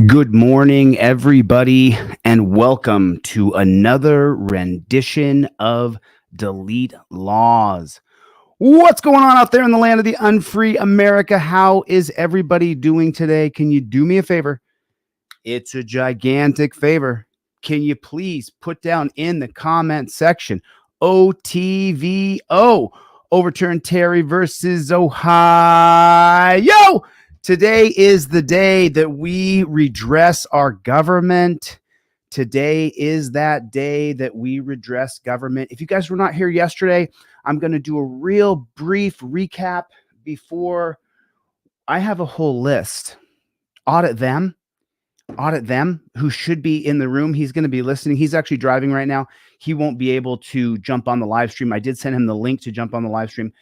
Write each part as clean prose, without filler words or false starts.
Good morning, everybody, and welcome to another rendition of DeleteLawZ. What's going on out there in the land of the unfree America? How is everybody doing today? Can you do me a favor? It's a gigantic favor. Can you please put down in the comment section OTVO, overturn Terry versus Ohio? Today is the day that we redress our government. Today is that day that we redress government. If you guys were not here yesterday, I'm going to do a real brief recap before I have a whole list. Audit them who should be in the room. He's going to be listening. He's actually driving right now. He won't be able to jump on the live stream. I did send him the link to jump on the live stream.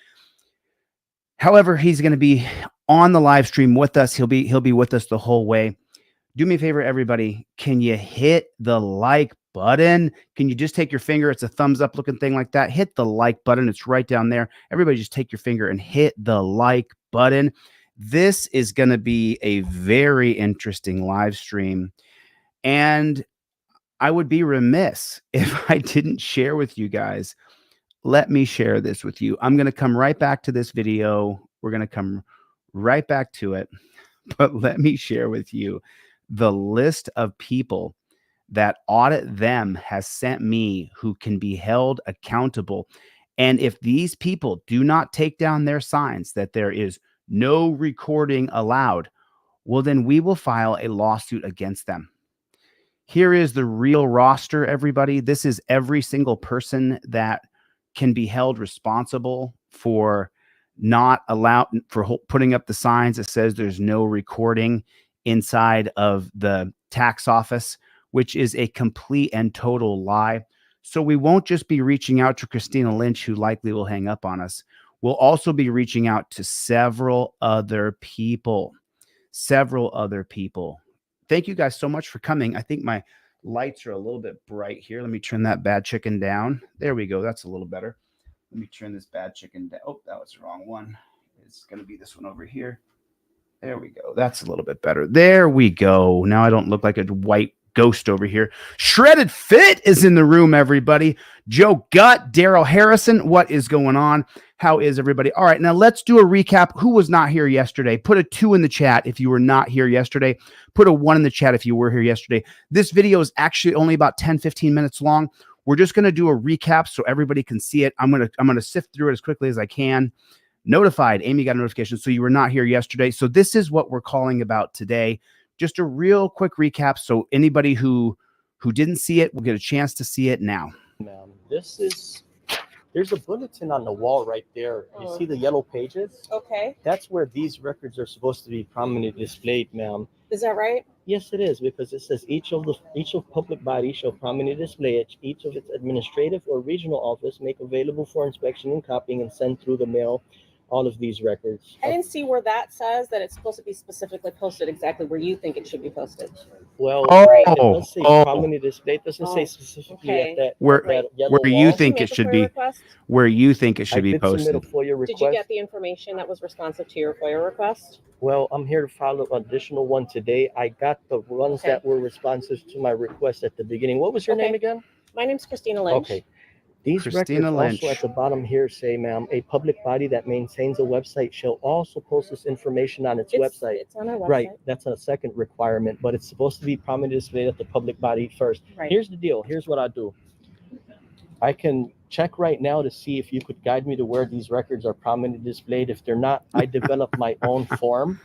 However, he's going to be on the live stream with us. He'll be with us the whole way. Do me a favor, everybody. Can you hit the like button? Can you just take your finger? It's a thumbs up looking thing like that. Hit the like button. It's right down there. Everybody just take your finger and hit the like button. This is going to be a very interesting live stream. And I would be remiss if I didn't share with you guys. Let me share this with you. I'm going to come right back to this video. We're going to come right back to it. But let me share with you the list of people that Audit Them has sent me who can be held accountable. And if these people do not take down their signs that there is no recording allowed, well, then we will file a lawsuit against them. Here is the real roster, everybody. This is every single person that can be held responsible for putting up the signs that says there's no recording inside of the tax office, which is a complete and total lie. So we won't just be reaching out to Christina Lynch, who likely will hang up on us. We'll also be reaching out to several other people. Thank you guys so much for coming. I think my lights are a little bit bright here. Let me turn that bad chicken down. There we go. That's a little better. Let me turn this bad chicken down. Oh, that was the wrong one. It's going to be this one over here. There we go. That's a little bit better. There we go. Now I don't look like a white ghost over here. Shredded Fit is in the room, everybody. Joe Gutt, Daryl Harrison. What is going on? How is everybody? All right, now let's do a recap. Who was not here yesterday? Put a 2 in the chat if you were not here yesterday. Put a 1 in the chat if you were here yesterday. This video is actually only about 10-15 minutes long. We're just going to do a recap so everybody can see it. I'm going to sift through it as quickly as I can. Notified. Amy got a notification. So you were not here yesterday. So this is what we're calling about today. Just a real quick recap. So anybody who didn't see it will get a chance to see it now. Ma'am, there's a bulletin on the wall right there. You see the yellow pages? Okay. That's where these records are supposed to be prominently displayed, ma'am. Is that right? Yes, it is, because it says each of public bodies shall prominently display it. Each of its administrative or regional office make available for inspection and copying and send through the mail all of these records. I didn't see where that says that it's supposed to be specifically posted exactly where you think it should be posted. Well, it does say prominently display. It doesn't say specifically at that where yellow you wall. think it should be. Where you think it should be posted. Submit a FOIA request. Did you get the information that was responsive to your FOIA request? Well, I'm here to file an additional one today. I got the ones that were responsive to my request at the beginning. What was your name again? My name's Christina Lynch. Okay. These Christina records Lynch. also at the bottom here say, ma'am, a public body that maintains a website shall also post this information on its website. It's on our website. Right. That's a second requirement, but it's supposed to be prominently displayed at the public body first. Right. Here's the deal. Here's what I do. I can check right now to see if you could guide me to where these records are prominently displayed. If they're not, I develop my own form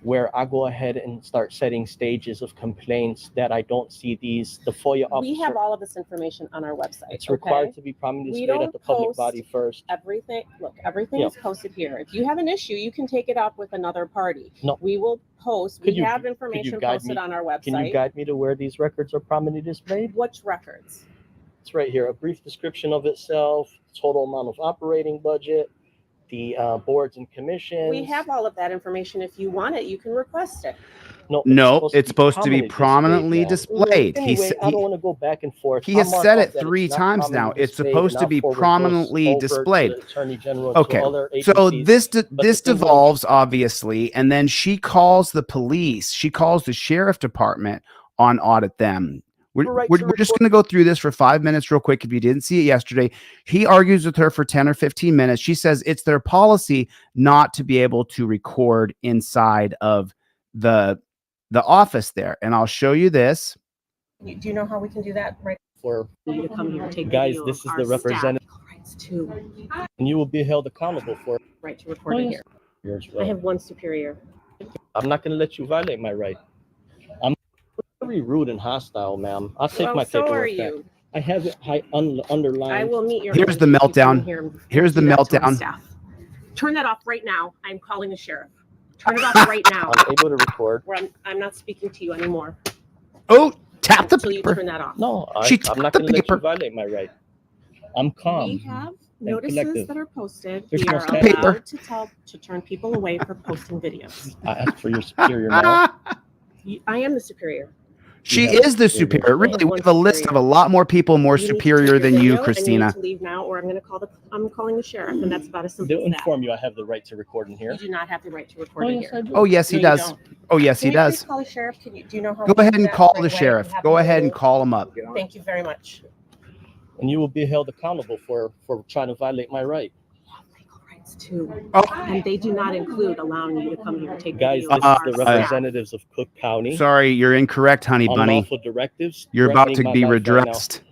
where I go ahead and start setting stages of complaints that I don't see the FOIA officer. We have all of this information on our website. It's required to be prominently displayed at the public body first. Everything is posted here. If you have an issue, you can take it up with another party. No. We will post. We have information posted on our website. Can you guide me to where these records are prominently displayed? Which records? It's right here. A brief description of itself, total amount of operating budget, the boards and commissions. We have all of that information. If you want it, you can request it. No, it's supposed to be prominently displayed. Anyway, I don't want to go back and forth. He has said it 3 times now. It's supposed to be prominently displayed. Okay, so this devolves, obviously, and then she calls the police. She calls the sheriff department on audit them. We're just going to go through this for 5 minutes real quick. If you didn't see it yesterday, he argues with her for 10 or 15 minutes. She says it's their policy not to be able to record inside of the office there. And I'll show you this. Do you know how we can do that? Right. For you to come here and take guys, video this is of the our representative. staff rights to And you will be held accountable for right to record it here. I have one superior. I'm not going to let you violate my right. I'm very rude and hostile, ma'am. I'll take my so are paperwork back. you. I have it underlined. I will meet your. Here's the meltdown. Here's the meltdown. Turn that off right now. I'm calling the sheriff. Turn it off right now. I'm able to record. I'm not speaking to you anymore. Oh, tap the Until you paper. turn that off. No, I'm not the going to let paper. you violate my right. I'm calm. We have notices that are posted. There's We no are statute. allowed to turn people away for posting videos. I ask for your superior now. I am the superior. She Yeah. is the superior. Really, we have a list of a lot more people more You need to superior take than your you, video, and you Christina. need to leave now, or I'm calling the sheriff, and that's about as simple They'll as that. inform you I have the right to record in here. You do not have the right to record in here. Oh, yes, he No, you does. don't. Oh, yes, he Can you please does. call the sheriff? Do you know how? Go we ahead do and that call right the away? sheriff. Have Go him ahead do and it? call him up. Thank you very much. And you will be held accountable for trying to violate my right. You have legal rights too, Oh, and they do not include allowing you to come here and take Guys, video this of is our the staff. representatives of Cook County. sorry, you're incorrect, honey bunny. Unlawful directives. You're about to threatening be my life right now. redressed.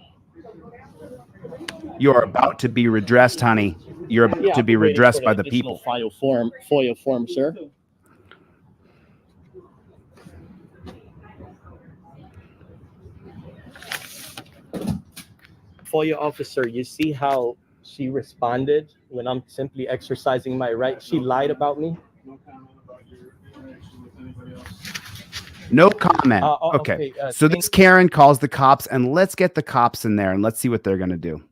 You're about to be redressed, honey. You're about Yeah, to I'll be waiting redressed for by the the additional people. FOIA form, sir. FOIA officer, you see how she responded when I'm simply exercising my right? She lied about me. No comment. Okay. So this Karen calls the cops, and let's get the cops in there and let's see what they're going to do.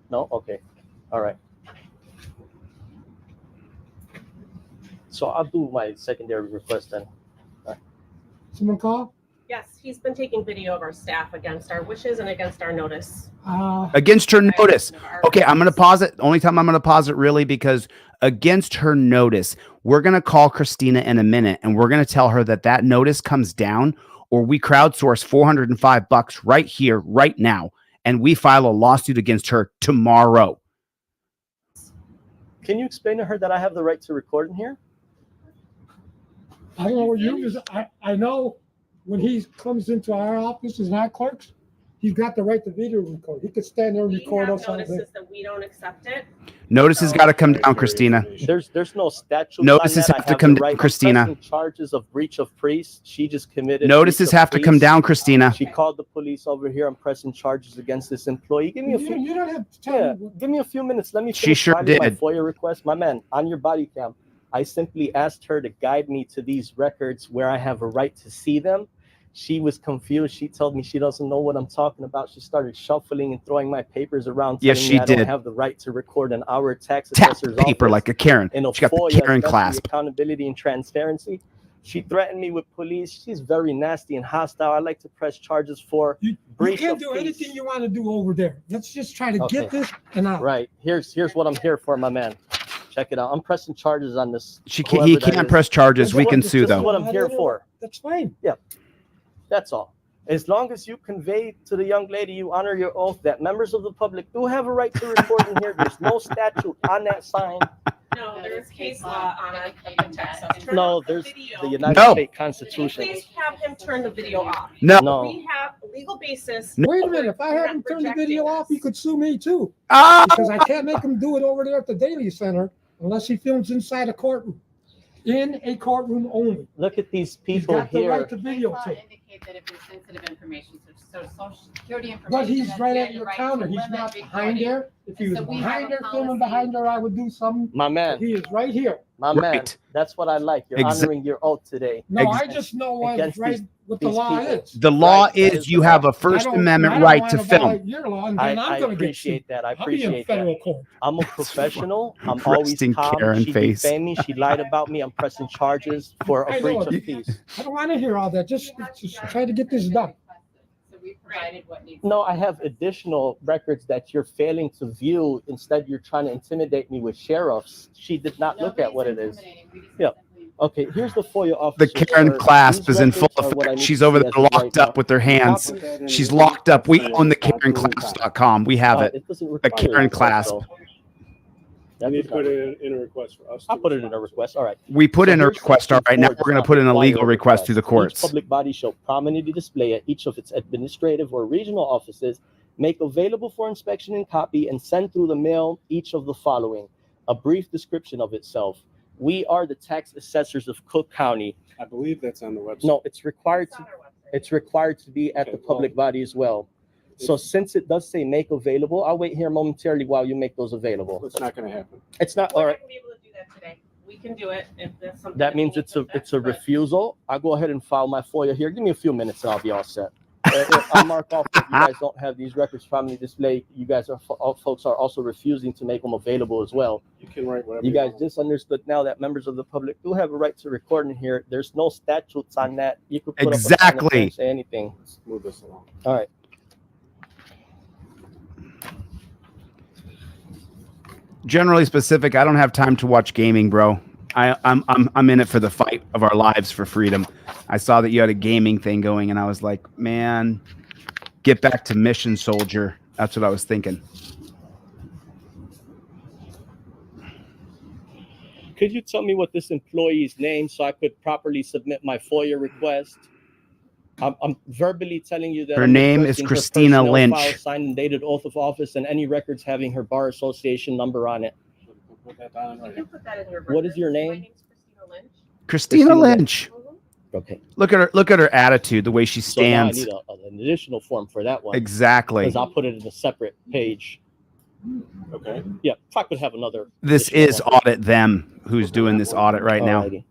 No? Okay. All right. So I'll do my secondary request then. Someone call? Yes, he's been taking video of our staff against our wishes and against our notice. Against her notice. Okay, I'm going to pause it. Only time I'm going to pause it really because against her notice, we're going to call Christina in a minute and we're going to tell her that that notice comes down or we crowdsource $405 right here, right now, and we file a lawsuit against her tomorrow. Can you explain to her that I have the right to record in here? I don't know what you, I know when he comes into our office as our clerks, he's got the right to video record. He could stand there and record us all day. Notices that we don't accept it. Notice has got to come down, Christina. There's no statute. Notices have to come down, Christina. Charges of breach of priest. She just committed. Notices have to come down, Christina. She called the police over here. I'm pressing charges against this employee. Give me a few. You don't have to tell me. Give me a few minutes. Let me. She sure filing my did. FOIA request, my man, on your body cam. I simply asked her to guide me to these records where I have a right to see them. She was confused. She told me she doesn't know what I'm talking about. She started shuffling and throwing my papers around. Yes, telling she me I did. don't have the right to record in our tax Tap assessor's the paper office. like a Karen. In a She got the FOIA, Karen especially clasp. accountability and transparency. She threatened me with police. She's very nasty and hostile. I like to press charges for You breach can't of do peace. anything you want to do over there. Let's just try to Okay. get this and out. Right. Here's what I'm here for, my man. Check it out. I'm pressing charges on this. He whoever that can't is. press charges. We can This sue is what though. I'm here for. That's fine. That's all. As long as you convey to the young lady, you honor your oath that members of the public do have a right to record in here. There's no statute on that sign. No, there's case law on it that protects us. Turn No, off the there's video. the United No. States Can you Constitution. please have him turn the video off? No. No. We have a legal basis. Wait a minute. If I We're had not him turn the rejecting video off, he this. could sue me too. Ah! Because I can't make him do it over there at the Daily Center unless he films inside a courtroom. In a courtroom only. Look at these He's people got the here. right to videotape. indicate that if it's sensitive information, so social security information. But he's that right you at have your the right counter. to He's limit not behind recording. there. If he And was so we behind have there, a filming policy. behind there, I would do something. My man, He is right here. my man. Right. That's what I like. You're Exact- honoring your oath today. No, I Exactly. just know what Against right what the these law people. is. The law Right, that is is you the have law. a First I don't Amendment wanna right to film. violate your law, and then I I'm gonna get appreciate sued. that. I I'll be in appreciate that. federal court. I'm a professional. I'm always Resting calm. Karen She face. defamed me. She lied about me. I'm pressing charges for I a breach know of it. peace. I don't want to hear all that. Just try to get this done. So we provided what needs. No, I have additional records that you're failing to view. Instead, you're trying to intimidate me with sheriffs. She did not look at what it is. Yeah. Okay, here's the FOIA officer. The Karen sir. clasp These is in full records are what I effect. need She's to over see there as of locked right up now. with her hands. Copy. She's locked up. We own the KarenClasp.com. We have it. It doesn't The require Karen access, clasp. though. I need to put in a request for us. I'll put it in a request. All right. We put So in a here's request. All right, now section four we're going to does put in a not legal require request to the Each courts. public body shall prominently display at each of its administrative or regional offices, make available for inspection and copy, and send through the mail each of the following: a brief description of itself. We are the tax assessors of Cook County. I believe that's on the website. No, it's required to be at the public body as well. So since it does say make available, I'll wait here momentarily while you make those available. It's not going to happen. It's not We're all not right. gonna be able to do that today. We can do it if that's something. That means it's a refusal. I'll go ahead and file my FOIA here. Give me a few minutes and I'll be all set. I'll mark off that you guys don't have these records prominently displayed. You guys are folks are also refusing to make them available as well. You can write whatever You guys want. just understood now that members of the public do have a right to record in here. There's no statutes on that. You could put up a sign that Exactly. don't say anything. Let's move this along. All right. Generally specific. I don't have time to watch gaming, bro. I'm in it for the fight of our lives for freedom. I saw that you had a gaming thing going, and I was like, man, get back to mission, soldier. That's what I was thinking. Could you tell me what this employee's name so I could properly submit my FOIA request? I'm verbally telling you that Her I'm name is requesting her Christina personnel Lynch. file, signed and dated oath of office, and any records having her bar association number on it. Put that down You right can put that in your. What is your records. My name? name's Christina Lynch. Christina Christina Lynch. Okay. Look at her attitude, the way she So now I stands. need an additional form for that one. Exactly. Because I'll put it in a separate page. Okay. Yeah, if I could have another. This additional is one. Audit Them who's doing this audit right now. Alrighty.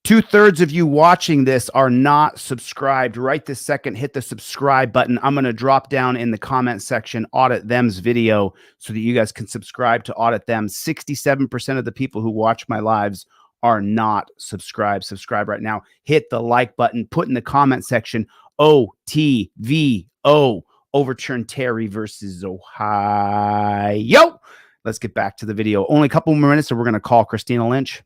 2/3 of you watching this are not subscribed. Right this second, hit the subscribe button. I'm going to drop down in the comment section Audit Them's video so that you guys can subscribe to Audit Them. 67% of the people who watch my lives are not subscribed. Subscribe right now. Hit the like button. Put in the comment section OTVO. Overturn Terry versus Ohio. Let's get back to the video. Only a couple more minutes, so we're going to call Christina Lynch.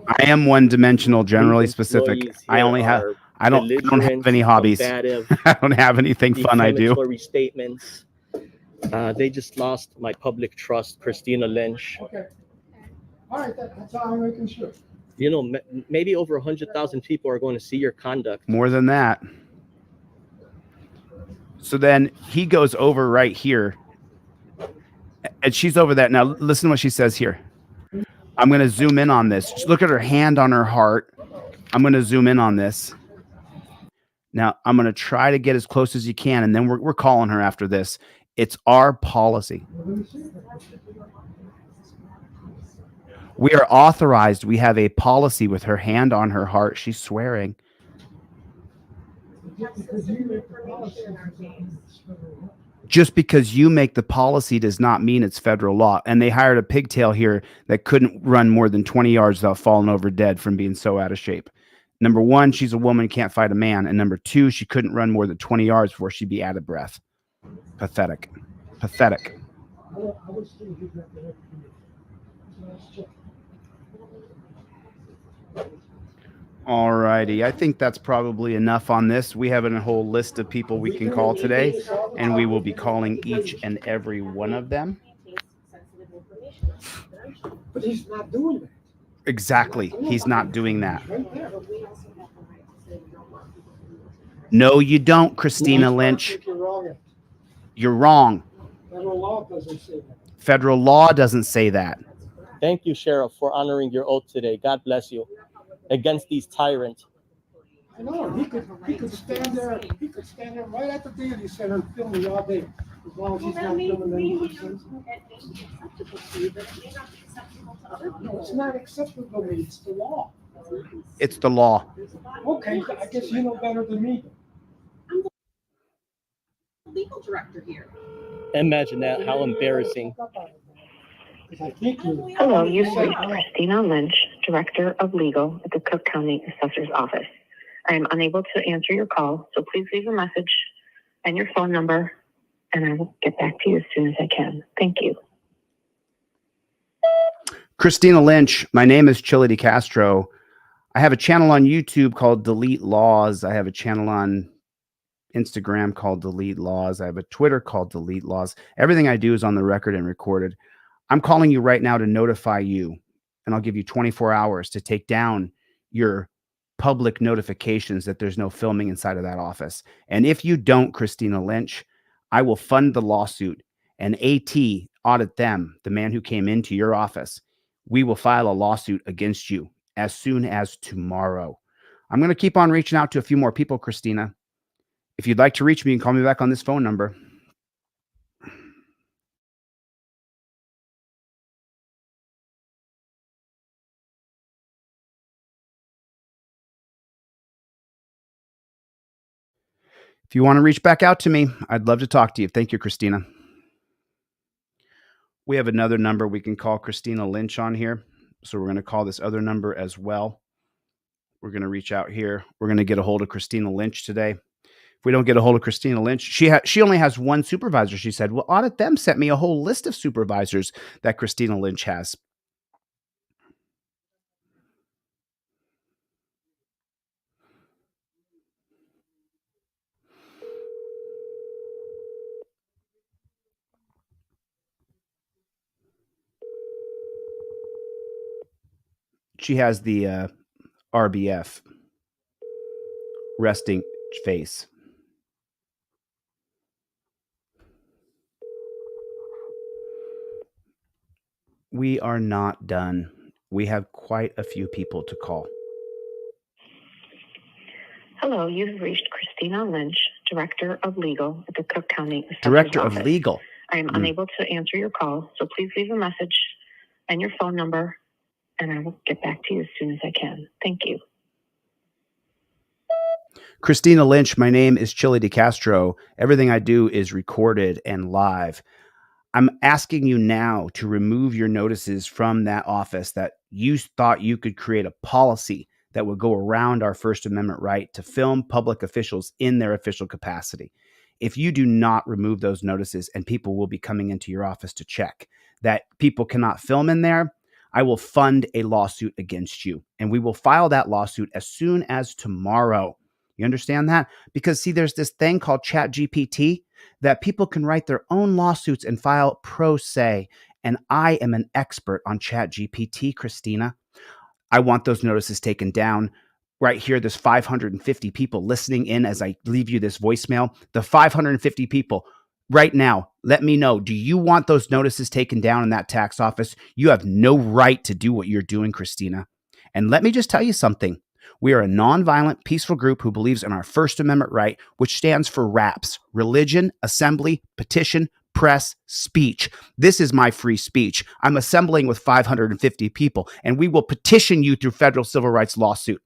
I am one-dimensional, generally These specific. employees I here only have. are I don't have any hobbies. combative, I don't have anything fun I do. defamatory statements. They just lost my public trust, Christina Lynch. Okay. All right, that's all I'm making sure. You know, maybe over 100,000 people are going to see your conduct. More than that. So then he goes over right here. And she's over that. Now, listen to what she says here. I'm going to zoom in on this. Just look at her hand on her heart. I'm going to zoom in on this. Now, I'm going to try to get as close as you can, and then we're calling her after this. It's our policy. We are authorized. We have a policy with her hand on her heart. She's swearing. Just because you make the policy does not mean it's federal law. And they hired a pigtail here that couldn't run more than 20 yards without falling over dead from being so out of shape. Number one, she's a woman, can't fight a man. And number two, she couldn't run more than 20 yards before she'd be out of breath. Pathetic. Pathetic. All righty. I think that's probably enough on this. We have a whole list of people we can call today, and we will be calling each and every one of them. But he's not doing that. Exactly. He's not doing that. Right there. No, you don't, I Christina Lynch. think you're wrong. You're wrong. Federal law doesn't say that. Federal law doesn't say that. Thank you, Sheriff, for honoring your oath today. God bless you. Against these tyrants. I know, he could stand there right at the deity center and film me all day, as long as he's not filming anything. No, it's not acceptable to me, it's the law. It's the law. Okay, I guess you know better than me. Legal director here. Imagine that. How embarrassing. I think you. Hello, you've reached Christina Lynch, Director of Legal at the Cook County Assessor's Office. I am unable to answer your call, so please leave a message and your phone number, and I will get back to you as soon as I can. Thank you. Christina Lynch, my name is ChilleDeCastro. I have a channel on YouTube called DeleteLawZ. I have a channel on Instagram called DeleteLawZ. I have a Twitter called DeleteLawZ. Everything I do is on the record and recorded. I'm calling you right now to notify you, and I'll give you 24 hours to take down your public notifications that there's no filming inside of that office. And if you don't, Christina Lynch, I will fund the lawsuit and AT audit them, the man who came into your office. We will file a lawsuit against you as soon as tomorrow. I'm going to keep on reaching out to a few more people, Christina. If you'd like to reach me, you can call me back on this phone number. If you want to reach back out to me, I'd love to talk to you. Thank you, Christina. We have another number we can call Christina Lynch on here. So we're going to call this other number as well. We're going to reach out here. We're going to get a hold of Christina Lynch today. If we don't get a hold of Christina Lynch, she only has one supervisor. She said, well, audit them sent me a whole list of supervisors that Christina Lynch has. She has the RBF, resting face. We are not done. We have quite a few people to call. Hello, you've reached Christina Lynch, Director of Legal at the Cook County Assessor's Director Office. of Legal. I am unable to answer your call, so please leave a message and your phone number, and I will get back to you as soon as I can. Thank you. Christina Lynch, my name is ChilleDeCastro. Everything I do is recorded and live. I'm asking you now to remove your notices from that office that you thought you could create a policy that would go around our First Amendment right to film public officials in their official capacity. If you do not remove those notices, and people will be coming into your office to check that people cannot film in there, I will fund a lawsuit against you, and we will file that lawsuit as soon as tomorrow. You understand that? Because see, there's this thing called ChatGPT that people can write their own lawsuits and file pro se. And I am an expert on ChatGPT, Christina. I want those notices taken down. Right here, there's 550 people listening in as I leave you this voicemail. The 550 people right now, let me know. Do you want those notices taken down in that tax office? You have no right to do what you're doing, Christina. And let me just tell you something. We are a nonviolent, peaceful group who believes in our First Amendment right, which stands for RAPS, religion, assembly, petition, press, speech. This is my free speech. I'm assembling with 550 people, and we will petition you through federal civil rights lawsuit.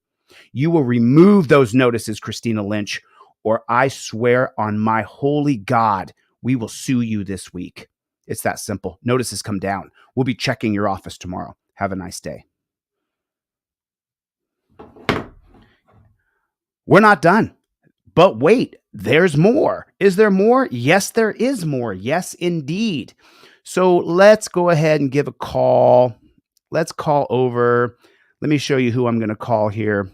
You will remove those notices, Christina Lynch, or I swear on my holy God, we will sue you this week. It's that simple. Notices come down. We'll be checking your office tomorrow. Have a nice day. We're not done. But wait, there's more. Is there more? Yes, there is more. Yes, indeed. So let's go ahead and give a call. Let's call over. Let me show you who I'm going to call here.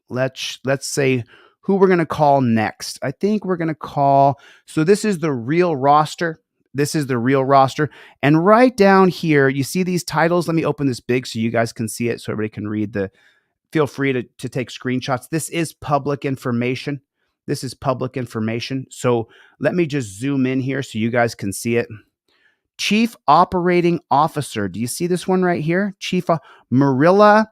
Let's say who we're going to call next. I think we're going to call. So this is the real roster. This is the real roster. And right down here, you see these titles. Let me open this big so you guys can see it so everybody can read the. Feel free to take screenshots. This is public information. This is public information. So let me just zoom in here so you guys can see it. Chief Operating Officer. Do you see this one right here? Chief Marilla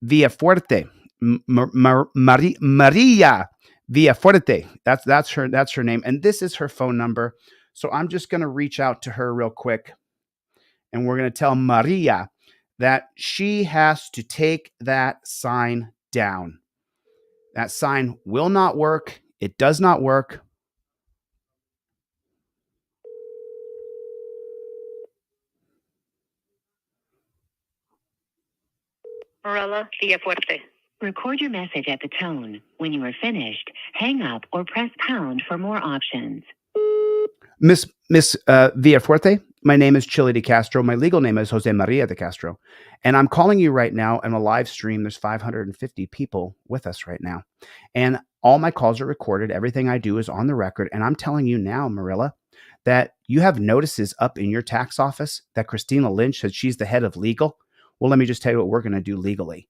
Villafuerte. Maria Villafuerte. That's her name. And this is her phone number. So I'm just going to reach out to her real quick. And we're going to tell Maria that she has to take that sign down. That sign will not work. It does not work. Marilla Villafuerte. Record your message at the tone. When you are finished, hang up or press pound for more options. Miss Villafuerte, my name is ChilleDeCastro. My legal name is Jose Maria DeCastro. And I'm calling you right now on a live stream. There's 550 people with us right now. And all my calls are recorded. Everything I do is on the record. And I'm telling you now, Marilla, that you have notices up in your tax office that Christina Lynch said she's the head of legal. Well, let me just tell you what we're going to do legally.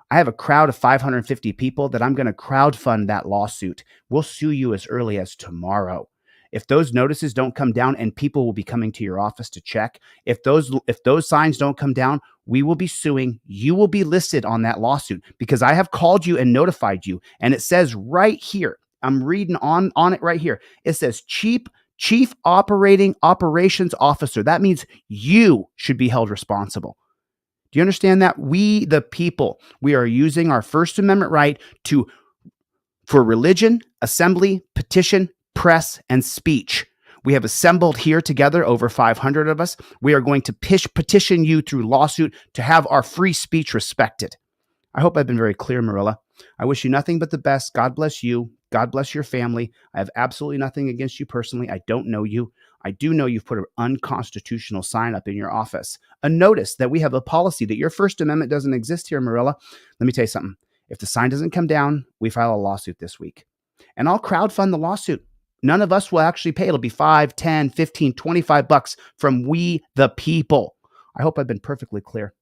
I have a crowd of 550 people that I'm going to crowdfund that lawsuit. We'll sue you as early as tomorrow. If those notices don't come down, and people will be coming to your office to check, if those signs don't come down, we will be suing. You will be listed on that lawsuit because I have called you and notified you. And it says right here, I'm reading on it right here. It says Chief Operating Operations Officer. That means you should be held responsible. Do you understand that? We, the people, we are using our First Amendment right for religion, assembly, petition, press, and speech. We have assembled here together, over 500 of us. We are going to petition you through lawsuit to have our free speech respected. I hope I've been very clear, Marilla. I wish you nothing but the best. God bless you. God bless your family. I have absolutely nothing against you personally. I don't know you. I do know you've put an unconstitutional sign up in your office. A notice that we have a policy that your First Amendment doesn't exist here, Marilla. Let me tell you something. If the sign doesn't come down, we file a lawsuit this week. And I'll crowdfund the lawsuit. None of us will actually pay. It'll be $5, $10, $15, $25 from we the people. I hope I've been perfectly clear.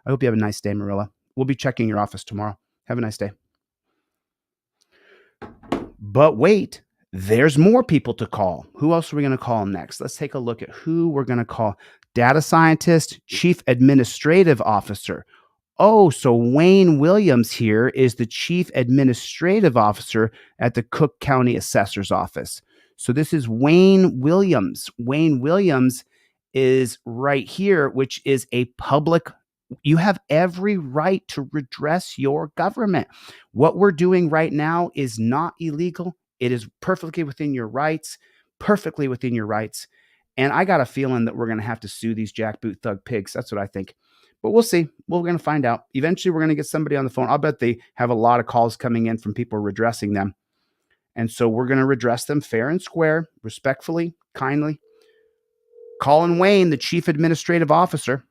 I hope you have a nice day, Marilla. We'll be checking your office tomorrow. Have a nice day. But wait, there's more people to call. Who else are we going to call next? Let's take a look at who we're going to call. Data scientist, chief administrative officer. Oh, so Wayne Williams here is the chief administrative officer at the Cook County Assessor's Office. So this is Wayne Williams. Wayne Williams is right here, which is a public. You have every right to redress your government. What we're doing right now is not illegal. It is perfectly within your rights, perfectly within your rights. And I got a feeling that we're going to have to sue these jackboot thug pigs. That's what I think. But we'll see. We're going to find out. Eventually, we're going to get somebody on the phone. I'll bet they have a lot of calls coming in from people redressing them. And so we're going to redress them fair and square, respectfully, kindly. Colin Wayne, the chief administrative officer.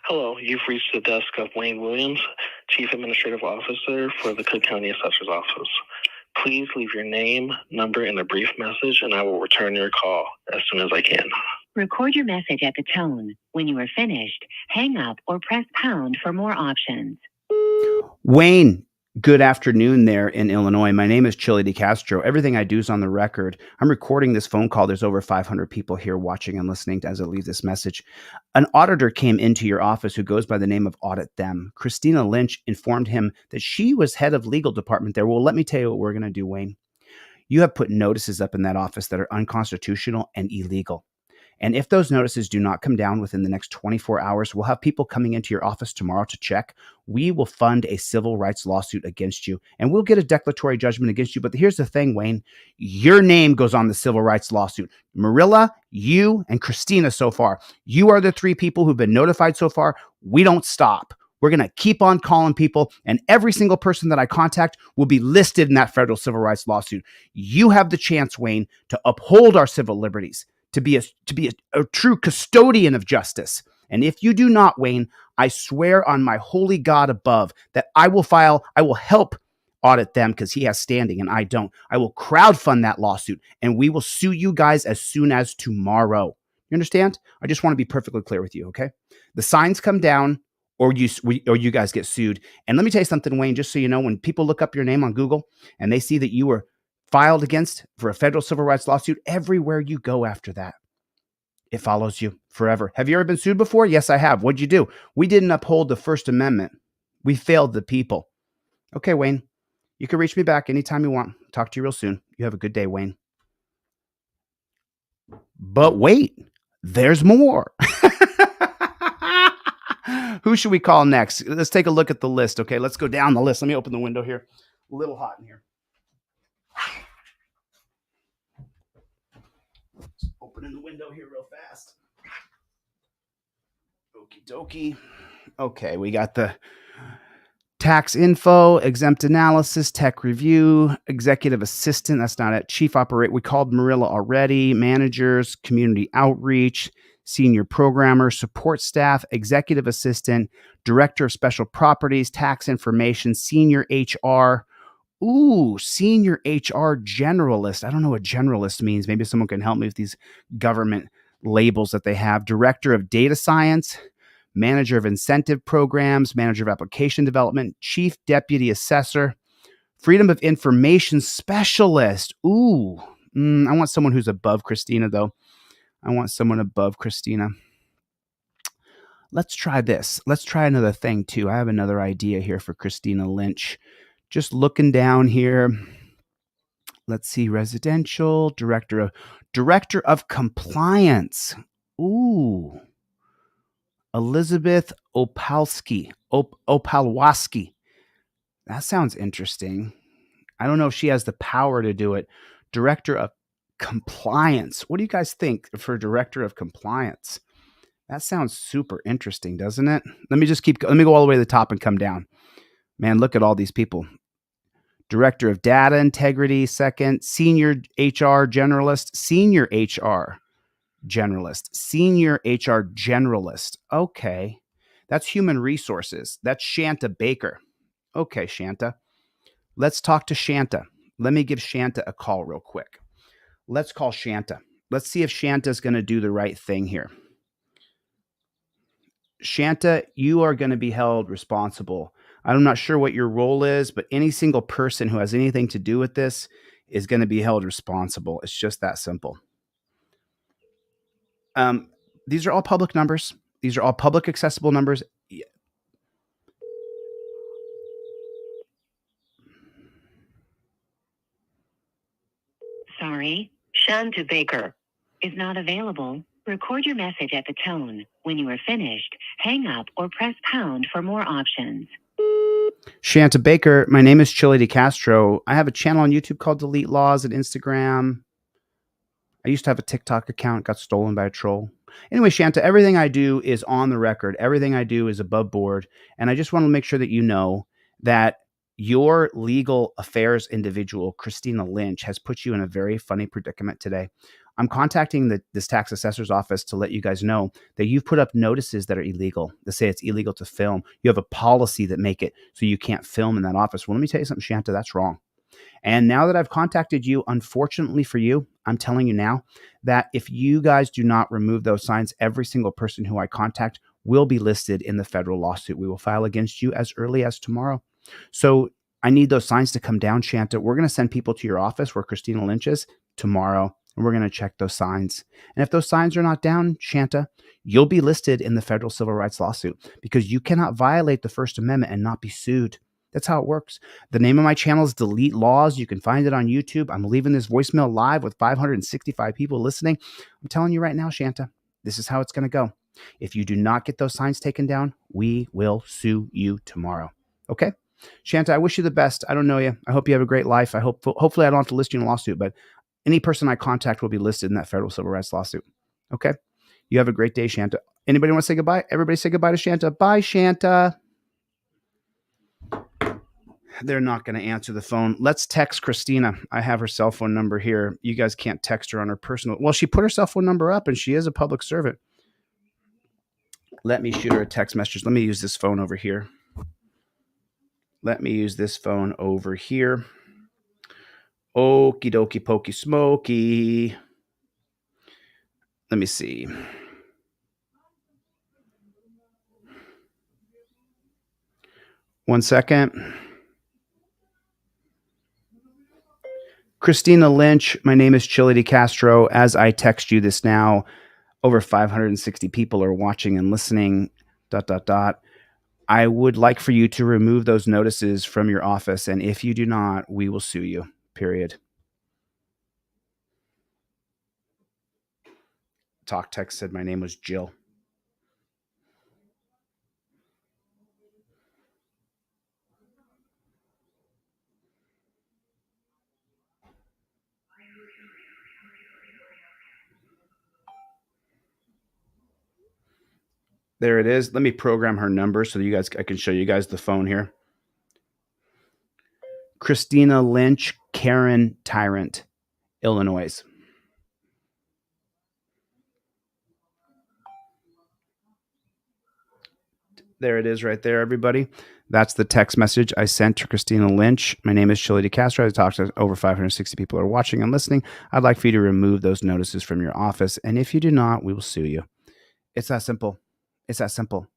Hello, you've reached the desk of Wayne Williams, Chief Administrative Officer for the Cook County Assessor's Office. Please leave your name, number, and a brief message, and I will return your call as soon as I can. Record your message at the tone. When you are finished, hang up or press pound for more options. Wayne, good afternoon there in Illinois. My name is ChilleDeCastro. Everything I do is on the record. I'm recording this phone call. There's over 500 people here watching and listening as I leave this message. An auditor came into your office who goes by the name of Audit Them. Christina Lynch informed him that she was head of legal department there. Well, let me tell you what we're going to do, Wayne. You have put notices up in that office that are unconstitutional and illegal. And if those notices do not come down within the next 24 hours, we'll have people coming into your office tomorrow to check. We will fund a civil rights lawsuit against you, and we'll get a declaratory judgment against you. But here's the thing, Wayne, your name goes on the civil rights lawsuit. Marilla, you, and Christina so far. You are the three people who've been notified so far. We don't stop. We're going to keep on calling people, and every single person that I contact will be listed in that federal civil rights lawsuit. You have the chance, Wayne, to uphold our civil liberties, to be a true custodian of justice. And if you do not, Wayne, I swear on my holy God above that I will help audit them because he has standing and I don't. I will crowdfund that lawsuit and we will sue you guys as soon as tomorrow. You understand? I just want to be perfectly clear with you, okay? The signs come down or you guys get sued. And let me tell you something, Wayne, just so you know, when people look up your name on Google and they see that you were filed against for a federal civil rights lawsuit, everywhere you go after that, it follows you forever. Have you ever been sued before? Yes, I have. What'd you do? We didn't uphold the First Amendment. We failed the people. Okay, Wayne, you can reach me back anytime you want. Talk to you real soon. You have a good day, Wayne. But wait, there's more. Who should we call next? Let's take a look at the list. Okay, let's go down the list. Let me open the window here. A little hot in here. Opening the window here real fast. Okie dokie. Okay, we got the tax info, exempt analysis, tech review, executive assistant. That's not it. Chief operator. We called Marilla already. Managers, community outreach, senior programmer, support staff, executive assistant, director of special properties, tax information, senior HR. Ooh, senior HR generalist. I don't know what generalist means. Maybe someone can help me with these government labels that they have. Director of data science, manager of incentive programs, manager of application development, chief deputy assessor, freedom of information specialist. Ooh, I want someone who's above Christina, though. I want someone above Christina. Let's try this. Let's try another thing, too. I have another idea here for Christina Lynch. Just looking down here. Let's see, residential, director of compliance. Ooh. Elizabeth Opalski. That sounds interesting. I don't know if she has the power to do it. Director of compliance. What do you guys think for director of compliance? That sounds super interesting, doesn't it? Let me go all the way to the top and come down. Man, look at all these people. Director of data integrity, second. Senior HR generalist. Senior HR generalist. Okay. That's human resources. That's Shanta Baker. Okay, Shanta. Let's talk to Shanta. Let me give Shanta a call real quick. Let's call Shanta. Let's see if Shanta's going to do the right thing here. Shanta, you are going to be held responsible. I'm not sure what your role is, but any single person who has anything to do with this is going to be held responsible. It's just that simple. These are all public numbers. These are all public accessible numbers. Sorry, Shanta Baker is not available. Record your message at the tone. When you are finished, hang up or press pound for more options. Shanta Baker, my name is ChilleDeCastro. I have a channel on YouTube called DeleteLawZ and Instagram. I used to have a TikTok account, got stolen by a troll. Anyway, Shanta, everything I do is on the record. Everything I do is above board. And I just want to make sure that you know that your legal affairs individual, Christina Lynch, has put you in a very funny predicament today. I'm contacting this tax assessor's office to let you guys know that you've put up notices that are illegal, that say it's illegal to film. You have a policy that make it so you can't film in that office. Well, let me tell you something, Shanta, that's wrong. And now that I've contacted you, unfortunately for you, I'm telling you now that if you guys do not remove those signs, every single person who I contact will be listed in the federal lawsuit. We will file against you as early as tomorrow. So I need those signs to come down, Shanta. We're going to send people to your office where Christina Lynch is tomorrow, and we're going to check those signs. And if those signs are not down, Shanta, you'll be listed in the federal civil rights lawsuit because you cannot violate the First Amendment and not be sued. That's how it works. The name of my channel is DeleteLawZ. You can find it on YouTube. I'm leaving this voicemail live with 565 people listening. I'm telling you right now, Shanta, this is how it's going to go. If you do not get those signs taken down, we will sue you tomorrow. Okay? Shanta, I wish you the best. I don't know you. I hope you have a great life. Hopefully I don't have to list you in a lawsuit, but any person I contact will be listed in that federal civil rights lawsuit. Okay? You have a great day, Shanta. Anybody want to say goodbye? Everybody say goodbye to Shanta. Bye, Shanta. They're not going to answer the phone. Let's text Christina. I have her cell phone number here. You guys can't text her on her personal. Well, she put her cell phone number up and she is a public servant. Let me shoot her a text message. Let me use this phone over here. Okie dokie pokey smoky. Let me see. One second. Christina Lynch, my name is ChilleDeCastro. As I text you this now, over 560 people are watching and listening, ... I would like for you to remove those notices from your office. And if you do not, we will sue you, period. Talk text said my name was Jill. There it is. Let me program her number so I can show you guys the phone here. Christina Lynch, Karen Tyrant, Illinois. There it is right there, everybody. That's the text message I sent to Christina Lynch. My name is ChilleDeCastro. I talked to over 560 people are watching and listening. I'd like for you to remove those notices from your office. And if you do not, we will sue you. It's that simple. It's that simple.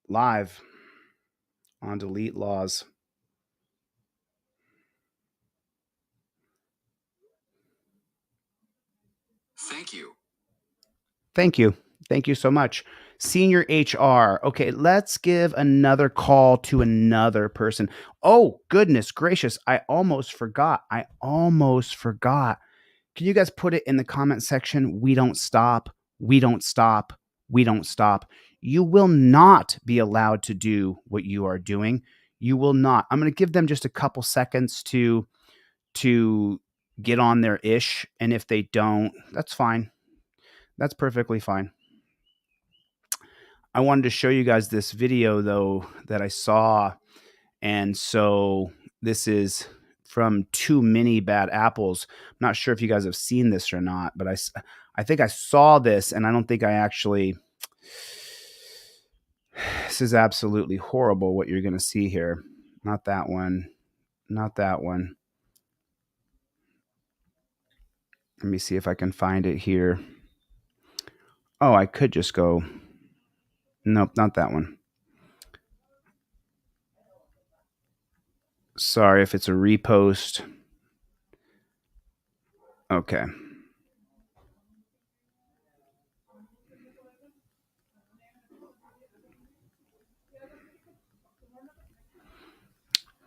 Live on DeleteLawZ. Thank you. Thank you. Thank you so much. Senior HR. Okay, let's give another call to another person. Oh, goodness gracious. I almost forgot. Can you guys put it in the comment section? We don't stop. We don't stop. We don't stop. You will not be allowed to do what you are doing. You will not. I'm going to give them just a couple seconds to get on their ish. And if they don't, that's fine. That's perfectly fine. I wanted to show you guys this video, though, that I saw. And so this is from Too Many Bad Apples. I'm not sure if you guys have seen this or not, but I think I saw this, and I don't think I actually... This is absolutely horrible what you're going to see here. Not that one. Not that one. Let me see if I can find it here. Oh, I could just go... Nope, not that one. Sorry if it's a repost. Okay.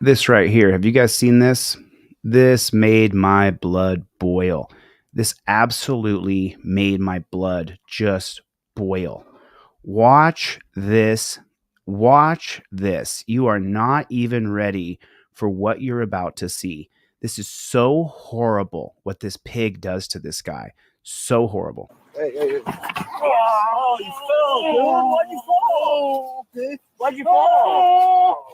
This right here. Have you guys seen this? This made my blood boil. This absolutely made my blood just boil. Watch this. Watch this. You are not even ready for what you're about to see. This is so horrible what this pig does to this guy. So horrible. Hey. Oh, you fell, dude. Why'd you fall? Okay. Why'd you fall?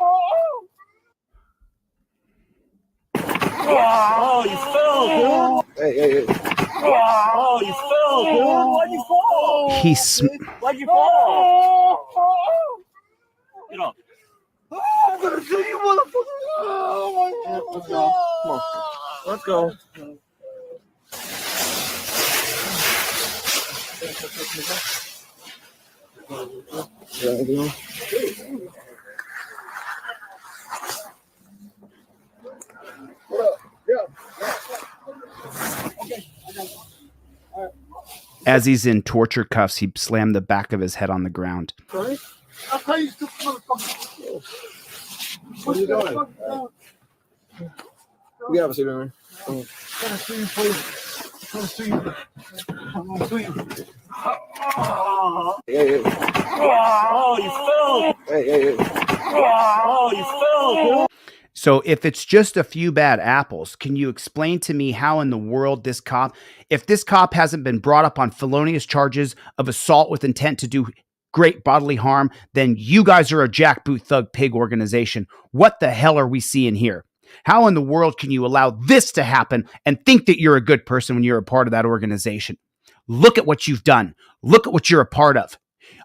Oh, you fell, dude. Hey. Oh, you fell, dude. Why'd you fall? Why'd you fall? Get up. I'm gonna see you, motherfucker. Oh, my God. Let's go. Come on. Let's go. As he's in torture cuffs, he slammed the back of his head on the ground. Sorry? I'll tell you, stupid motherfucker. What are you doing? We gotta have a seat, man. I'm gonna see you, please. I'm gonna see you. I'm gonna see you. Hey. Oh, you fell. Hey. Oh, you fell, dude. So if it's just a few bad apples, can you explain to me how in the world this cop, if this cop hasn't been brought up on felonious charges of assault with intent to do great bodily harm, then you guys are a jackboot thug pig organization. What the hell are we seeing here? How in the world can you allow this to happen and think that you're a good person when you're a part of that organization? Look at what you've done. Look at what you're a part of.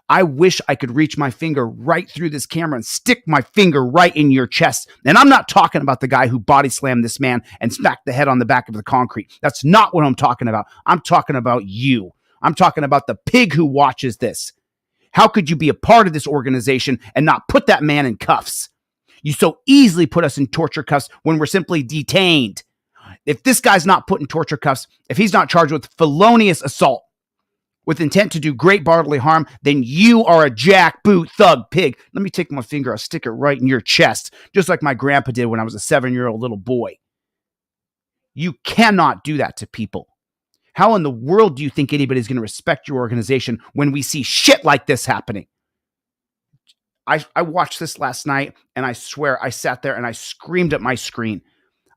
I wish I could reach my finger right through this camera and stick my finger right in your chest. And I'm not talking about the guy who body slammed this man and smacked the head on the back of the concrete. That's not what I'm talking about. I'm talking about you. I'm talking about the pig who watches this. How could you be a part of this organization and not put that man in cuffs? You so easily put us in torture cuffs when we're simply detained. If this guy's not put in torture cuffs, if he's not charged with felonious assault with intent to do great bodily harm, then you are a jackboot thug pig. Let me take my finger, I'll stick it right in your chest, just like my grandpa did when I was a 7-year-old little boy. You cannot do that to people. How in the world do you think anybody's going to respect your organization when we see shit like this happening? I watched this last night, and I swear I sat there and I screamed at my screen.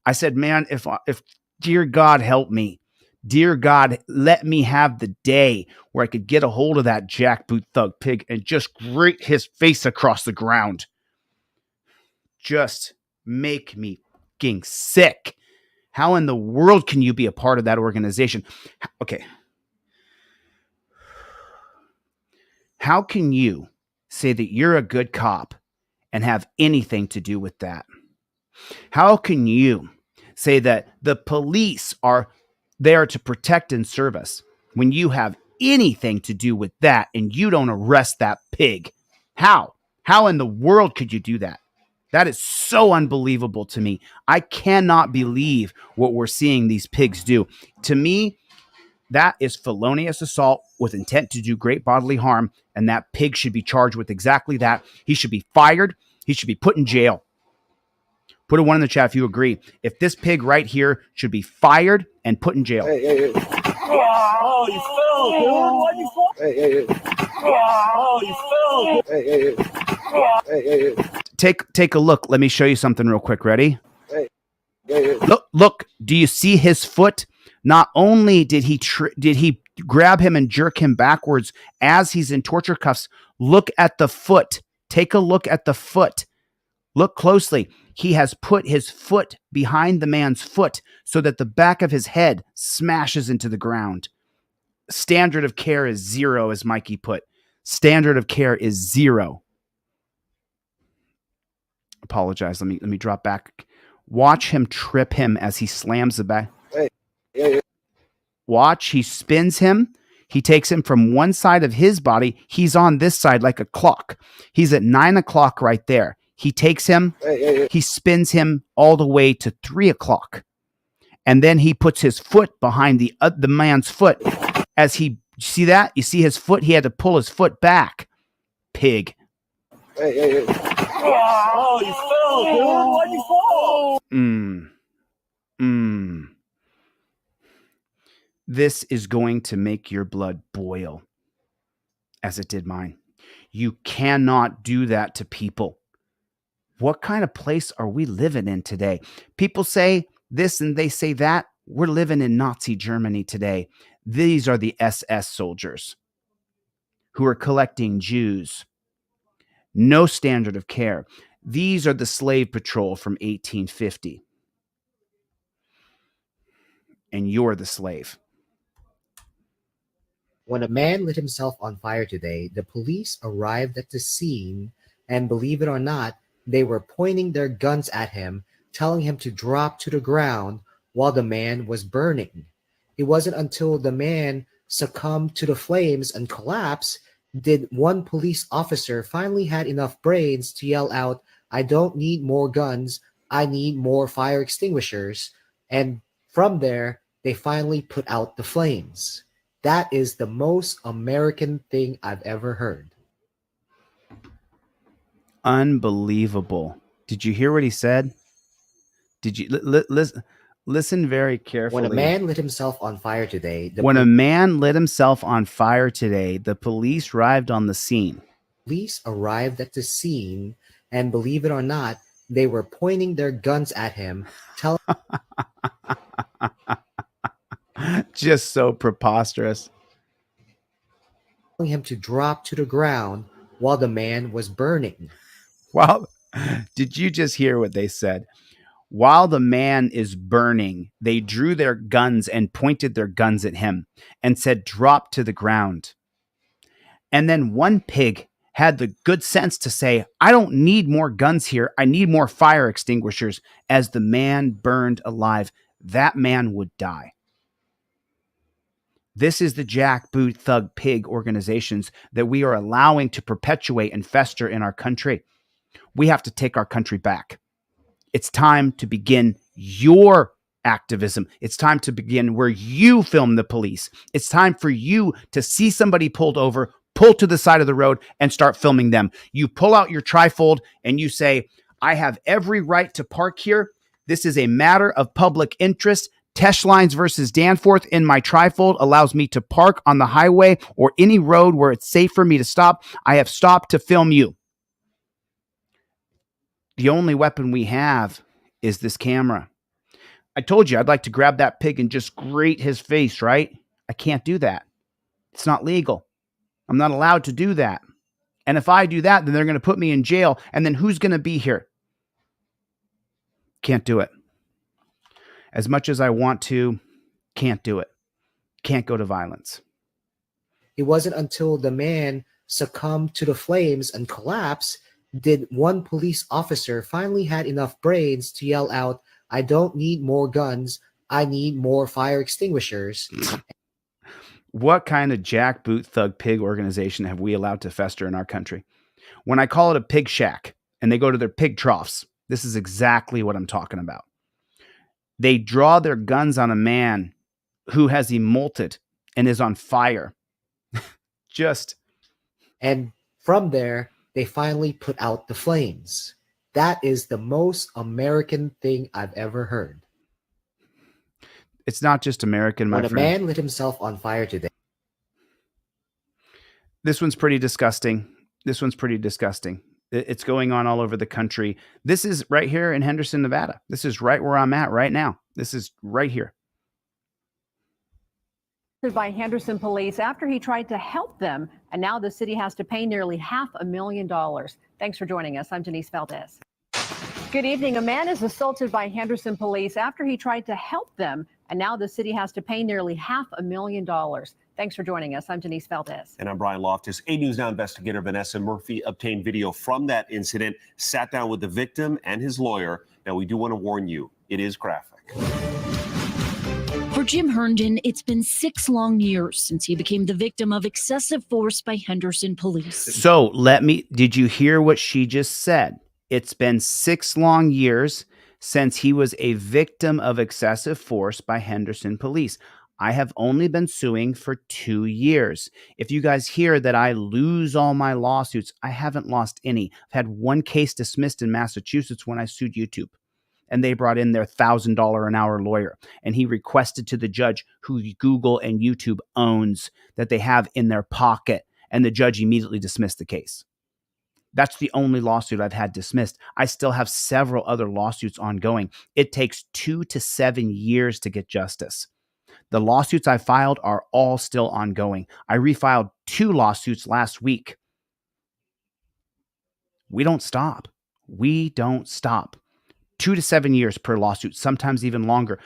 I said, man, if dear God help me, dear God, let me have the day where I could get a hold of that jackboot thug pig and just grate his face across the ground. Just make me fucking sick. How in the world can you be a part of that organization? Okay. How can you say that you're a good cop and have anything to do with that? How can you say that the police are there to protect and serve us when you have anything to do with that and you don't arrest that pig? How? How in the world could you do that? That is so unbelievable to me. I cannot believe what we're seeing these pigs do. To me, that is felonious assault with intent to do great bodily harm, and that pig should be charged with exactly that. He should be fired. He should be put in jail. Put a 1 in the chat if you agree. If this pig right here should be fired and put in jail. Hey. Oh, you fell, dude. Why'd you fall? Oh, you fell. Hey. Take a look. Let me show you something real quick. Ready? Look. Do you see his foot? Not only did he grab him and jerk him backwards as he's in torture cuffs, look at the foot. Take a look at the foot. Look closely. He has put his foot behind the man's foot so that the back of his head smashes into the ground. Standard of care is 0, as Mikey put. Standard of care is 0. Apologize. Let me drop back. Watch him trip him as he slams the back. Watch, he spins him. He takes him from one side of his body. He's on this side like a clock. He's at 9 o'clock right there. He takes him, he spins him all the way to 3 o'clock. And then he puts his foot behind the man's foot. As he, see that? You see his foot? He had to pull his foot back. Pig. Oh, you fell, dude. Why'd you fall? This is going to make your blood boil, as it did mine. You cannot do that to people. What kind of place are we living in today? People say this and they say that. We're living in Nazi Germany today. These are the SS soldiers who are collecting Jews. No standard of care. These are the slave patrol from 1850. And you're the slave. When a man lit himself on fire today, the police arrived at the scene, and believe it or not, they were pointing their guns at him, telling him to drop to the ground while the man was burning. It wasn't until the man succumbed to the flames and collapsed did one police officer finally had enough brains to yell out, "I don't need more guns, I need more fire extinguishers." And from there, they finally put out the flames. That is the most American thing I've ever heard. Unbelievable. Did you hear what he said? Did you listen very carefully? When a man lit himself on fire today, the police arrived on the scene. Police arrived at the scene, and believe it or not, they were pointing their guns at him, telling just so preposterous. him to drop to the ground while the man was burning. Well, did you just hear what they said? While the man is burning, they drew their guns and pointed their guns at him and said, "Drop to the ground." And then one pig had the good sense to say, "I don't need more guns here. I need more fire extinguishers." As the man burned alive, that man would die. This is the jackboot thug pig organizations that we are allowing to perpetuate and fester in our country. We have to take our country back. It's time to begin your activism. It's time to begin where you film the police. It's time for you to see somebody pulled over, pull to the side of the road, and start filming them. You pull out your trifold and you say, "I have every right to park here. This is a matter of public interest. Tesh Lines versus Danforth in my trifold allows me to park on the highway or any road where it's safe for me to stop. I have stopped to film you." The only weapon we have is this camera. I told you I'd like to grab that pig and just grate his face, right? I can't do that. It's not legal. I'm not allowed to do that. And if I do that, then they're going to put me in jail. And then who's going to be here? Can't do it. As much as I want to, can't do it. Can't go to violence. It wasn't until the man succumbed to the flames and collapsed did one police officer finally had enough brains to yell out, "I don't need more guns. I need more fire extinguishers." What kind of jackboot thug pig organization have we allowed to fester in our country? When I call it a pig shack and they go to their pig troughs, this is exactly what I'm talking about. They draw their guns on a man who has emolted and is on fire. And from there, they finally put out the flames. That is the most American thing I've ever heard. It's not just American, my When a friend. man lit himself on fire today. This one's pretty disgusting. It's going on all over the country. This is right here in Henderson, Nevada. This is right where I'm at right now. This is right here. By Henderson police after he tried to help them, and now the city has to pay nearly $500,000. Thanks for joining us. I'm Denise Valdez. Good evening. A man is assaulted by Henderson police after he tried to help them, and now the city has to pay nearly $500,000. Thanks for joining us. I'm Denise Valdez. And I'm Brian Loftus. 8 News Now investigator Vanessa Murphy obtained video from that incident, sat down with the victim and his lawyer. Now, we do want to warn you, it is graphic. For Jim Herndon, it's been 6 long years since he became the victim of excessive force by Henderson police. So did you hear what she just said? It's been 6 long years since he was a victim of excessive force by Henderson police. I have only been suing for 2 years. If you guys hear that I lose all my lawsuits, I haven't lost any. I've had one case dismissed in Massachusetts when I sued YouTube. And they brought in their $1,000 an hour lawyer. And he requested to the judge, who Google and YouTube owns, that they have in their pocket. And the judge immediately dismissed the case. That's the only lawsuit I've had dismissed. I still have several other lawsuits ongoing. It takes 2 to 7 years to get justice. The lawsuits I filed are all still ongoing. I refiled 2 lawsuits last week. We don't stop. 2 to 7 years per lawsuit, sometimes even longer.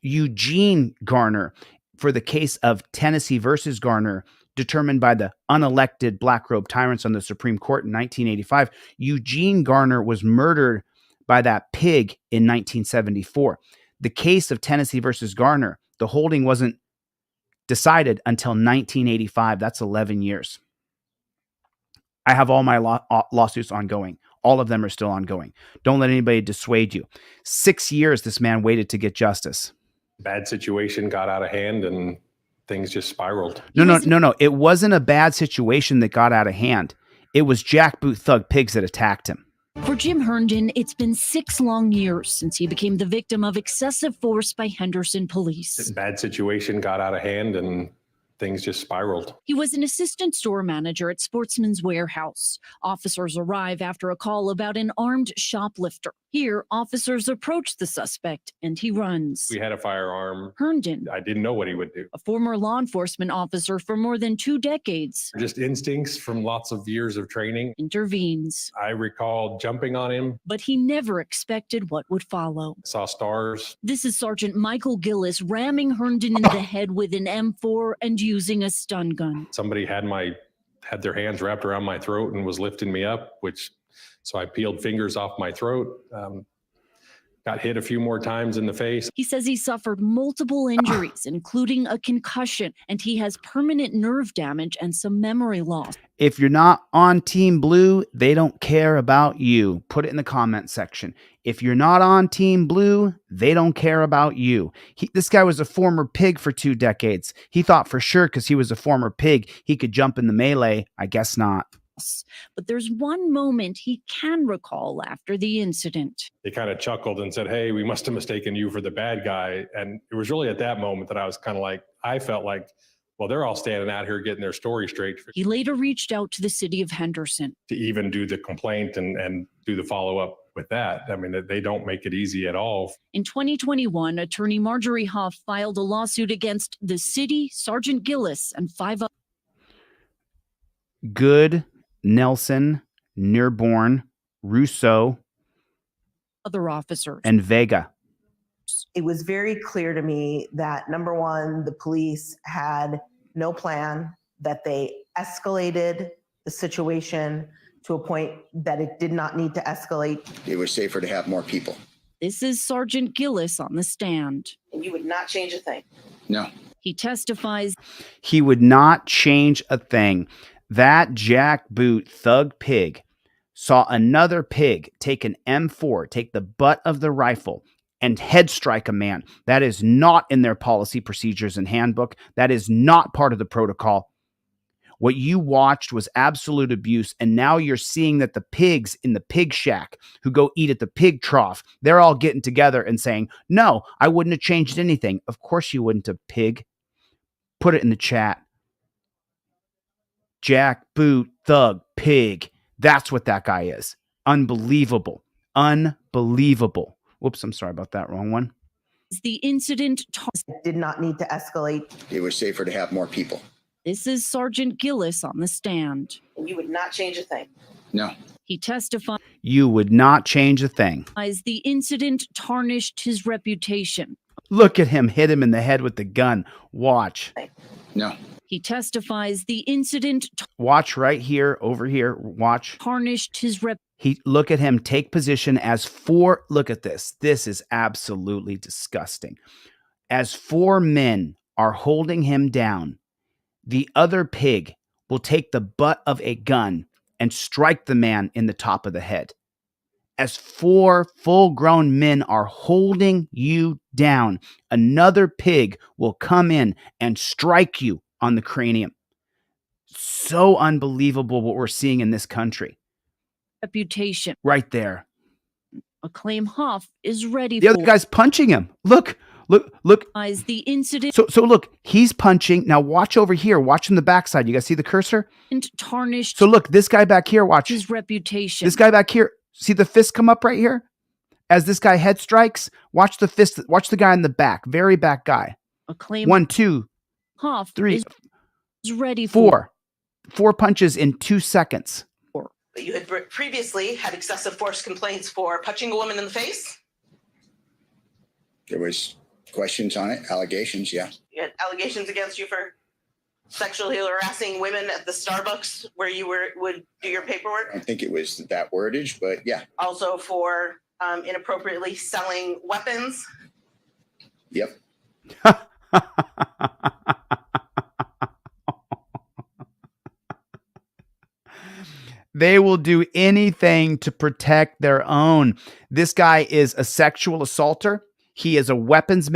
Eugene Garner, for the case of Tennessee versus Garner, determined by the unelected black robe tyrants on the Supreme Court in 1985. Eugene Garner was murdered by that pig in 1974. The case of Tennessee versus Garner, the holding wasn't decided until 1985. That's 11 years. I have all my lawsuits ongoing. All of them are still ongoing. Don't let anybody dissuade you. 6 years this man waited to get justice. Bad situation got out of hand and things just spiraled. No. It wasn't a bad situation that got out of hand. It was jackboot thug pigs that attacked him. For Jim Herndon, it's been 6 long years since he became the victim of excessive force by Henderson police. Bad situation got out of hand and things just spiraled. He was an assistant store manager at Sportsman's Warehouse. Officers arrive after a call about an armed shoplifter. Here, officers approach the suspect and he runs. We had a firearm. Herndon, I didn't know what he would do. a former law enforcement officer for more than 2 decades, Just instincts from lots of years of training. intervenes. I recall jumping on him, But he never expected what would follow. saw stars. This is Sergeant Michael Gillis ramming Herndon in the head with an M4 and using a stun gun. Somebody had their hands wrapped around my throat and was lifting me up, so I peeled fingers off my throat. Got hit a few more times in the face. He says he suffered multiple injuries, including a concussion, and he has permanent nerve damage and some memory loss. If you're not on Team Blue, they don't care about you. Put it in the comment section. If you're not on Team Blue, they don't care about you. This guy was a former pig for 2 decades. He thought for sure because he was a former pig, he could jump in the melee. I guess not. But there's one moment he can recall after the incident. They kind of chuckled and said, "Hey, we must have mistaken you for the bad guy." And it was really at that moment that I was kind of like, I felt like, well, they're all standing out here getting their story straight. He later reached out to the city of Henderson To even do the complaint and do the follow-up with that. I mean, they don't make it easy at all. In 2021, attorney Marjorie Huff filed a lawsuit against the city, Sergeant Gillis, and 5 others. Good, Nelson, Nearborn, Rousseau, Other officers. and Vega. It was very clear to me that, number one, the police had no plan, that they escalated the situation to a point that it did not need to escalate. It was safer to have more people. This is Sergeant Gillis on the stand. And you would not change a thing. No. He testifies He would not change a thing. That jackboot thug pig saw another pig take an M4, take the butt of the rifle, and head strike a man. That is not in their policy, procedures, and handbook. That is not part of the protocol. What you watched was absolute abuse, and now you're seeing that the pigs in the pig shack who go eat at the pig trough, they're all getting together and saying, "No, I wouldn't have changed anything." Of course you wouldn't have, pig. Put it in the chat. Jackboot thug pig. That's what that guy is. Unbelievable. Unbelievable. Whoops, I'm sorry about that. Wrong one. the incident. Did not need to escalate. It was safer to have more people. This is Sergeant Gillis on the stand. And you would not change a thing. No. He testifies You would not change a thing. the incident tarnished his reputation. Look at him hit him in the head with the gun. Watch. No. He testifies the incident Watch right here, over here. Watch. tarnished his rep. Look at him take position as four. Look at this. This is absolutely disgusting. As 4 men are holding him down, the other pig will take the butt of a gun and strike the man in the top of the head. As 4 full-grown men are holding you down, another pig will come in and strike you on the cranium. So unbelievable what we're seeing in this country. Reputation. Right there. A claim Huff is ready The for. other guy's punching him. Look. The incident So look, he's punching. Now watch over here. Watch in the backside. You guys see the cursor? tarnished So look, this guy back here, watch. his reputation. This guy back here. See the fist come up right here? As this guy head strikes, watch the fist. Watch the guy in the back. Very back guy. A claim 1, 2, Huff 3, is ready 4. 4 punches in 2 seconds. You had previously had excessive force complaints for punching a woman in the face. There was questions on it, allegations, yeah. You had allegations against you for sexually harassing women at the Starbucks where you would do your paperwork. I don't think it was that wordage, but yeah. Also for inappropriately selling weapons. Yep. They will do anything to protect their own. This guy is a sexual assaulter. He is a weapons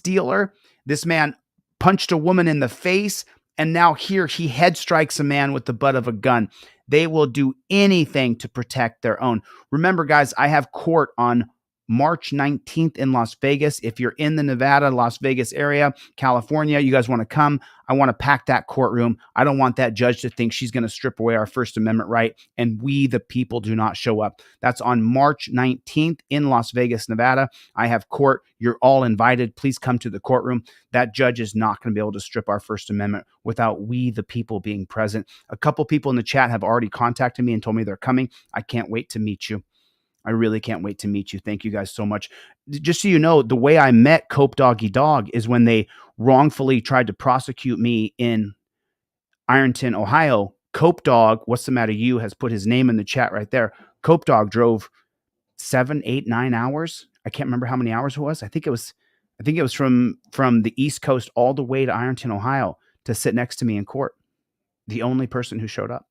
dealer. This man punched a woman in the face, and now here he head strikes a man with the butt of a gun. They will do anything to protect their own. Remember, guys, I have court on March 19th in Las Vegas. If you're in the Nevada, Las Vegas area, California, you guys want to come, I want to pack that courtroom. I don't want that judge to think she's going to strip away our First Amendment right and we, the people, do not show up. That's on March 19th in Las Vegas, Nevada. I have court. You're all invited. Please come to the courtroom. That judge is not going to be able to strip our First Amendment without we, the people, being present. A couple people in the chat have already contacted me and told me they're coming. I can't wait to meet you. I really can't wait to meet you. Thank you guys so much. Just so you know, the way I met Cope Doggy Dog is when they wrongfully tried to prosecute me in Ironton, Ohio. Cope Dog, what's the matter? You has put his name in the chat right there. Cope Dog drove 7, 8, 9 hours. I can't remember how many hours it was. I think it was from the East Coast all the way to Ironton, Ohio to sit next to me in court. The only person who showed up.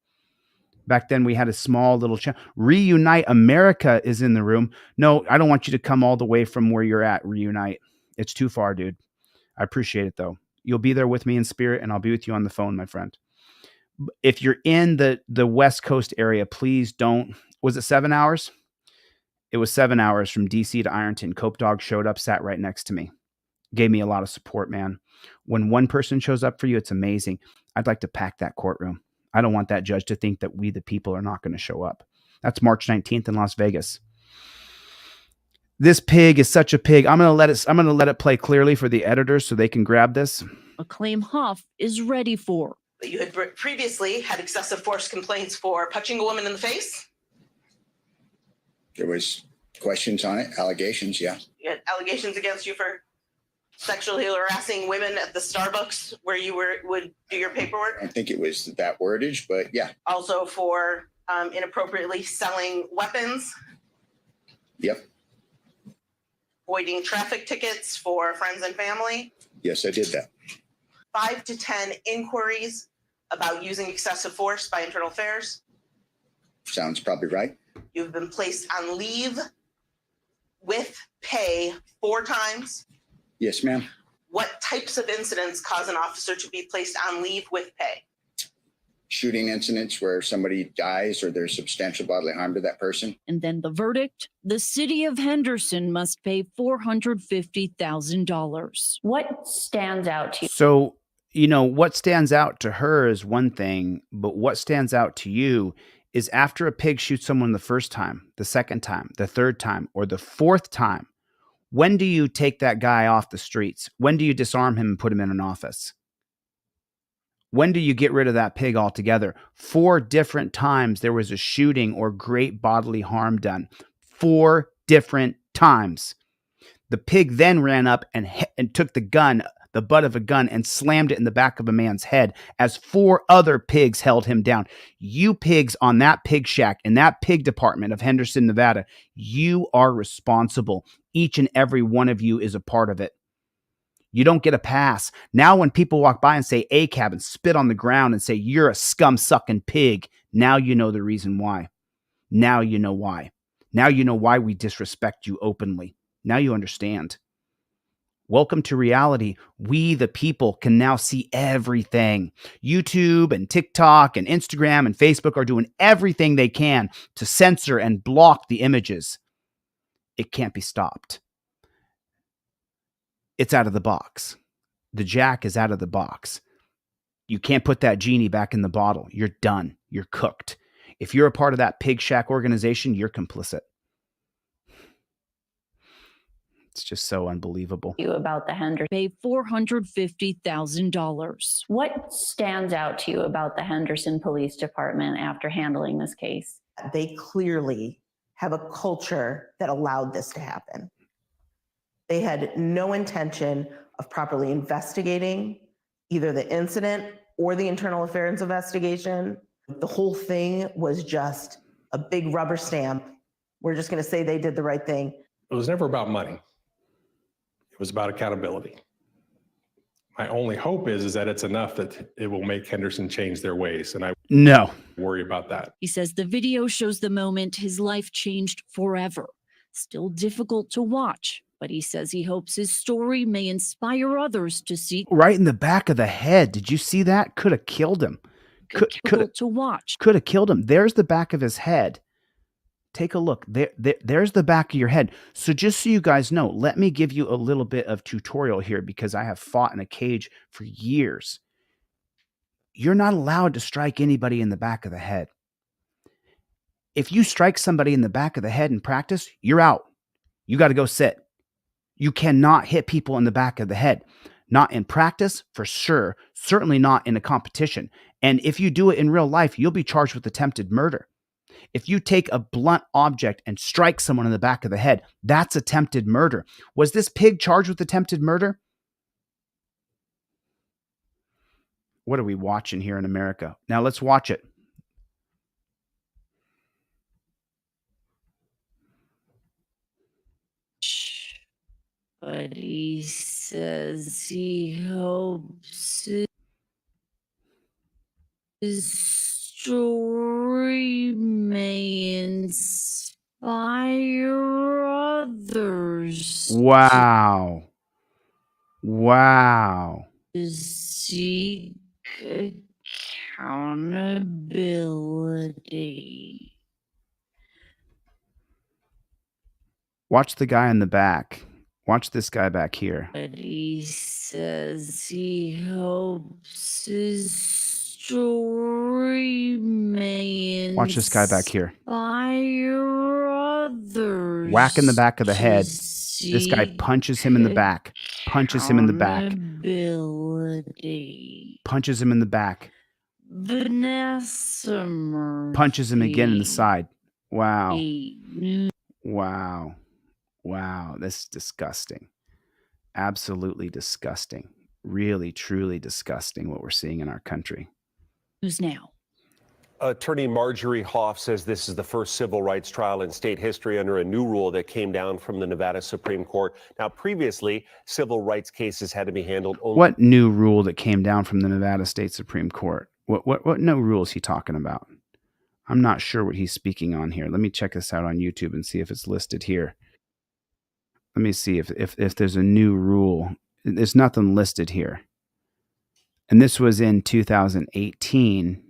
Back then we had a small little channel. Reunite America is in the room. No, I don't want you to come all the way from where you're at. Reunite. It's too far, dude. I appreciate it though. You'll be there with me in spirit and I'll be with you on the phone, my friend. If you're in the West Coast area, please don't. Was it 7 hours? It was 7 hours from DC to Ironton. Cope Dog showed up, sat right next to me. Gave me a lot of support, man. When one person shows up for you, it's amazing. I'd like to pack that courtroom. I don't want that judge to think that we, the people, are not going to show up. That's March 19th in Las Vegas. This pig is such a pig. I'm going to let it play clearly for the editors so they can grab this. A claim Huff is ready for. You had previously had excessive force complaints for punching a woman in the face. There was questions on it, allegations, yeah. You had allegations against you for sexually harassing women at the Starbucks where you would do your paperwork. I don't think it was that wordage, but yeah. Also for inappropriately selling weapons. Yep. Voiding traffic tickets for friends and family. Yes, I did that. 5 to 10 inquiries about using excessive force by Internal Affairs. Sounds probably right. You've been placed on leave with pay 4 times. Yes, ma'am. What types of incidents cause an officer to be placed on leave with pay? Shooting incidents where somebody dies or there's substantial bodily harm to that person. And then the verdict, the city of Henderson must pay $450,000. What stands out to you? So, you know, what stands out to her is one thing, but what stands out to you is after a pig shoots someone the first time, the second time, the third time, or the fourth time, when do you take that guy off the streets? When do you disarm him and put him in an office? When do you get rid of that pig altogether? 4 different times there was a shooting or great bodily harm done. 4 different times. The pig then ran up and took the gun, the butt of a gun, and slammed it in the back of a man's head as 4 other pigs held him down. You pigs on that pig shack in that pig department of Henderson, Nevada, you are responsible. Each and every one of you is a part of it. You don't get a pass. Now when people walk by and say ACAB and spit on the ground and say you're a scum-sucking pig, now you know the reason why. Now you know why. Now you know why we disrespect you openly. Now you understand. Welcome to reality. We, the people, can now see everything. YouTube and TikTok and Instagram and Facebook are doing everything they can to censor and block the images. It can't be stopped. It's out of the box. The jack is out of the box. You can't put that genie back in the bottle. You're done. You're cooked. If you're a part of that pig shack organization, you're complicit. It's just so unbelievable. You about the Henderson. Pay $450,000. What stands out to you about the Henderson Police Department after handling this case? They clearly have a culture that allowed this to happen. They had no intention of properly investigating either the incident or the internal affairs investigation. The whole thing was just a big rubber stamp. We're just going to say they did the right thing. It was never about money. It was about accountability. My only hope is that it's enough that it will make Henderson change their ways. And I worry about that. He says the video shows the moment his life changed forever. Still difficult to watch, but he says he hopes his story may inspire others to seek. Right in the back of the head. Did you see that? Could have killed him. Difficult to watch. Could have killed him. There's the back of his head. Take a look. There's the back of your head. So just so you guys know, let me give you a little bit of tutorial here because I have fought in a cage for years. You're not allowed to strike anybody in the back of the head. If you strike somebody in the back of the head in practice, you're out. You got to go sit. You cannot hit people in the back of the head. Not in practice, for sure. Certainly not in a competition. And if you do it in real life, you'll be charged with attempted murder. If you take a blunt object and strike someone in the back of the head, that's attempted murder. Was this pig charged with attempted murder? What are we watching here in America? Now let's watch it. But he says he hopes his story may inspire others. Wow. Wow. To seek accountability. Watch the guy in the back. Watch this guy back here. But he says he hopes his story may Watch this guy back here. inspire others. Whack in the back of the head. This guy punches him in the back. Punches him in the back. Punches him in the back. Vanessa Murphy. Punches him again in the side. Wow. Wow. Wow. That's disgusting. Absolutely disgusting. Really, truly disgusting what we're seeing in our country. Who's now? Attorney Marjorie Hoff says this is the first civil rights trial in state history under a new rule that came down from the Nevada Supreme Court. Now, previously, civil rights cases had to be handled only. What new rule that came down from the Nevada State Supreme Court? What new rule is he talking about? I'm not sure what he's speaking on here. Let me check this out on YouTube and see if it's listed here. Let me see if there's a new rule. There's nothing listed here. And this was in 2018.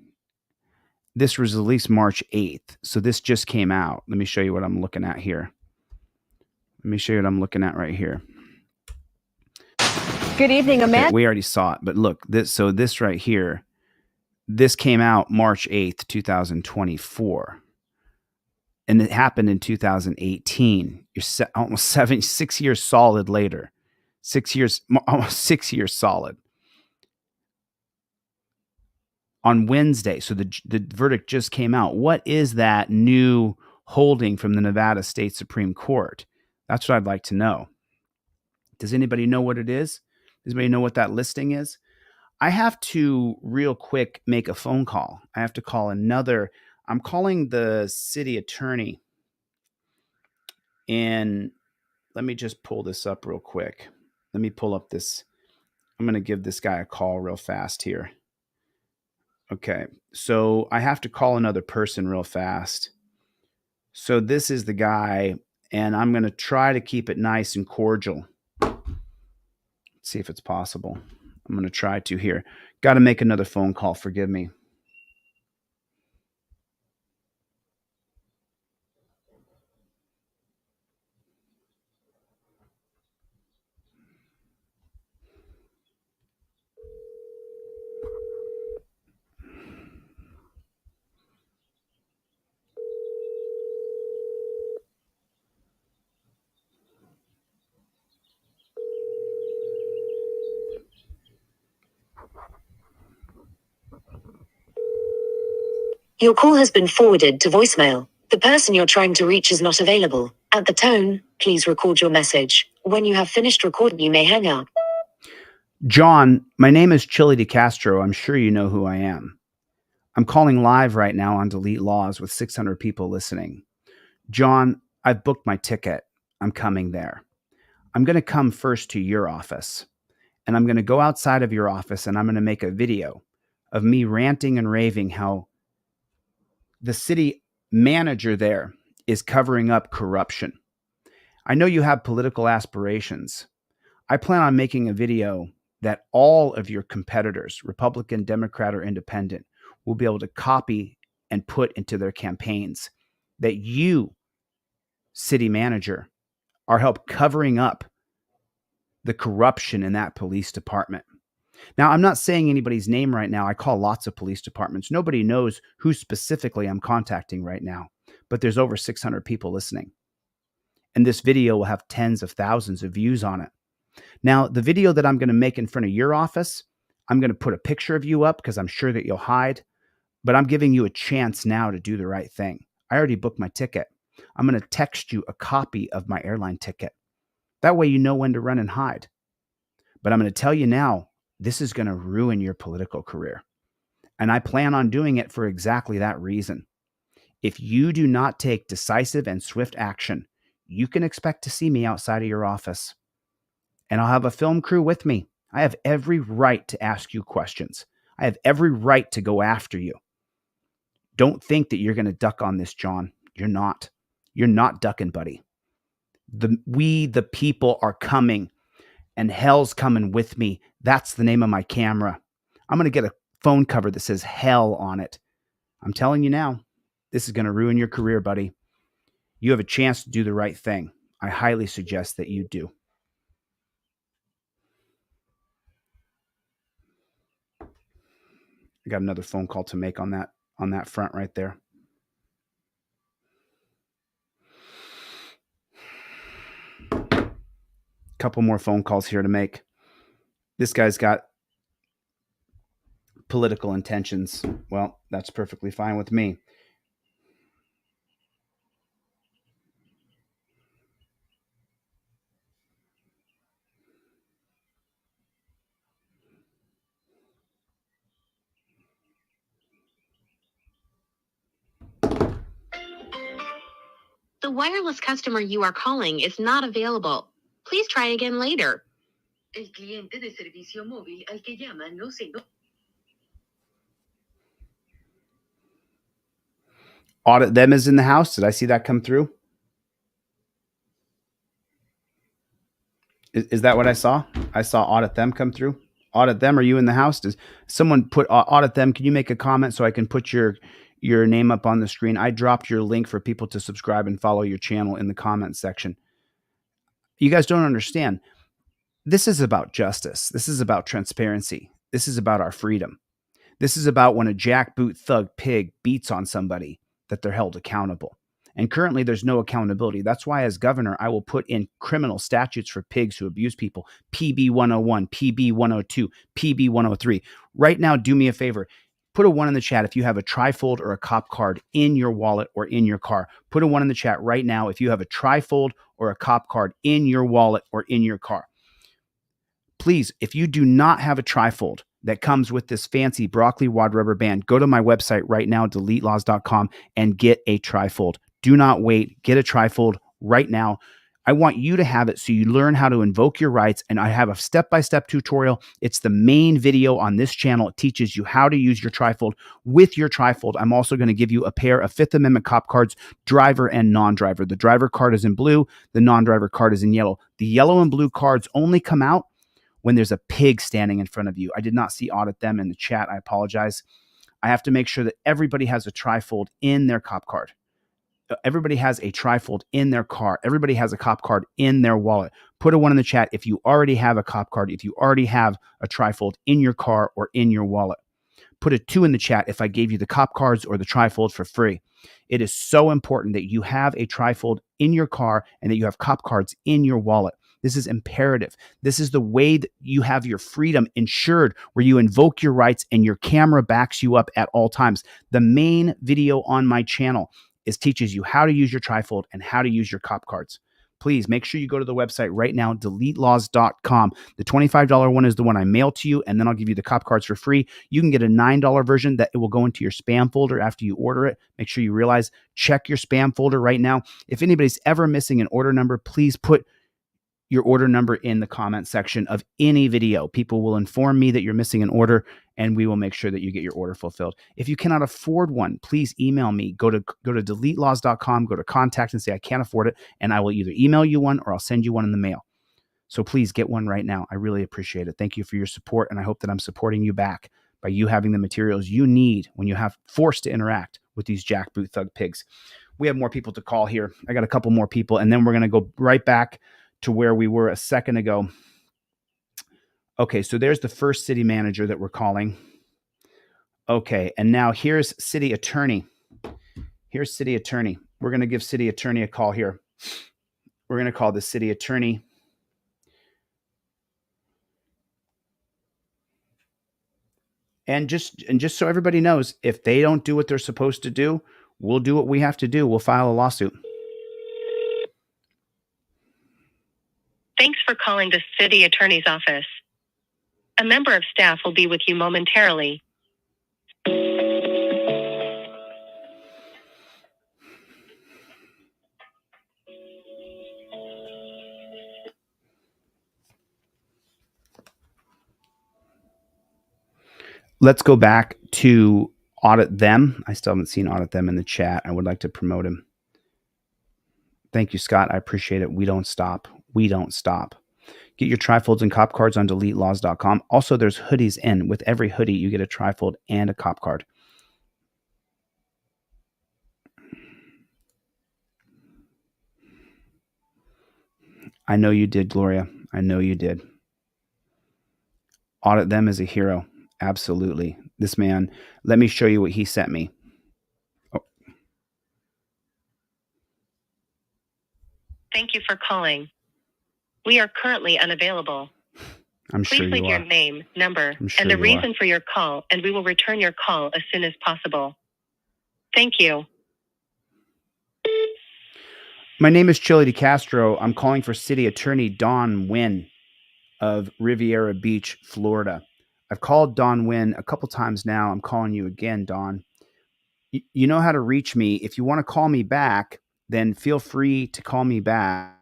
This was released March 8th. So this just came out. Let me show you what I'm looking at here. Let me show you what I'm looking at right here. Good evening, Amanda. Okay, we already saw it, but look, this right here, this came out March 8th, 2024. And it happened in 2018. You're almost 6 years solid later. 6 years, almost 6 years solid. On Wednesday, so the verdict just came out. What is that new holding from the Nevada State Supreme Court? That's what I'd like to know. Does anybody know what it is? Does anybody know what that listing is? I have to real quick make a phone call. I have to call another. I'm calling the city attorney. And let me just pull this up real quick. Let me pull up this. I'm going to give this guy a call real fast here. Okay, so I have to call another person real fast. So this is the guy, and I'm going to try to keep it nice and cordial. Let's see if it's possible. I'm going to try to here. Got to make another phone call. Forgive me. Your call has been forwarded to voicemail. The person you're trying to reach is not available. At the tone, please record your message. When you have finished recording, you may hang up. John, my name is ChilleDeCastro. I'm sure you know who I am. I'm calling live right now on DeleteLawZ with 600 people listening. John, I've booked my ticket. I'm coming there. I'm going to come first to your office, and I'm going to go outside of your office, and I'm going to make a video of me ranting and raving how the city manager there is covering up corruption. I know you have political aspirations. I plan on making a video that all of your competitors, Republican, Democrat, or Independent, will be able to copy and put into their campaigns, that you city manager, our help covering up the corruption in that police department. Now, I'm not saying anybody's name right now. I call lots of police departments. Nobody knows who specifically I'm contacting right now, but there's over 600 people listening. And this video will have tens of thousands of views on it. Now, the video that I'm going to make in front of your office, I'm going to put a picture of you up because I'm sure that you'll hide, but I'm giving you a chance now to do the right thing. I already booked my ticket. I'm going to text you a copy of my airline ticket. That way you know when to run and hide. But I'm going to tell you now, this is going to ruin your political career. And I plan on doing it for exactly that reason. If you do not take decisive and swift action, you can expect to see me outside of your office. And I'll have a film crew with me. I have every right to ask you questions. I have every right to go after you. Don't think that you're going to duck on this, John. You're not. You're not ducking, buddy. We, the people, are coming, and hell's coming with me. That's the name of my camera. I'm going to get a phone cover that says hell on it. I'm telling you now, this is going to ruin your career, buddy. You have a chance to do the right thing. I highly suggest that you do. I got another phone call to make on that front right there. Couple more phone calls here to make. This guy's got political intentions. Well, that's perfectly fine with me. The wireless customer you are calling is not available. Please try again later. El cliente de servicio móvil al que llama no se... Audit them is in the house. Did I see that come through? Is that what I saw? I saw audit them come through. Audit them. Are you in the house? Does someone put audit them? Can you make a comment so I can put your name up on the screen? I dropped your link for people to subscribe and follow your channel in the comment section. You guys don't understand. This is about justice. This is about transparency. This is about our freedom. This is about when a jackboot thug pig beats on somebody, that they're held accountable. And currently there's no accountability. That's why as governor, I will put in criminal statutes for pigs who abuse people. PB 101, PB 102, PB 103. Right now, do me a favor. Put a 1 in the chat if you have a trifold or a cop card in your wallet or in your car. Put a 1 in the chat right now if you have a trifold or a cop card in your wallet or in your car. Please, if you do not have a trifold that comes with this fancy broccoli wad rubber band, go to my website right now, DeleteLawZ.com, and get a trifold. Do not wait. Get a trifold right now. I want you to have it so you learn how to invoke your rights, and I have a step-by-step tutorial. It's the main video on this channel. It teaches you how to use your trifold. With your trifold, I'm also going to give you a pair of Fifth Amendment cop cards, driver and non-driver. The driver card is in blue. The non-driver card is in yellow. The yellow and blue cards only come out when there's a pig standing in front of you. I did not see audit them in the chat. I apologize. I have to make sure that everybody has a trifold in their cop card. Everybody has a trifold in their car. Everybody has a cop card in their wallet. Put a 1 in the chat if you already have a cop card, if you already have a trifold in your car or in your wallet. Put a 2 in the chat if I gave you the cop cards or the trifold for free. It is so important that you have a trifold in your car and that you have cop cards in your wallet. This is imperative. This is the way that you have your freedom ensured, where you invoke your rights and your camera backs you up at all times. The main video on my channel teaches you how to use your trifold and how to use your cop cards. Please make sure you go to the website right now, DeleteLawZ.com. The $25 one is the one I mail to you, and then I'll give you the cop cards for free. You can get a $9 version that it will go into your spam folder after you order it. Make sure you realize, check your spam folder right now. If anybody's ever missing an order number, please put your order number in the comment section of any video. People will inform me that you're missing an order, and we will make sure that you get your order fulfilled. If you cannot afford one, please email me. Go to DeleteLawZ.com, go to contact and say, I can't afford it, and I will either email you one or I'll send you one in the mail. So please get one right now. I really appreciate it. Thank you for your support, and I hope that I'm supporting you back by you having the materials you need when you have forced to interact with these jackboot thug pigs. We have more people to call here. I got a couple more people, and then we're going to go right back to where we were a second ago. Okay, so there's the first city manager that we're calling. Okay, and now here's city attorney. Here's city attorney. We're going to give city attorney a call here. We're going to call the city attorney. And just so everybody knows, if they don't do what they're supposed to do, we'll do what we have to do. We'll file a lawsuit. Thanks for calling the city attorney's office. A member of staff will be with you momentarily. Let's go back to Audit Them. I still haven't seen Audit Them in the chat. I would like to promote him. Thank you, Scott. I appreciate it. We don't stop. We don't stop. Get your trifolds and cop cards on DeleteLawZ.com. Also, there's hoodies in. With every hoodie, you get a trifold and a cop card. I know you did, Gloria. I know you did. Audit Them is a hero. Absolutely. This man, let me show you what he sent me. Oh. Thank you for calling. We are currently unavailable. I'm sure Please leave you your are. name, number, sure and the you reason for your call, and we will return your call as soon as possible. Thank you. My name is ChilleDeCastro. I'm calling for City Attorney Don Wynn of Riviera Beach, Florida. I've called Don Wynn a couple times now. I'm calling you again, Don. You know how to reach me. If you want to call me back, then feel free to call me back.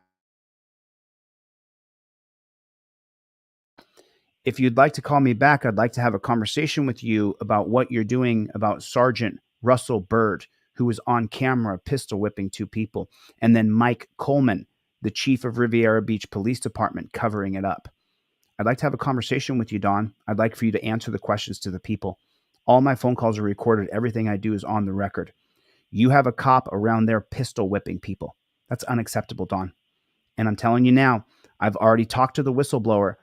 If you'd like to call me back, I'd like to have a conversation with you about what you're doing about Sergeant Russell Byrd, who was on camera pistol whipping two people, and then Mike Coleman, the chief of Riviera Beach Police Department, covering it up. I'd like to have a conversation with you, Don. I'd like for you to answer the questions to the people. All my phone calls are recorded. Everything I do is on the record. You have a cop around there pistol whipping people. That's unacceptable, Don. And I'm telling you now, I've already talked to the whistleblower.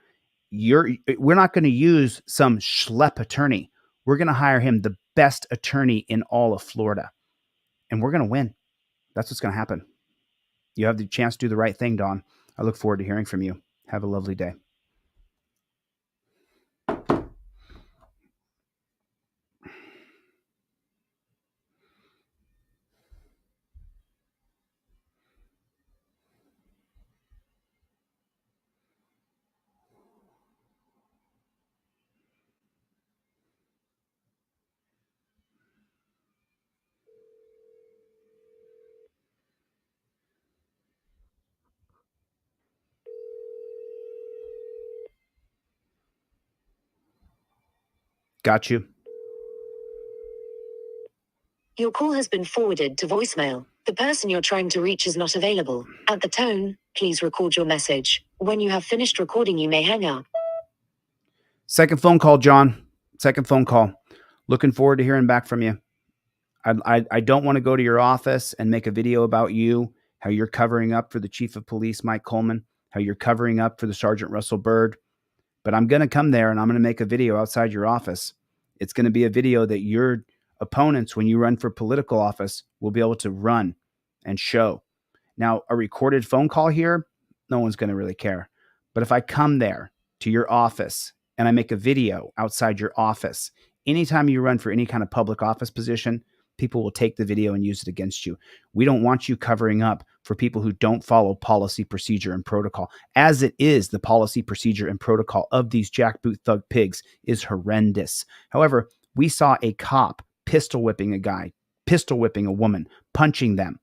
We're not going to use some schlep attorney. We're going to hire him the best attorney in all of Florida. And we're going to win. That's what's going to happen. You have the chance to do the right thing, Don. I look forward to hearing from you. Have a lovely day. Got you. Your call has been forwarded to voicemail. The person you're trying to reach is not available. At the tone, please record your message. When you have finished recording, you may hang up. Second phone call, John. Second phone call. Looking forward to hearing back from you. I don't want to go to your office and make a video about you, how you're covering up for the chief of police, Mike Coleman, how you're covering up for the Sergeant Russell Byrd. But I'm going to come there and I'm going to make a video outside your office. It's going to be a video that your opponents, when you run for political office, will be able to run and show. Now, a recorded phone call here, no one's going to really care. But if I come there to your office and I make a video outside your office, anytime you run for any kind of public office position, people will take the video and use it against you. We don't want you covering up for people who don't follow policy, procedure, and protocol. As it is, the policy, procedure, and protocol of these jackboot thug pigs is horrendous. However, we saw a cop pistol whipping a guy, pistol whipping a woman, punching them.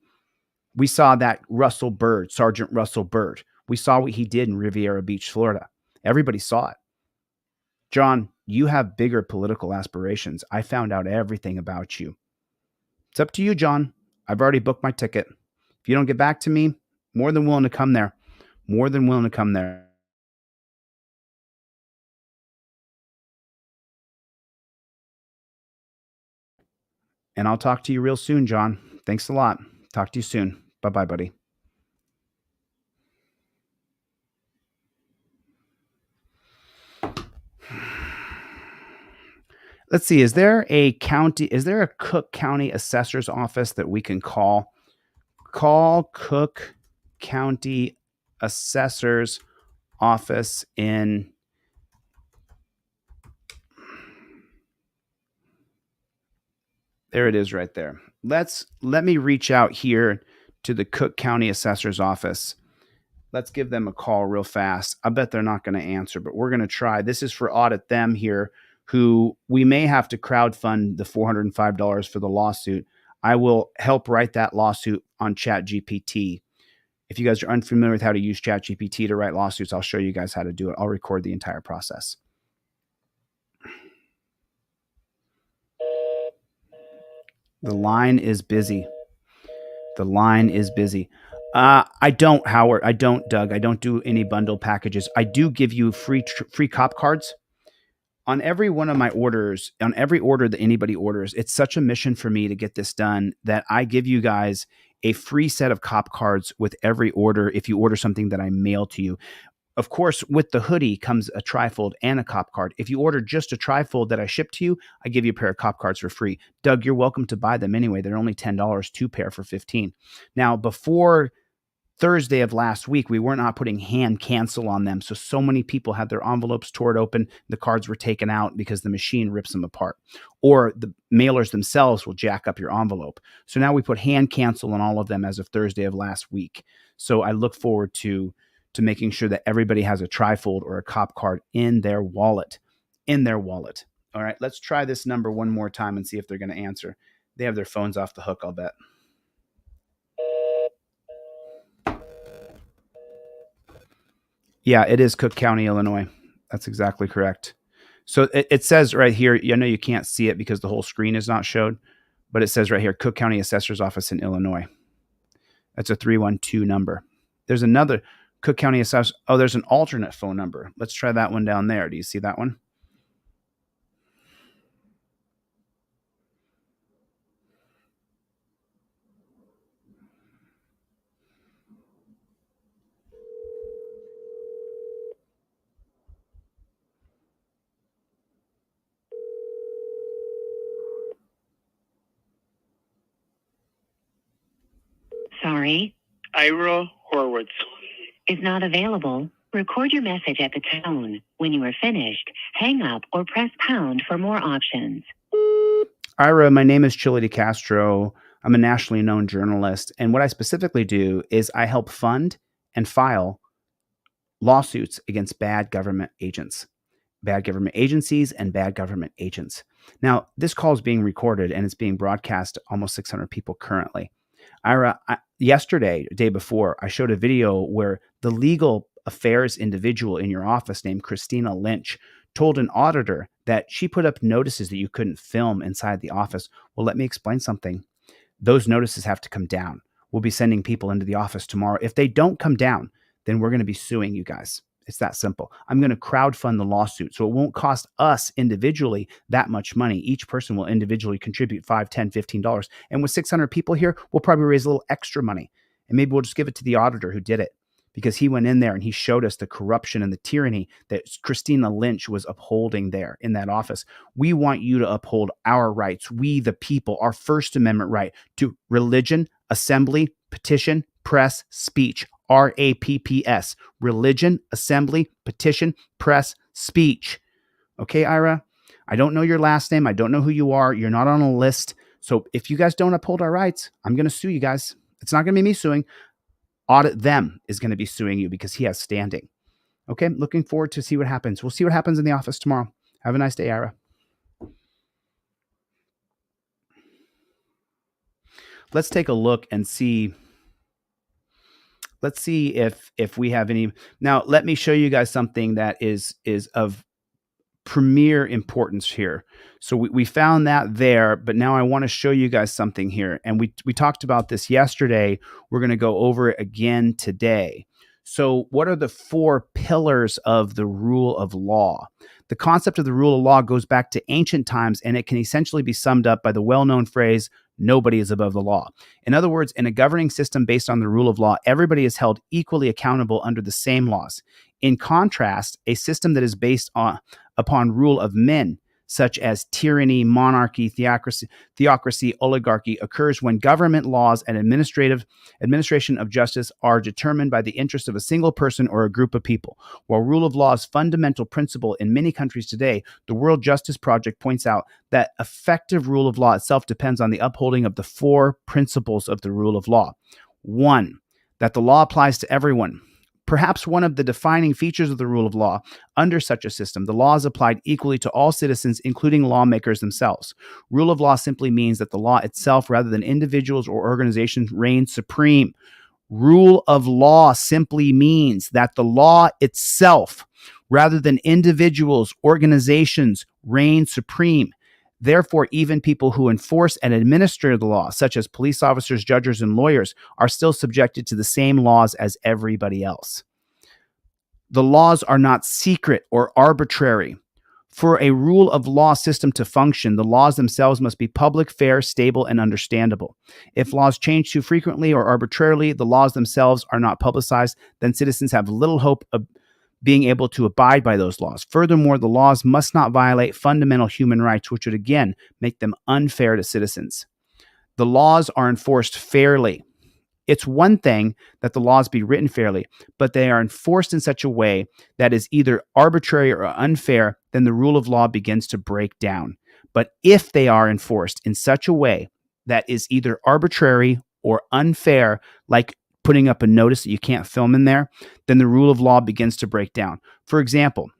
We saw that Russell Byrd, Sergeant Russell Byrd. We saw what he did in Riviera Beach, Florida. Everybody saw it. John, you have bigger political aspirations. I found out everything about you. It's up to you, John. I've already booked my ticket. If you don't get back to me, more than willing to come there. More than willing to come there. And I'll talk to you real soon, John. Thanks a lot. Talk to you soon. Bye-bye, buddy. Let's see. Is there a Cook County Assessor's Office that we can call? Call Cook County Assessor's Office in there it is right there. Let me reach out here to the Cook County Assessor's Office. Let's give them a call real fast. I bet they're not going to answer, but we're going to try. This is for Audit Them here, who we may have to crowdfund the $405 for the lawsuit. I will help write that lawsuit on ChatGPT. If you guys are unfamiliar with how to use ChatGPT to write lawsuits, I'll show you guys how to do it. I'll record the entire process. The line is busy. The line is busy. I don't, Howard. I don't, Doug. I don't do any bundle packages. I do give you free cop cards on every one of my orders, on every order that anybody orders. It's such a mission for me to get this done that I give you guys a free set of cop cards with every order if you order something that I mail to you. Of course, with the hoodie comes a trifold and a cop card. If you order just a trifold that I ship to you, I give you a pair of cop cards for free. Doug, you're welcome to buy them anyway. They're only $10, 2 pair for $15. Now, before Thursday of last week, we were not putting hand cancel on them. So many people had their envelopes torn open. The cards were taken out because the machine rips them apart. Or the mailers themselves will jack up your envelope. So now we put hand cancel on all of them as of Thursday of last week. So I look forward to making sure that everybody has a trifold or a cop card in their wallet. All right, let's try this number one more time and see if they're going to answer. They have their phones off the hook, I'll bet. Yeah, it is Cook County, Illinois. That's exactly correct. So it says right here, I know you can't see it because the whole screen is not showed, but it says right here, Cook County Assessor's Office in Illinois. That's a 312 number. There's another Cook County Assessor. Oh, there's an alternate phone number. Let's try that one down there. Do you see that one? Sorry. Ira Horwitz Is not available. Record your message at the tone. When you are finished, hang up or press pound for more options. Ira, my name is ChilleDeCastro. I'm a nationally known journalist. And what I specifically do is I help fund and file lawsuits against bad government agents, bad government agencies, and bad government agents. Now, this call is being recorded and it's being broadcast to almost 600 people currently. Ira, yesterday, day before, I showed a video where the legal affairs individual in your office named Christina Lynch told an auditor that she put up notices that you couldn't film inside the office. Well, let me explain something. Those notices have to come down. We'll be sending people into the office tomorrow. If they don't come down, then we're going to be suing you guys. It's that simple. I'm going to crowdfund the lawsuit, so it won't cost us individually that much money. Each person will individually contribute $5, $10, $15. And with 600 people here, we'll probably raise a little extra money. And maybe we'll just give it to the auditor who did it, because he went in there and he showed us the corruption and the tyranny that Christina Lynch was upholding there in that office. We want you to uphold our rights. We, the people, our First Amendment right to religion, assembly, petition, press, speech. RAPPS, religion, assembly, petition, press, speech. Okay, Ira? I don't know your last name. I don't know who you are. You're not on a list. So if you guys don't uphold our rights, I'm going to sue you guys. It's not going to be me suing. Audit Them is going to be suing you because he has standing. Okay, looking forward to see what happens. We'll see what happens in the office tomorrow. Have a nice day, Ira. Let's take a look and see. Let's see if we have any. Now, let me show you guys something that is of premier importance here. So we found that there, but now I want to show you guys something here. And we talked about this yesterday. We're going to go over it again today. So what are the 4 pillars of the rule of law? The concept of the rule of law goes back to ancient times, and it can essentially be summed up by the well-known phrase, Nobody is above the law. In other words, in a governing system based on the rule of law, everybody is held equally accountable under the same laws. In contrast, a system that is based upon rule of men, such as tyranny, monarchy, theocracy, oligarchy, occurs when government laws and administration of justice are determined by the interests of a single person or a group of people. While rule of law is fundamental principle in many countries today, the World Justice Project points out that effective rule of law itself depends on the upholding of the 4 principles of the rule of law. 1, that the law applies to everyone. Perhaps one of the defining features of the rule of law, under such a system, the law is applied equally to all citizens, including lawmakers themselves. Rule of law simply means that the law itself, rather than individuals or organizations, reigns supreme. Rule of law simply means that the law itself, rather than individuals, organizations, reign supreme. Therefore, even people who enforce and administer the law, such as police officers, judges, and lawyers, are still subjected to the same laws as everybody else. The laws are not secret or arbitrary. For a rule of law system to function, the laws themselves must be public, fair, stable, and understandable. If laws change too frequently or arbitrarily, the laws themselves are not publicized, then citizens have little hope of being able to abide by those laws. Furthermore, the laws must not violate fundamental human rights, which would again make them unfair to citizens. The laws are enforced fairly. It's one thing that the laws be written fairly, but they are enforced in such a way that is either arbitrary or unfair, then the rule of law begins to break down. But if they are enforced in such a way that is either arbitrary or unfair, like putting up a notice that you can't film in there, then the rule of law begins to break down. For example,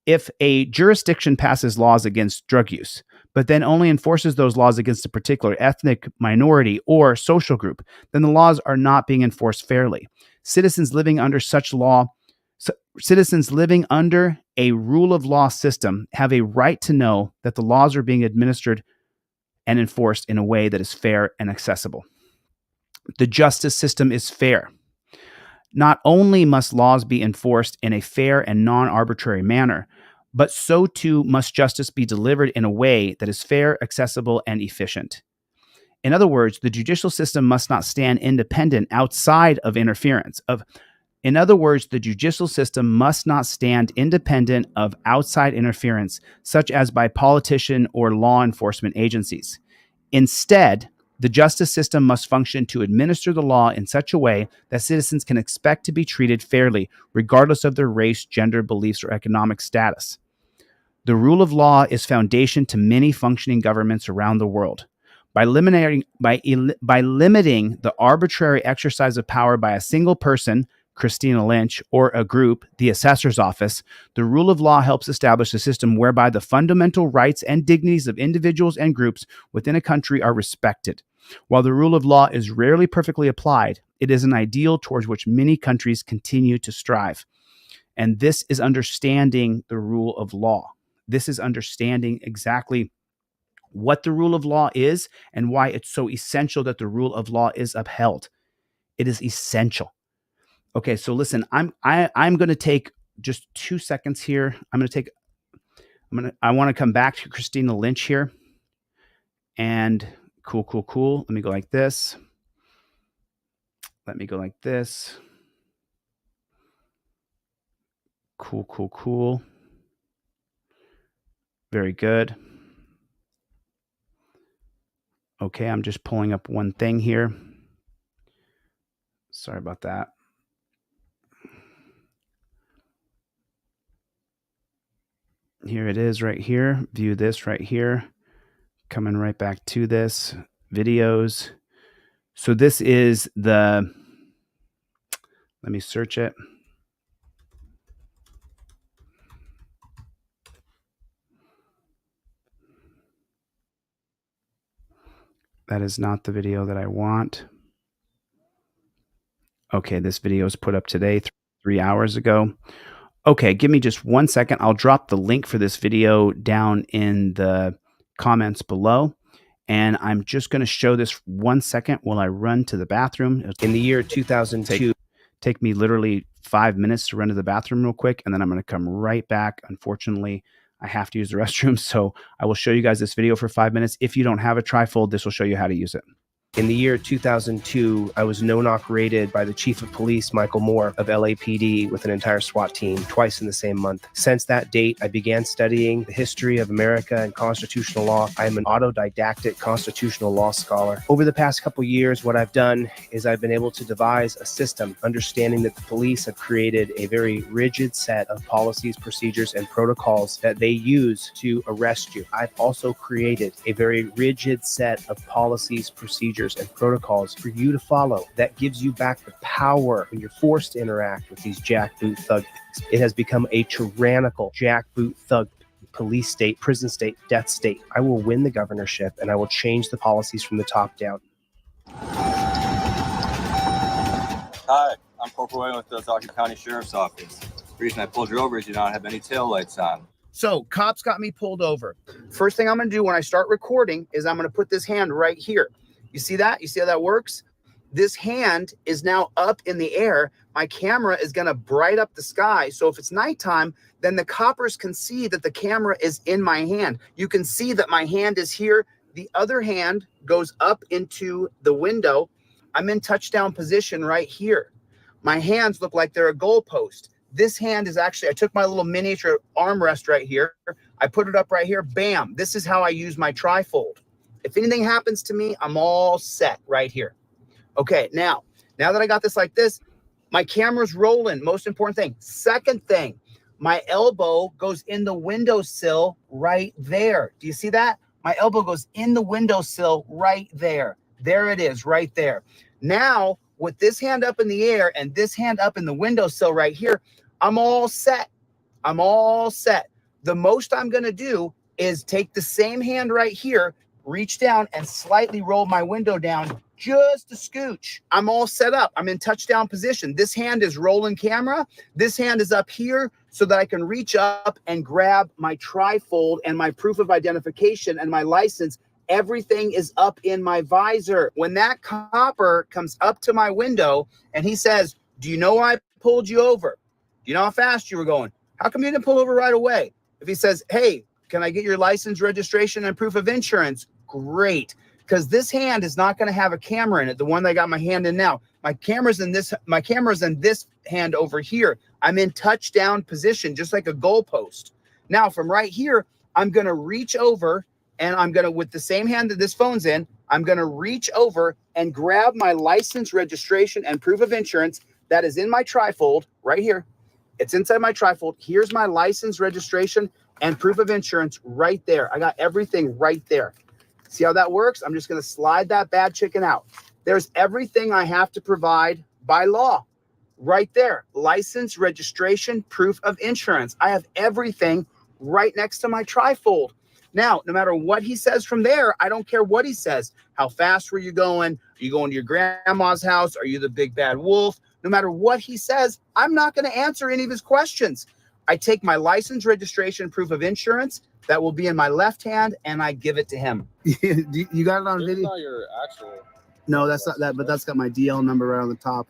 if a jurisdiction passes laws against drug use, but then only enforces those laws against a particular ethnic minority or social group, then the laws are not being enforced fairly. Citizens living under a rule of law system have a right to know that the laws are being administered and enforced in a way that is fair and accessible. The justice system is fair. Not only must laws be enforced in a fair and non-arbitrary manner, but so too must justice be delivered in a way that is fair, accessible, and efficient. In other words, the judicial system must not stand independent outside of interference. In other words, the judicial system must not stand independent of outside interference, such as by politician or law enforcement agencies. Instead, the justice system must function to administer the law in such a way that citizens can expect to be treated fairly, regardless of their race, gender, beliefs, or economic status. The rule of law is foundation to many functioning governments around the world. By limiting the arbitrary exercise of power by a single person, Christina Lynch, or a group, the assessor's office, the rule of law helps establish a system whereby the fundamental rights and dignities of individuals and groups within a country are respected. While the rule of law is rarely perfectly applied, it is an ideal towards which many countries continue to strive. And this is understanding the rule of law. This is understanding exactly what the rule of law is and why it's so essential that the rule of law is upheld. It is essential. Okay, so listen, I'm going to take just 2 seconds here. I want to come back to Christina Lynch here. And cool. Let me go like this. Let me go like this. Cool. Very good. Okay, I'm just pulling up one thing here. Sorry about that. Here it is right here. View this right here. Coming right back to this. Videos. So this is let me search it. That is not the video that I want. Okay, this video is put up today, 3 hours ago. Okay, give me just 1 second. I'll drop the link for this video down in the comments below. And I'm just going to show this 1 second while I run to the bathroom. In the year 2002, take me literally 5 minutes to run to the bathroom real quick, and then I'm going to come right back. Unfortunately, I have to use the restroom. So I will show you guys this video for 5 minutes. If you don't have a trifold, this will show you how to use it. In the year 2002, I was no-knock raided by the Chief of Police, Michael Moore, of LAPD with an entire SWAT team twice in the same month. Since that date, I began studying the history of America and constitutional law. I am an autodidactic constitutional law scholar. Over the past couple years, what I've done is I've been able to devise a system, understanding that the police have created a very rigid set of policies, procedures, and protocols that they use to arrest you. I've also created a very rigid set of policies, procedures, and protocols for you to follow that gives you back the power when you're forced to interact with these jackboot thug pigs. It has become a tyrannical jackboot thug police state, prison state, death state. I will win the governorship and I will change the policies from the top down. Hi, I'm Corporal Wayne with the Stockton County Sheriff's Office. The reason I pulled you over is you don't have any taillights on. So cops got me pulled over. First thing I'm going to do when I start recording is I'm going to put this hand right here. You see that? You see how that works? This hand is now up in the air. My camera is going to bright up the sky. So if it's nighttime, then the coppers can see that the camera is in my hand. You can see that my hand is here. The other hand goes up into the window. I'm in touchdown position right here. My hands look like they're a goalpost. This hand is actually, I took my little miniature armrest right here. I put it up right here. Bam. This is how I use my trifold. If anything happens to me, I'm all set right here. Okay, now that I got this like this, my camera's rolling. Most important thing. Second thing, my elbow goes in the windowsill right there. Do you see that? My elbow goes in the windowsill right there. There it is, right there. Now, with this hand up in the air and this hand up in the windowsill right here, I'm all set. I'm all set. The most I'm going to do is take the same hand right here, reach down and slightly roll my window down just a scooch. I'm all set up. I'm in touchdown position. This hand is rolling camera. This hand is up here so that I can reach up and grab my trifold and my proof of identification and my license. Everything is up in my visor. When that copper comes up to my window and he says, "Do you know why I pulled you over? Do you know how fast you were going? How come you didn't pull over right away?" If he says, "Hey, can I get your license, registration, and proof of insurance?" Great, because this hand is not going to have a camera in it. The one that I got my hand in now, my camera's in this hand over here. I'm in touchdown position, just like a goalpost. Now from right here, I'm going to reach over and I'm going to, with the same hand that this phone's in, I'm going to reach over and grab my license, registration, and proof of insurance that is in my trifold right here. It's inside my trifold. Here's my license, registration, and proof of insurance right there. I got everything right there. See how that works? I'm just going to slide that bad chicken out. There's everything I have to provide by law right there. License, registration, proof of insurance. I have everything right next to my trifold. Now, no matter what he says from there, I don't care what he says. How fast were you going? Are you going to your grandma's house? Are you the big bad wolf? No matter what he says, I'm not going to answer any of his questions. I take my license, registration, proof of insurance that will be in my left hand, and I give it to him. You got it on video? Not your actual. No, that's not that, but that's got my DL number right on the top.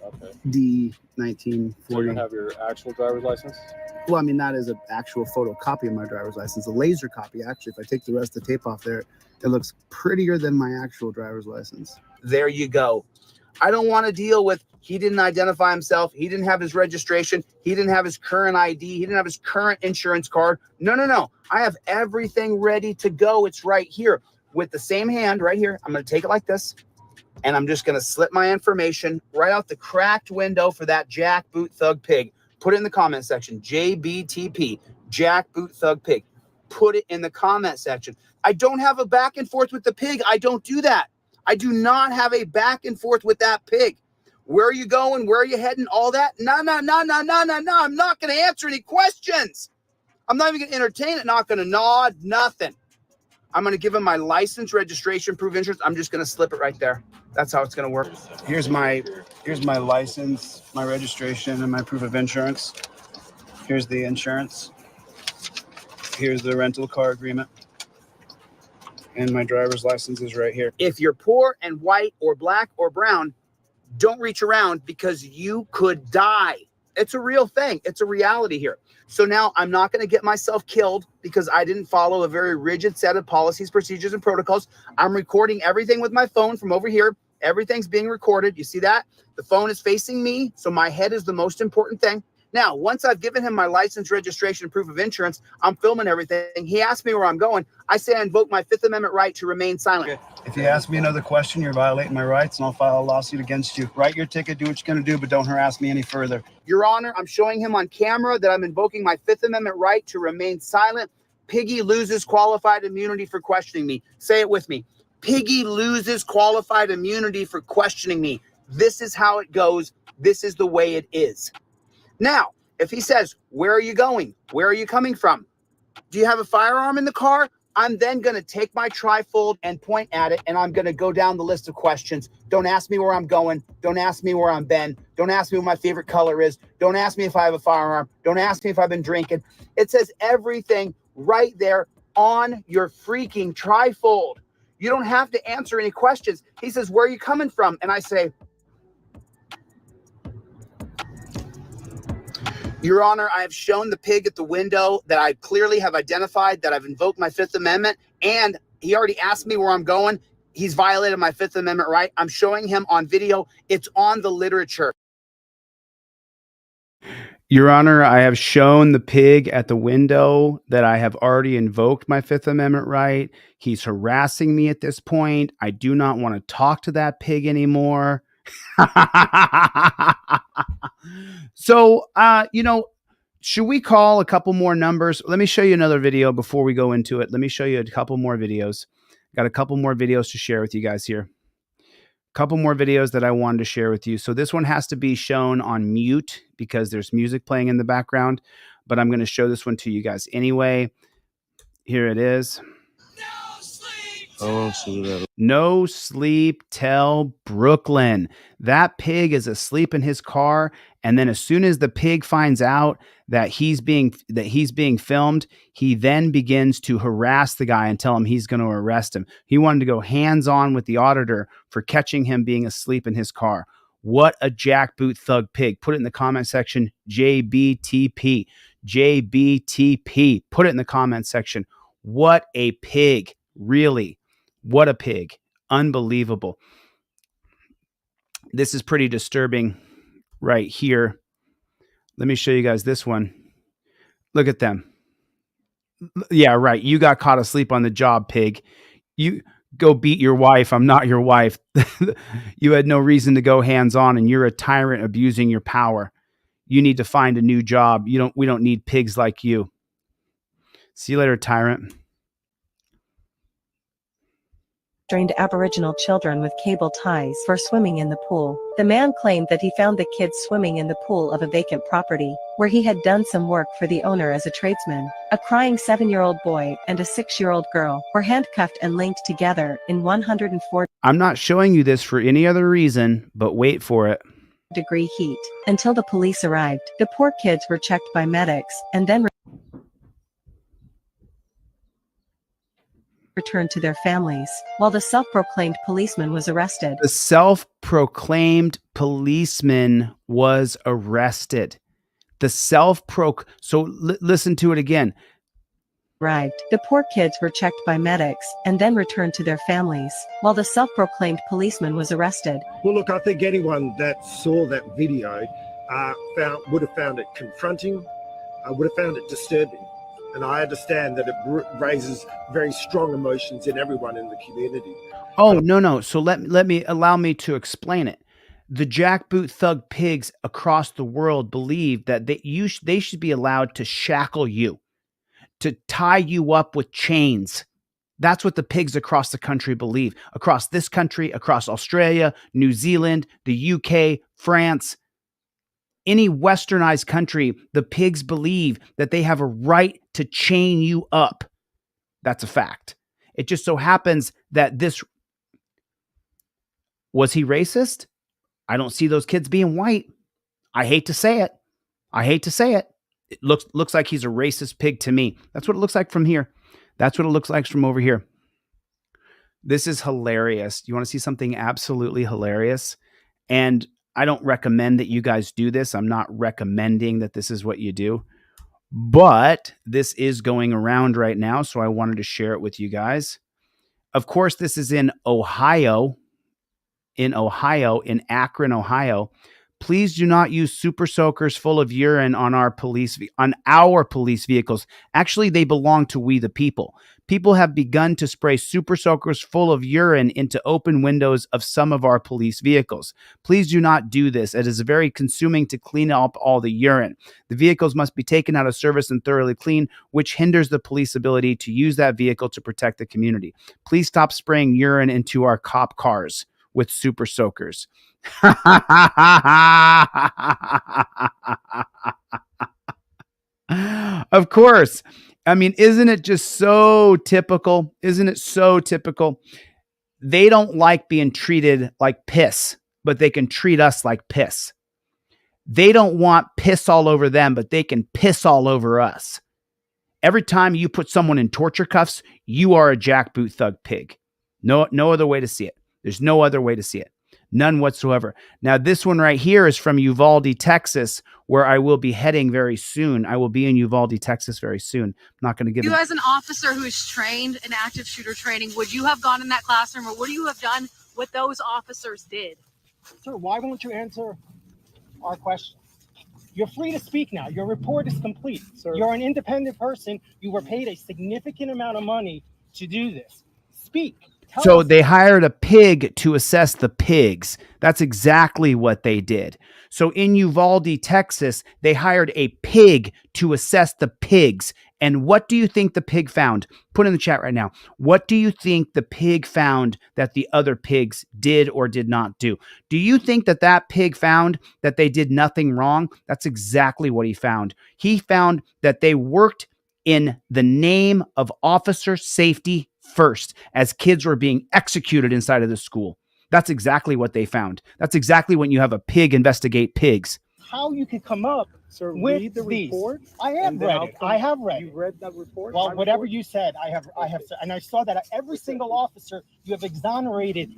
Okay. D1940. So you have your actual driver's license? Well, I mean, that is an actual photocopy of my driver's license, a laser copy. Actually, if I take the rest of the tape off there, it looks prettier than my actual driver's license. There you go. I don't want to deal with, he didn't identify himself. He didn't have his registration. He didn't have his current ID. He didn't have his current insurance card. No. I have everything ready to go. It's right here with the same hand right here. I'm going to take it like this, and I'm just going to slip my information right out the cracked window for that jackboot thug pig. Put it in the comment section. JBTP, jackboot thug pig. Put it in the comment section. I don't have a back and forth with the pig. I don't do that. I do not have a back and forth with that pig. Where are you going? Where are you heading? All that? No. I'm not going to answer any questions. I'm not even going to entertain it. Not going to nod. Nothing. I'm going to give him my license, registration, proof of insurance. I'm just going to slip it right there. That's how it's going to work. Here's my license, my registration, and my proof of insurance. Here's the insurance. Here's the rental car agreement. And my driver's license is right here. If you're poor and white or black or brown, don't reach around because you could die. It's a real thing. It's a reality here. So now I'm not going to get myself killed because I didn't follow a very rigid set of policies, procedures, and protocols. I'm recording everything with my phone from over here. Everything's being recorded. You see that? The phone is facing me, so my head is the most important thing. Now, once I've given him my license, registration, proof of insurance, I'm filming everything. He asks me where I'm going. I say I invoke my Fifth Amendment right to remain silent. If you ask me another question, you're violating my rights, and I'll file a lawsuit against you. Write your ticket, do what you're going to do, but don't harass me any further. Your Honor, I'm showing him on camera that I'm invoking my Fifth Amendment right to remain silent. Piggy loses qualified immunity for questioning me. Say it with me. Piggy loses qualified immunity for questioning me. This is how it goes. This is the way it is. Now, if he says, where are you going? Where are you coming from? Do you have a firearm in the car? I'm then going to take my trifold and point at it, and I'm going to go down the list of questions. Don't ask me where I'm going. Don't ask me where I've been. Don't ask me what my favorite color is. Don't ask me if I have a firearm. Don't ask me if I've been drinking. It says everything right there on your freaking trifold. You don't have to answer any questions. He says, where are you coming from? And I say, Your Honor, I have shown the pig at the window that I clearly have identified that I've invoked my Fifth Amendment, and he already asked me where I'm going. He's violated my Fifth Amendment right. I'm showing him on video. It's on the literature. Your Honor, I have shown the pig at the window that I have already invoked my Fifth Amendment right. He's harassing me at this point. I do not want to talk to that pig anymore. So, should we call a couple more numbers? Let me show you another video before we go into it. Let me show you a couple more videos. Got a couple more videos to share with you guys here. Couple more videos that I wanted to share with you. So this one has to be shown on mute because there's music playing in the background, but I'm going to show this one to you guys anyway. Here it is. No sleep till Brooklyn. That pig is asleep in his car, and then as soon as the pig finds out that he's being filmed, he then begins to harass the guy and tell him he's going to arrest him. He wanted to go hands-on with the auditor for catching him being asleep in his car. What a jackboot thug pig. Put it in the comment section. JBTP. JBTP. Put it in the comment section. What a pig. Really. What a pig. Unbelievable. This is pretty disturbing right here. Let me show you guys this one. Look at them. Yeah, right. You got caught asleep on the job, pig. You go beat your wife. I'm not your wife. You had no reason to go hands-on, and you're a tyrant abusing your power. You need to find a new job. We don't need pigs like you. See you later, tyrant. Trained Aboriginal children with cable ties for swimming in the pool. The man claimed that he found the kids swimming in the pool of a vacant property, where he had done some work for the owner as a tradesman. A crying 7-year-old boy and a 6-year-old girl were handcuffed and linked together in 104. I'm not showing you this for any other reason, but wait for it. Degree heat. Until the police arrived, the poor kids were checked by medics and then returned to their families, while the self-proclaimed policeman was arrested. The self-proclaimed policeman was arrested. The listen to it again. Arrived. The poor kids were checked by medics and then returned to their families, while the self-proclaimed policeman was arrested. Well, look, I think anyone that saw that video would have found it confronting, would have found it disturbing. And I understand that it raises very strong emotions in everyone in the community. Oh, no. So allow me to explain it. The jackboot thug pigs across the world believe that they should be allowed to shackle you, to tie you up with chains. That's what the pigs across the country believe. Across this country, across Australia, New Zealand, the UK, France, any westernized country, the pigs believe that they have a right to chain you up. That's a fact. It just so happens that was he racist? I don't see those kids being white. I hate to say it. It looks like he's a racist pig to me. That's what it looks like from here. That's what it looks like from over here. This is hilarious. You want to see something absolutely hilarious? And I don't recommend that you guys do this. I'm not recommending that this is what you do, but this is going around right now, so I wanted to share it with you guys. Of course, this is in Ohio, in Akron, Ohio. Please do not use super soakers full of urine on our police vehicles. Actually, they belong to we the people. People have begun to spray super soakers full of urine into open windows of some of our police vehicles. Please do not do this. It is very consuming to clean up all the urine. The vehicles must be taken out of service and thoroughly cleaned, which hinders the police ability to use that vehicle to protect the community. Please stop spraying urine into our cop cars with super soakers. Of course. I mean, isn't it just so typical? Isn't it so typical? They don't like being treated like piss, but they can treat us like piss. They don't want piss all over them, but they can piss all over us. Every time you put someone in torture cuffs, you are a jackboot thug pig. No other way to see it. There's no other way to see it. None whatsoever. Now, this one right here is from Uvalde, Texas, where I will be heading very soon. I will be in Uvalde, Texas very soon. I'm not going to give you as an officer who's trained in active shooter training, would you have gone in that classroom, or would you have done what those officers did? Sir, why won't you answer our questions? You're free to speak now. Your report is complete. Sir. You're an independent person. You were paid a significant amount of money to do this. Speak. So they hired a pig to assess the pigs. That's exactly what they did. So in Uvalde, Texas, they hired a pig to assess the pigs. And what do you think the pig found? Put in the chat right now. What do you think the pig found that the other pigs did or did not do? Do you think that that pig found that they did nothing wrong? That's exactly what he found. He found that they worked in the name of officer safety first, as kids were being executed inside of the school. That's exactly what they found. That's exactly when you have a pig investigate pigs. How you can come up with the report? I have read it. I have read it. You read that report? Well, whatever you said, I have said, and I saw that every single officer you have exonerated.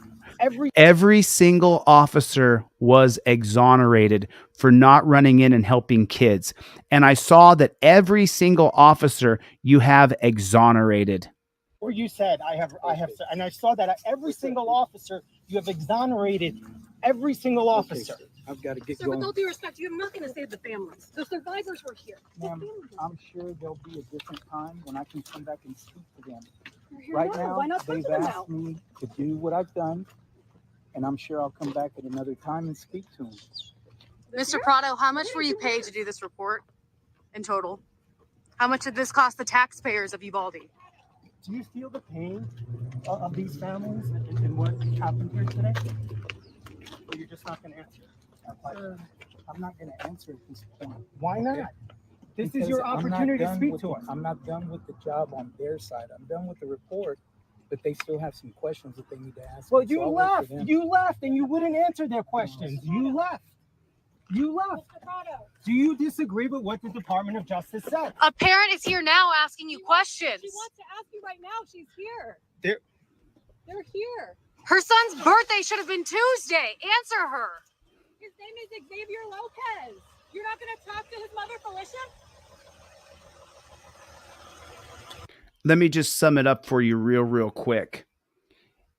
Every single officer was exonerated for not running in and helping kids. And I saw that every single officer you have exonerated. Or you said, I have said, and I saw that every single officer you have exonerated, every single officer. Okay, I've got to get going. Sir, with all due respect, you have nothing to say to the families. The survivors were here. Ma'am, I'm sure there'll be a different time when I can come back and speak to them. Right now, they've asked me to do what I've done, and I'm sure I'll come back at another time and speak to them. Mr. Prado, how much were you paid to do this report in total? How much did this cost the taxpayers of Uvalde? Do you feel the pain of these families and what happened here today? Or you're just not going to answer? I'm not going to answer at this point. Why not? This is your opportunity to speak to us. I'm not done with the job on their side. I'm done with the report, but they still have some questions that they need to ask. Well, you left. You left, and you wouldn't answer their questions. You left. You left. Do you disagree with what the Department of Justice said? A parent is here now asking you questions. She wants to ask you right now. She's here. They're here. Her son's birthday should have been Tuesday. Answer her. His name is Xavier Lopez. You're not going to talk to his mother, Felicia? Let me just sum it up for you real quick.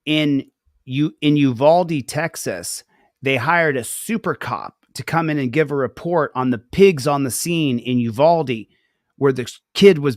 In Uvalde, Texas, they hired a super cop to come in and give a report on the pigs on the scene in Uvalde, where the kid was.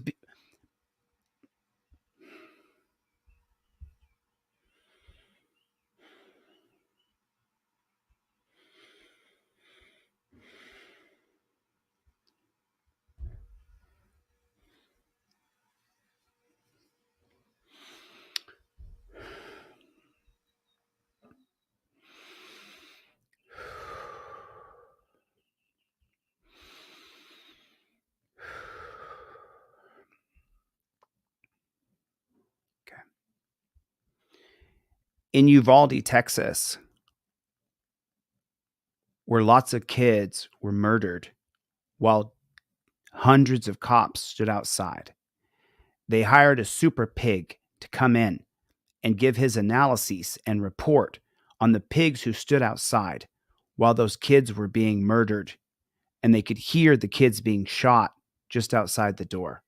In Uvalde, Texas, where lots of kids were murdered while hundreds of cops stood outside, they hired a super pig to come in and give his analyses and report on the pigs who stood outside while those kids were being murdered, and they could hear the kids being shot just outside the door.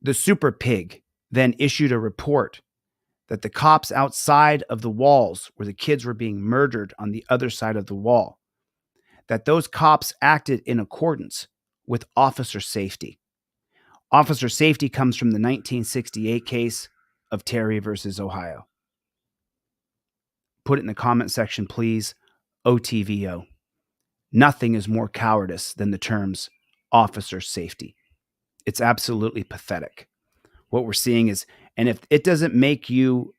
The super pig then issued a report that the cops outside of the walls where the kids were being murdered on the other side of the wall, that those cops acted in accordance with officer safety. Officer safety comes from the 1968 case of Terry versus Ohio. Put it in the comment section, please. OTVO. Nothing is more cowardice than the terms officer safety. It's absolutely pathetic. What we're seeing is, and if it doesn't make you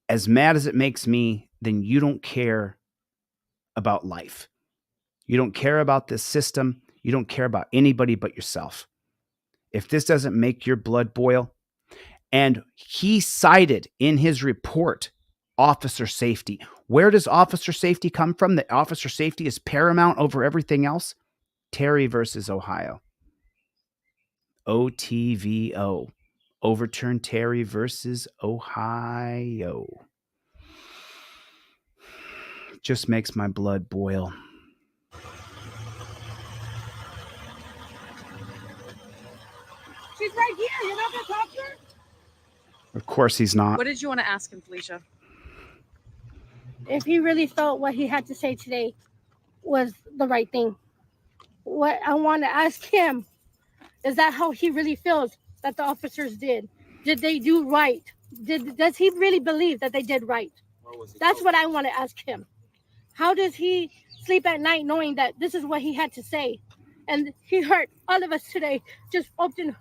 as mad as it makes me, then you don't care about life. You don't care about this system. You don't care about anybody but yourself. If this doesn't make your blood boil, and he cited in his report officer safety. Where does officer safety come from? That officer safety is paramount over everything else? Terry versus Ohio. OTVO. Overturn Terry versus Ohio. Just makes my blood boil. She's right here. You're not going to talk to her? Of course he's not. What did you want to ask him, Felicia? If he really felt what he had to say today was the right thing. What I want to ask him, is that how he really feels that the officers did? Did they do right? Does he really believe that they did right? That's what I want to ask him. How does he sleep at night knowing that this is what he had to say? And he hurt all of us today, just open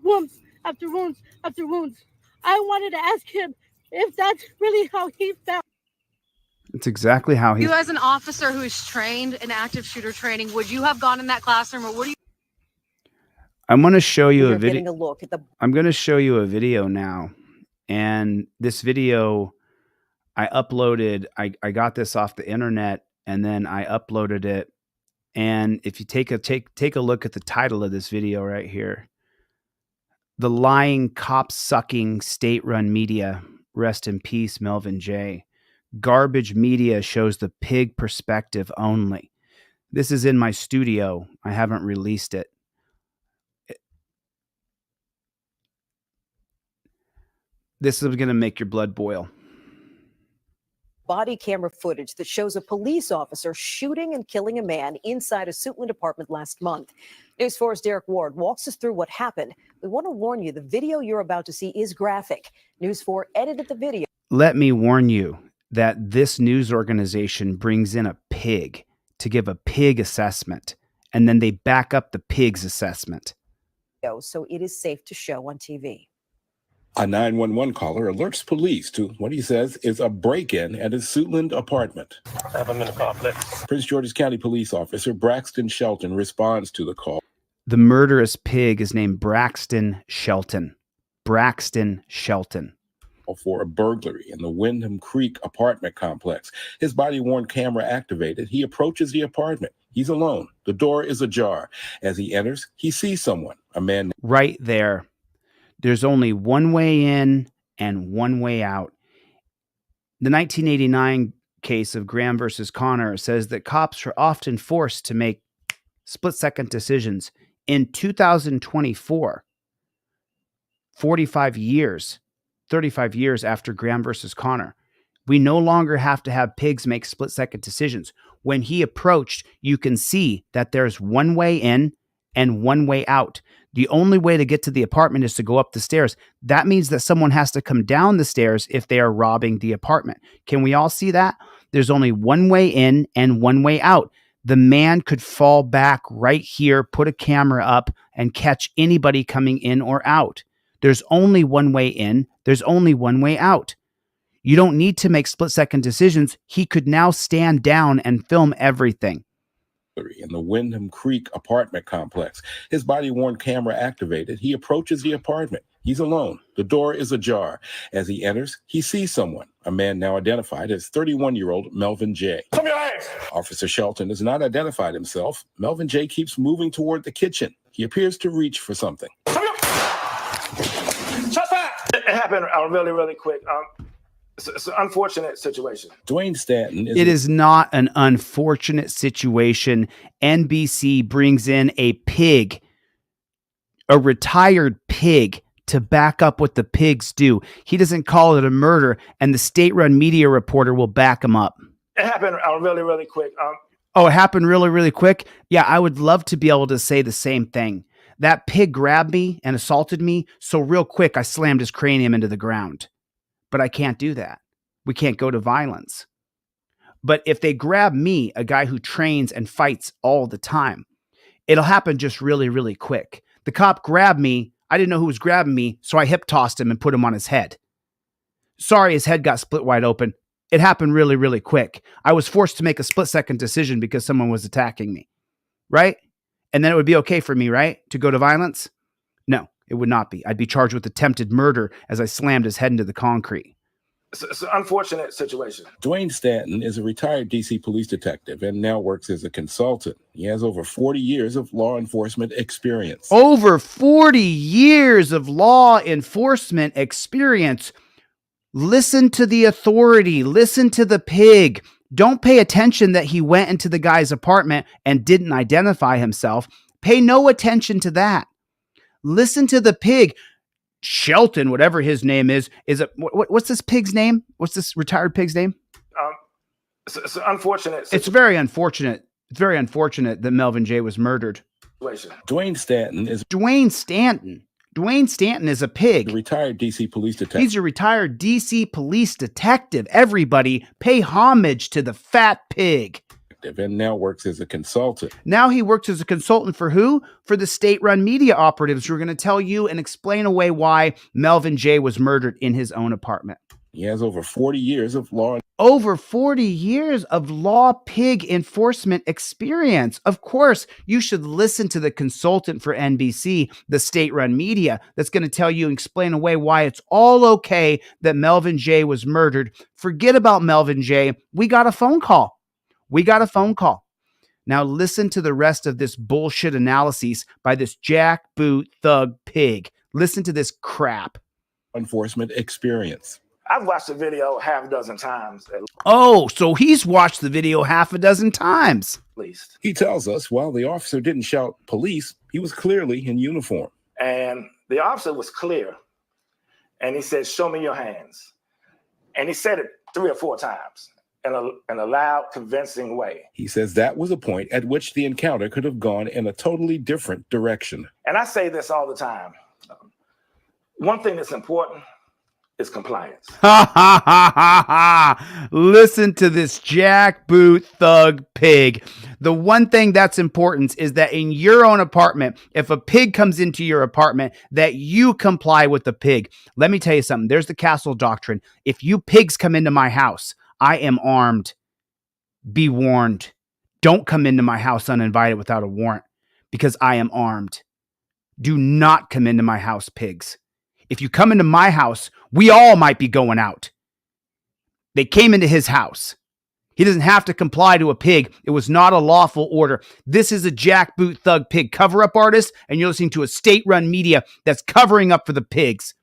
wounds after wounds after wounds. I wanted to ask him if that's really how he felt. It's exactly how he. You, as an officer who's trained in active shooter training, would you have gone in that classroom, or what do you? I'm going to show you a Getting video. a look at the I'm going to show you a video now. And this video I uploaded, I got this off the internet and then I uploaded it. And if you take a look at the title of this video right here, the lying cop sucking state-run media, rest in peace, Melvin J. Garbage media shows the pig perspective only. This is in my studio. I haven't released it. This is going to make your blood boil. body camera footage that shows a police officer shooting and killing a man inside a Suitland apartment last month. News 4's Derek Ward walks us through what happened. We want to warn you, the video you're about to see is graphic. News 4 edited the video. Let me warn you that this news organization brings in a pig to give a pig assessment, and then they back up the pig's assessment. So it is safe to show on TV. A 911 caller alerts police to what he says is a break-in at his Suitland apartment. I have a minute complex. Prince George's County police officer Braxton Shelton responds to the call. The murderous pig is named Braxton Shelton. Braxton Shelton. For a burglary in the Windham Creek apartment complex. His body-worn camera activated. He approaches the apartment. He's alone. The door is ajar. As he enters, he sees someone, a man. Right there. There's only one way in and one way out. The 1989 case of Graham versus Connor says that cops are often forced to make split-second decisions. In 2024, 35 years after Graham versus Connor, we no longer have to have pigs make split-second decisions. When he approached, you can see that there's one way in and one way out. The only way to get to the apartment is to go up the stairs. That means that someone has to come down the stairs if they are robbing the apartment. Can we all see that? There's only one way in and one way out. The man could fall back right here, put a camera up, and catch anybody coming in or out. There's only one way in. There's only one way out. You don't need to make split-second decisions. He could now stand down and film everything. In the Windham Creek apartment complex. His body-worn camera activated. He approaches the apartment. He's alone. The door is ajar. As he enters, he sees someone, a man now identified as 31-year-old Melvin J. Come your ass. Officer Shelton has not identified himself. Melvin J keeps moving toward the kitchen. He appears to reach for something. Shut up! It happened really quick. It's an unfortunate situation. Dwayne Stanton It is not an unfortunate situation. NBC brings in a pig, a retired pig, to back up what the pigs do. He doesn't call it a murder, and the state-run media reporter will back him up. It happened really, really quick. Oh, it happened really, really quick? Yeah, I would love to be able to say the same thing. That pig grabbed me and assaulted me, so real quick I slammed his cranium into the ground. But I can't do that. We can't go to violence. But if they grab me, a guy who trains and fights all the time, it'll happen just really, really quick. The cop grabbed me. I didn't know who was grabbing me, so I hip tossed him and put him on his head. Sorry, his head got split wide open. It happened really, really quick. I was forced to make a split-second decision because someone was attacking me, right? And then it would be okay for me, right, to go to violence? No, it would not be. I'd be charged with attempted murder as I slammed his head into the concrete. It's an unfortunate situation. Dwayne Stanton is a retired D.C. police detective and now works as a consultant. He has over 40 years of law enforcement experience. Over 40 years of law enforcement experience. Listen to the authority. Listen to the pig. Don't pay attention that he went into the guy's apartment and didn't identify himself. Pay no attention to that. Listen to the pig. Shelton, whatever his name is what's this pig's name? What's this retired pig's name? It's unfortunate. It's very unfortunate. It's very unfortunate that Melvin J was murdered. Dwayne Stanton is Dwayne Stanton is a pig. A retired D.C. police detective. He's a retired D.C. police detective. Everybody pay homage to the fat pig. And now works as a consultant. Now he works as a consultant for who? For the state-run media operatives who are going to tell you and explain away why Melvin J was murdered in his own apartment. He has over 40 years of law. Over 40 years of law pig enforcement experience. Of course, you should listen to the consultant for NBC, the state-run media, that's going to tell you and explain away why it's all okay that Melvin J was murdered. Forget about Melvin J. We got a phone call. Now listen to the rest of this bullshit analysis by this jackboot thug pig. Listen to this crap. Enforcement experience. I've watched the video half a dozen times. Oh, so he's watched the video half a dozen times. At least. He tells us while the officer didn't shout police, he was clearly in uniform. And the officer was clear. And he said, "Show me your hands." And he said it 3 or 4 times. In a loud, convincing way. He says that was a point at which the encounter could have gone in a totally different direction. And I say this all the time. One thing that's important is compliance. Ha ha ha ha ha. Listen to this jackboot thug pig. The one thing that's important is that in your own apartment, if a pig comes into your apartment, that you comply with the pig. Let me tell you something. There's the castle doctrine. If you pigs come into my house, I am armed. Be warned. Don't come into my house uninvited without a warrant because I am armed. Do not come into my house, pigs. If you come into my house, we all might be going out. They came into his house. He doesn't have to comply to a pig. It was not a lawful order. This is a jackboot thug pig cover-up artist, and you're listening to a state-run media that's covering up for the pigs.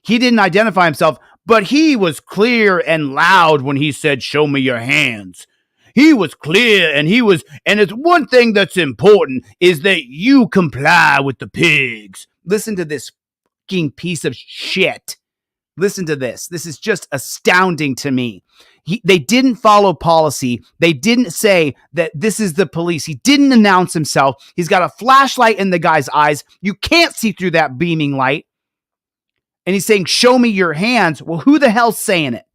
He didn't identify himself, but he was clear and loud when he said, "Show me your hands." He was clear and it's one thing that's important is that you comply with the pigs. Listen to this fucking piece of shit. Listen to this. This is just astounding to me. They didn't follow policy. They didn't say that this is the police. He didn't announce himself. He's got a flashlight in the guy's eyes. You can't see through that beaming light. And he's saying, "Show me your hands." Well, who the hell's saying it?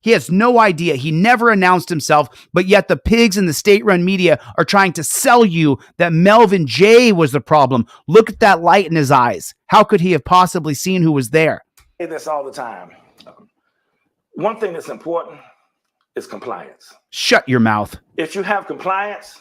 He has no idea. He never announced himself, but yet the pigs and the state-run media are trying to sell you that Melvin J was the problem. Look at that light in his eyes. How could he have possibly seen who was there? I say this all the time. One thing that's important is compliance. Shut your mouth. If you have compliance,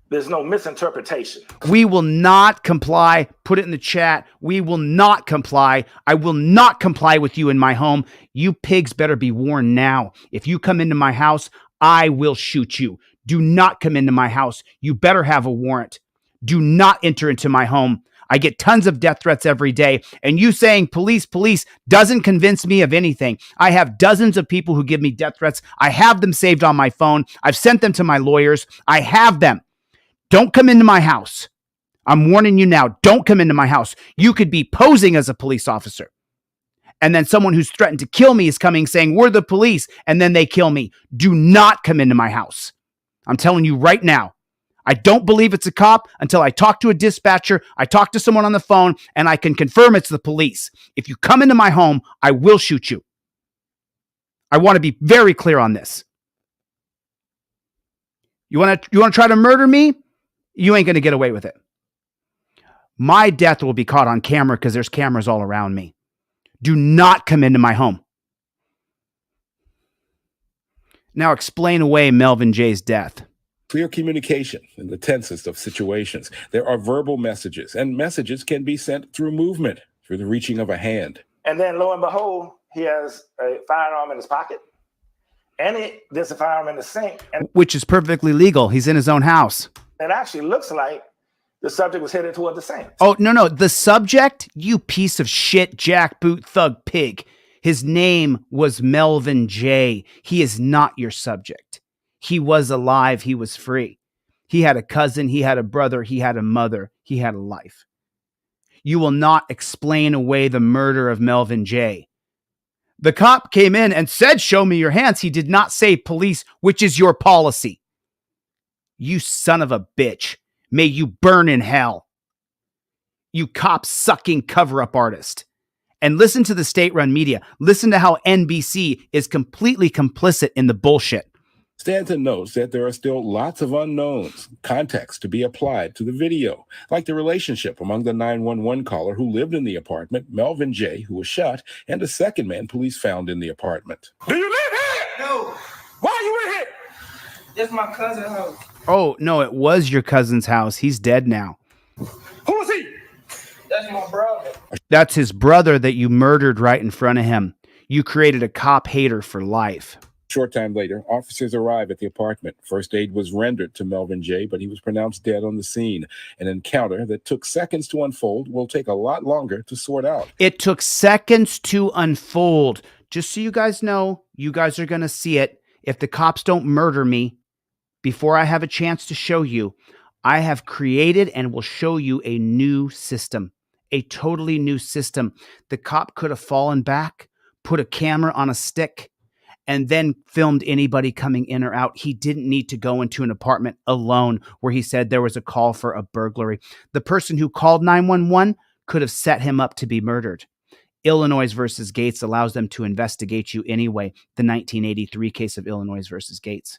there's no misinterpretation. We will not comply. Put it in the chat. We will not comply. I will not comply with you in my home. You pigs better be warned now. If you come into my house, I will shoot you. Do not come into my house. You better have a warrant. Do not enter into my home. I get tons of death threats every day. And you saying police, police doesn't convince me of anything. I have dozens of people who give me death threats. I have them saved on my phone. I've sent them to my lawyers. I have them. Don't come into my house. I'm warning you now. Don't come into my house. You could be posing as a police officer. And then someone who's threatened to kill me is coming saying, we're the police. And then they kill me. Do not come into my house. I'm telling you right now. I don't believe it's a cop until I talk to a dispatcher, I talk to someone on the phone, and I can confirm it's the police. If you come into my home, I will shoot you. I want to be very clear on this. You want to try to murder me? You ain't going to get away with it. My death will be caught on camera because there's cameras all around me. Do not come into my home. Now explain away Melvin J's death. Clear communication in the tensest of situations. There are verbal messages, and messages can be sent through movement, through the reaching of a hand. And then lo and behold, he has a firearm in his pocket, and there's a firearm in the sink. And Which is perfectly legal. He's in his own house. it actually looks like the subject was headed toward the sink. Oh, no. The subject, you piece of shit, jackboot thug pig. His name was Melvin J. He is not your subject. He was alive. He was free. He had a cousin. He had a brother. He had a mother. He had a life. You will not explain away the murder of Melvin J. The cop came in and said, show me your hands. He did not say police, which is your policy. You son of a bitch. May you burn in hell. You cop-sucking cover-up artist. And listen to the state-run media. Listen to how NBC is completely complicit in the bullshit. Stanton notes that there are still lots of unknowns, context to be applied to the video, like the relationship among the 911 caller who lived in the apartment, Melvin J., who was shot, and a second man police found in the apartment. Do you live here? No. Why are you in here? It's my cousin's house. Oh, no, it was your cousin's house. He's dead now. Who is he? That's my brother. That's his brother that you murdered right in front of him. You created a cop hater for life. Short time later, officers arrive at the apartment. First aid was rendered to Melvin J., but he was pronounced dead on the scene. An encounter that took seconds to unfold will take a lot longer to sort out. It took seconds to unfold. Just so you guys know, you guys are going to see it. If the cops don't murder me before I have a chance to show you, I have created and will show you a new system, a totally new system. The cop could have fallen back, put a camera on a stick, and then filmed anybody coming in or out. He didn't need to go into an apartment alone where he said there was a call for a burglary. The person who called 911 could have set him up to be murdered. Illinois versus Gates allows them to investigate you anyway. The 1983 case of Illinois versus Gates.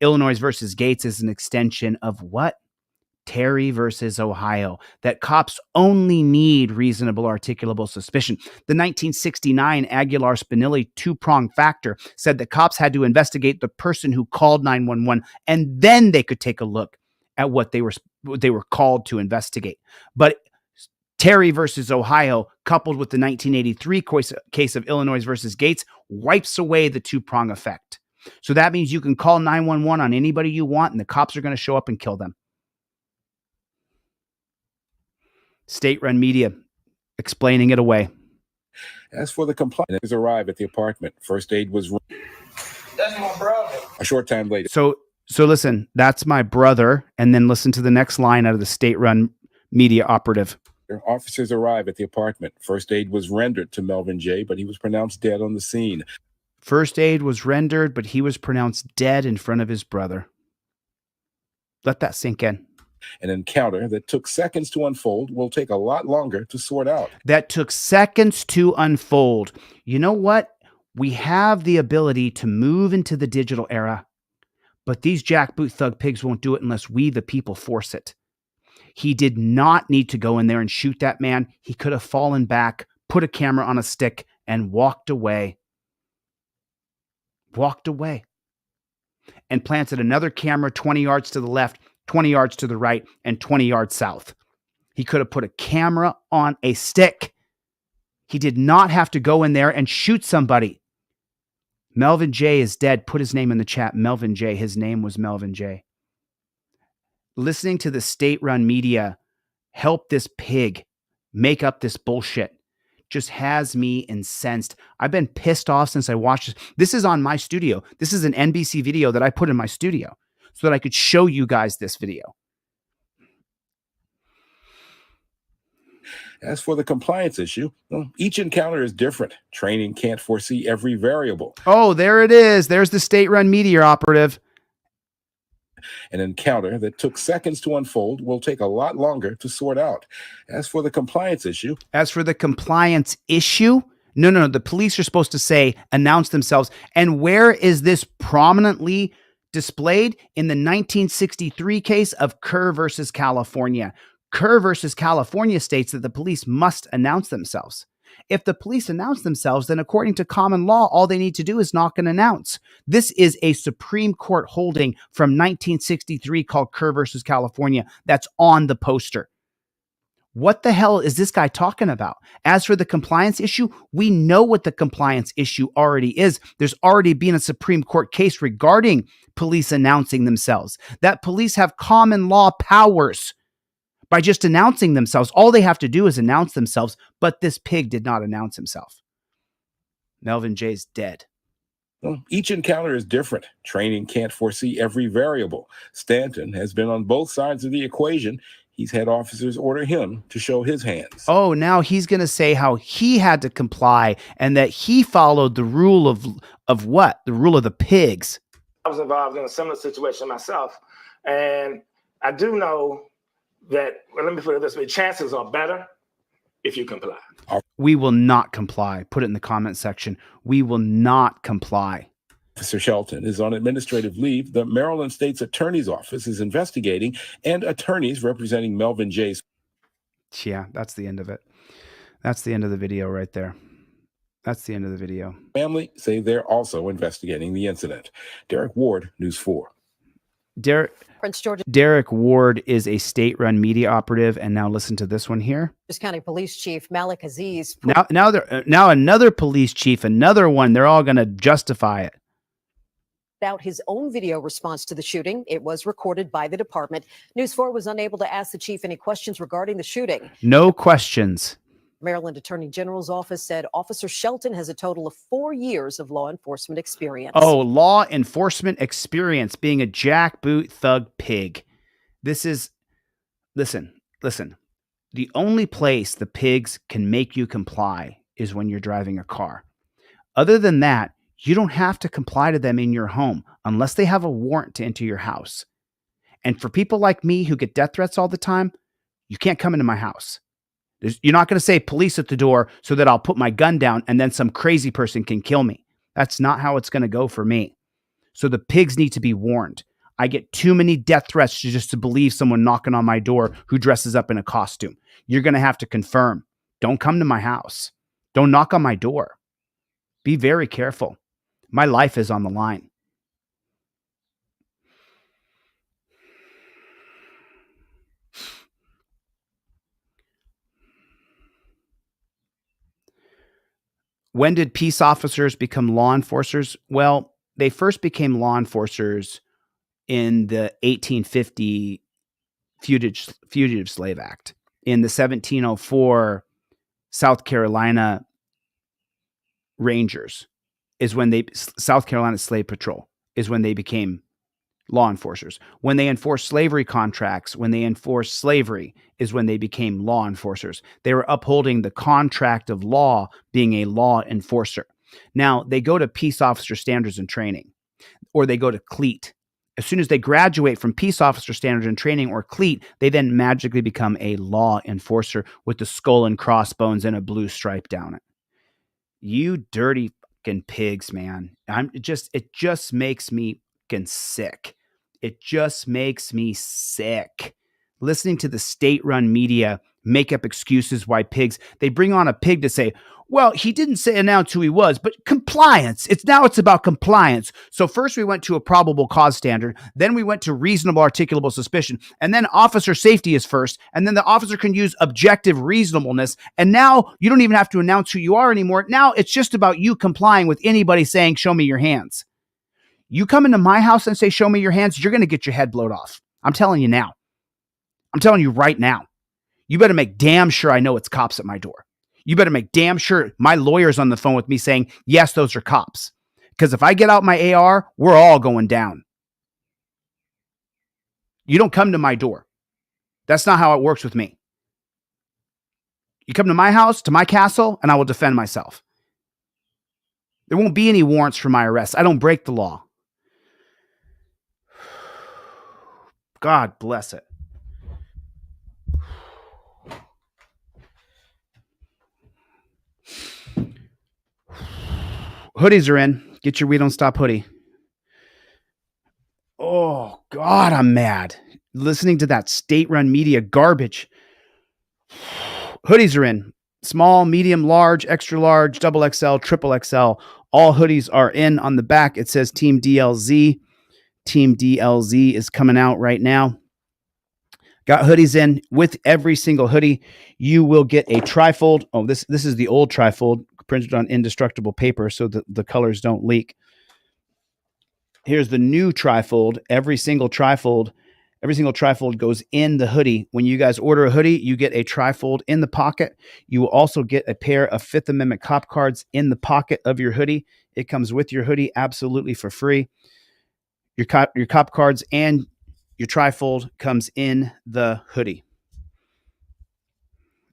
Illinois versus Gates is an extension of what? Terry versus Ohio, that cops only need reasonable articulable suspicion. The 1969 Aguilar-Spinelli two-prong factor said that cops had to investigate the person who called 911, and then they could take a look at what they were called to investigate. But Terry versus Ohio, coupled with the 1983 case of Illinois versus Gates, wipes away the two-prong effect. So that means you can call 911 on anybody you want, and the cops are going to show up and kill them. State-run media explaining it away. As for the complainants, arrive at the apartment. First aid was. That's my brother. A short time later. So listen, that's my brother, and then listen to the next line out of the state-run media operative. Officers arrive at the apartment. First aid was rendered to Melvin J., but he was pronounced dead on the scene. First aid was rendered, but he was pronounced dead in front of his brother. Let that sink in. An encounter that took seconds to unfold will take a lot longer to sort out. That took seconds to unfold. You know what? We have the ability to move into the digital era, but these jackboot thug pigs won't do it unless we, the people, force it. He did not need to go in there and shoot that man. He could have fallen back, put a camera on a stick, and walked away. Walked away. And planted another camera 20 yards to the left, 20 yards to the right, and 20 yards south. He could have put a camera on a stick. He did not have to go in there and shoot somebody. Melvin J is dead. Put his name in the chat. Melvin J. His name was Melvin J. Listening to the state-run media help this pig make up this bullshit just has me incensed. I've been pissed off since I watched this. This is on my studio. This is an NBC video that I put in my studio so that I could show you guys this video. As for the compliance issue, well, each encounter is different. Training can't foresee every variable. Oh, there it is. There's the state-run media operative. An encounter that took seconds to unfold will take a lot longer to sort out. As for the compliance issue, no, the police are supposed to say, announce themselves. And where is this prominently displayed? In the 1963 case of Kerr versus California. Kerr versus California states that the police must announce themselves. If the police announce themselves, then according to common law, all they need to do is knock and announce. This is a Supreme Court holding from 1963 called Kerr versus California that's on the poster. What the hell is this guy talking about? As for the compliance issue, we know what the compliance issue already is. There's already been a Supreme Court case regarding police announcing themselves, that police have common law powers by just announcing themselves. All they have to do is announce themselves, but this pig did not announce himself. Melvin J's dead. Well, each encounter is different. Training can't foresee every variable. Stanton has been on both sides of the equation. He's had officers order him to show his hands. Oh, now he's going to say how he had to comply and that he followed the rule of what? The rule of the pigs. I was involved in a similar situation myself, and I do know that, well, let me put it this way, chances are better if you comply. We will not comply. Put it in the comment section. We will not comply. Officer Shelton is on administrative leave. The Maryland State's Attorney's Office is investigating, and attorneys representing Melvin J's. Yeah, that's the end of it. That's the end of the video right there. That's the end of the video. Family say they're also investigating the incident. Derek Ward, News 4. Prince George's Derek Ward is a state-run media operative, and now listen to this one here. County Police Chief Malik Aziz. Now another police chief, another one. They're all going to justify it. Out his own video response to the shooting. It was recorded by the department. News 4 was unable to ask the chief any questions regarding the shooting. No questions. Maryland Attorney General's office said Officer Shelton has a total of 4 years of law enforcement experience. Oh, law enforcement experience, being a jackboot thug pig. This is, listen. The only place the pigs can make you comply is when you're driving a car. Other than that, you don't have to comply to them in your home unless they have a warrant to enter your house. And for people like me who get death threats all the time, you can't come into my house. You're not going to say police at the door so that I'll put my gun down and then some crazy person can kill me. That's not how it's going to go for me. So the pigs need to be warned. I get too many death threats just to believe someone knocking on my door who dresses up in a costume. You're going to have to confirm. Don't come to my house. Don't knock on my door. Be very careful. My life is on the line. When did peace officers become law enforcers? Well, they first became law enforcers in the 1850 Fugitive Slave Act. In the 1704 South Carolina Rangers is when South Carolina Slave Patrol is when they became law enforcers. When they enforced slavery contracts, when they enforced slavery is when they became law enforcers. They were upholding the contract of law, being a law enforcer. Now they go to peace officer standards and training, or they go to CLEAT. As soon as they graduate from peace officer standards and training or CLEAT, they then magically become a law enforcer with the skull and crossbones and a blue stripe down it. You dirty fucking pigs, man. It just makes me fucking sick. It just makes me sick. Listening to the state-run media make up excuses why pigs, they bring on a pig to say, well, he didn't announce who he was, but compliance. It's about compliance. So first we went to a probable cause standard, then we went to reasonable articulable suspicion, and then officer safety is first, and then the officer can use objective reasonableness, and now you don't even have to announce who you are anymore. Now it's just about you complying with anybody saying, show me your hands. You come into my house and say, show me your hands, you're going to get your head blown off. I'm telling you now. I'm telling you right now. You better make damn sure I know it's cops at my door. You better make damn sure my lawyer's on the phone with me saying, yes, those are cops. Because if I get out my AR, we're all going down. You don't come to my door. That's not how it works with me. You come to my house, to my castle, and I will defend myself. There won't be any warrants for my arrest. I don't break the law. God bless it. Hoodies are in. Get your We Don't Stop hoodie. Oh, God, I'm mad. Listening to that state-run media garbage. Hoodies are in. Small, medium, large, extra large, double XL, triple XL. All hoodies are in. On the back, it says Team DLZ. Team DLZ is coming out right now. Got hoodies in. With every single hoodie, you will get a trifold. Oh, this is the old trifold printed on indestructible paper so that the colors don't leak. Here's the new trifold. Every single trifold goes in the hoodie. When you guys order a hoodie, you get a trifold in the pocket. You will also get a pair of Fifth Amendment cop cards in the pocket of your hoodie. It comes with your hoodie absolutely for free. Your cop cards and your trifold comes in the hoodie.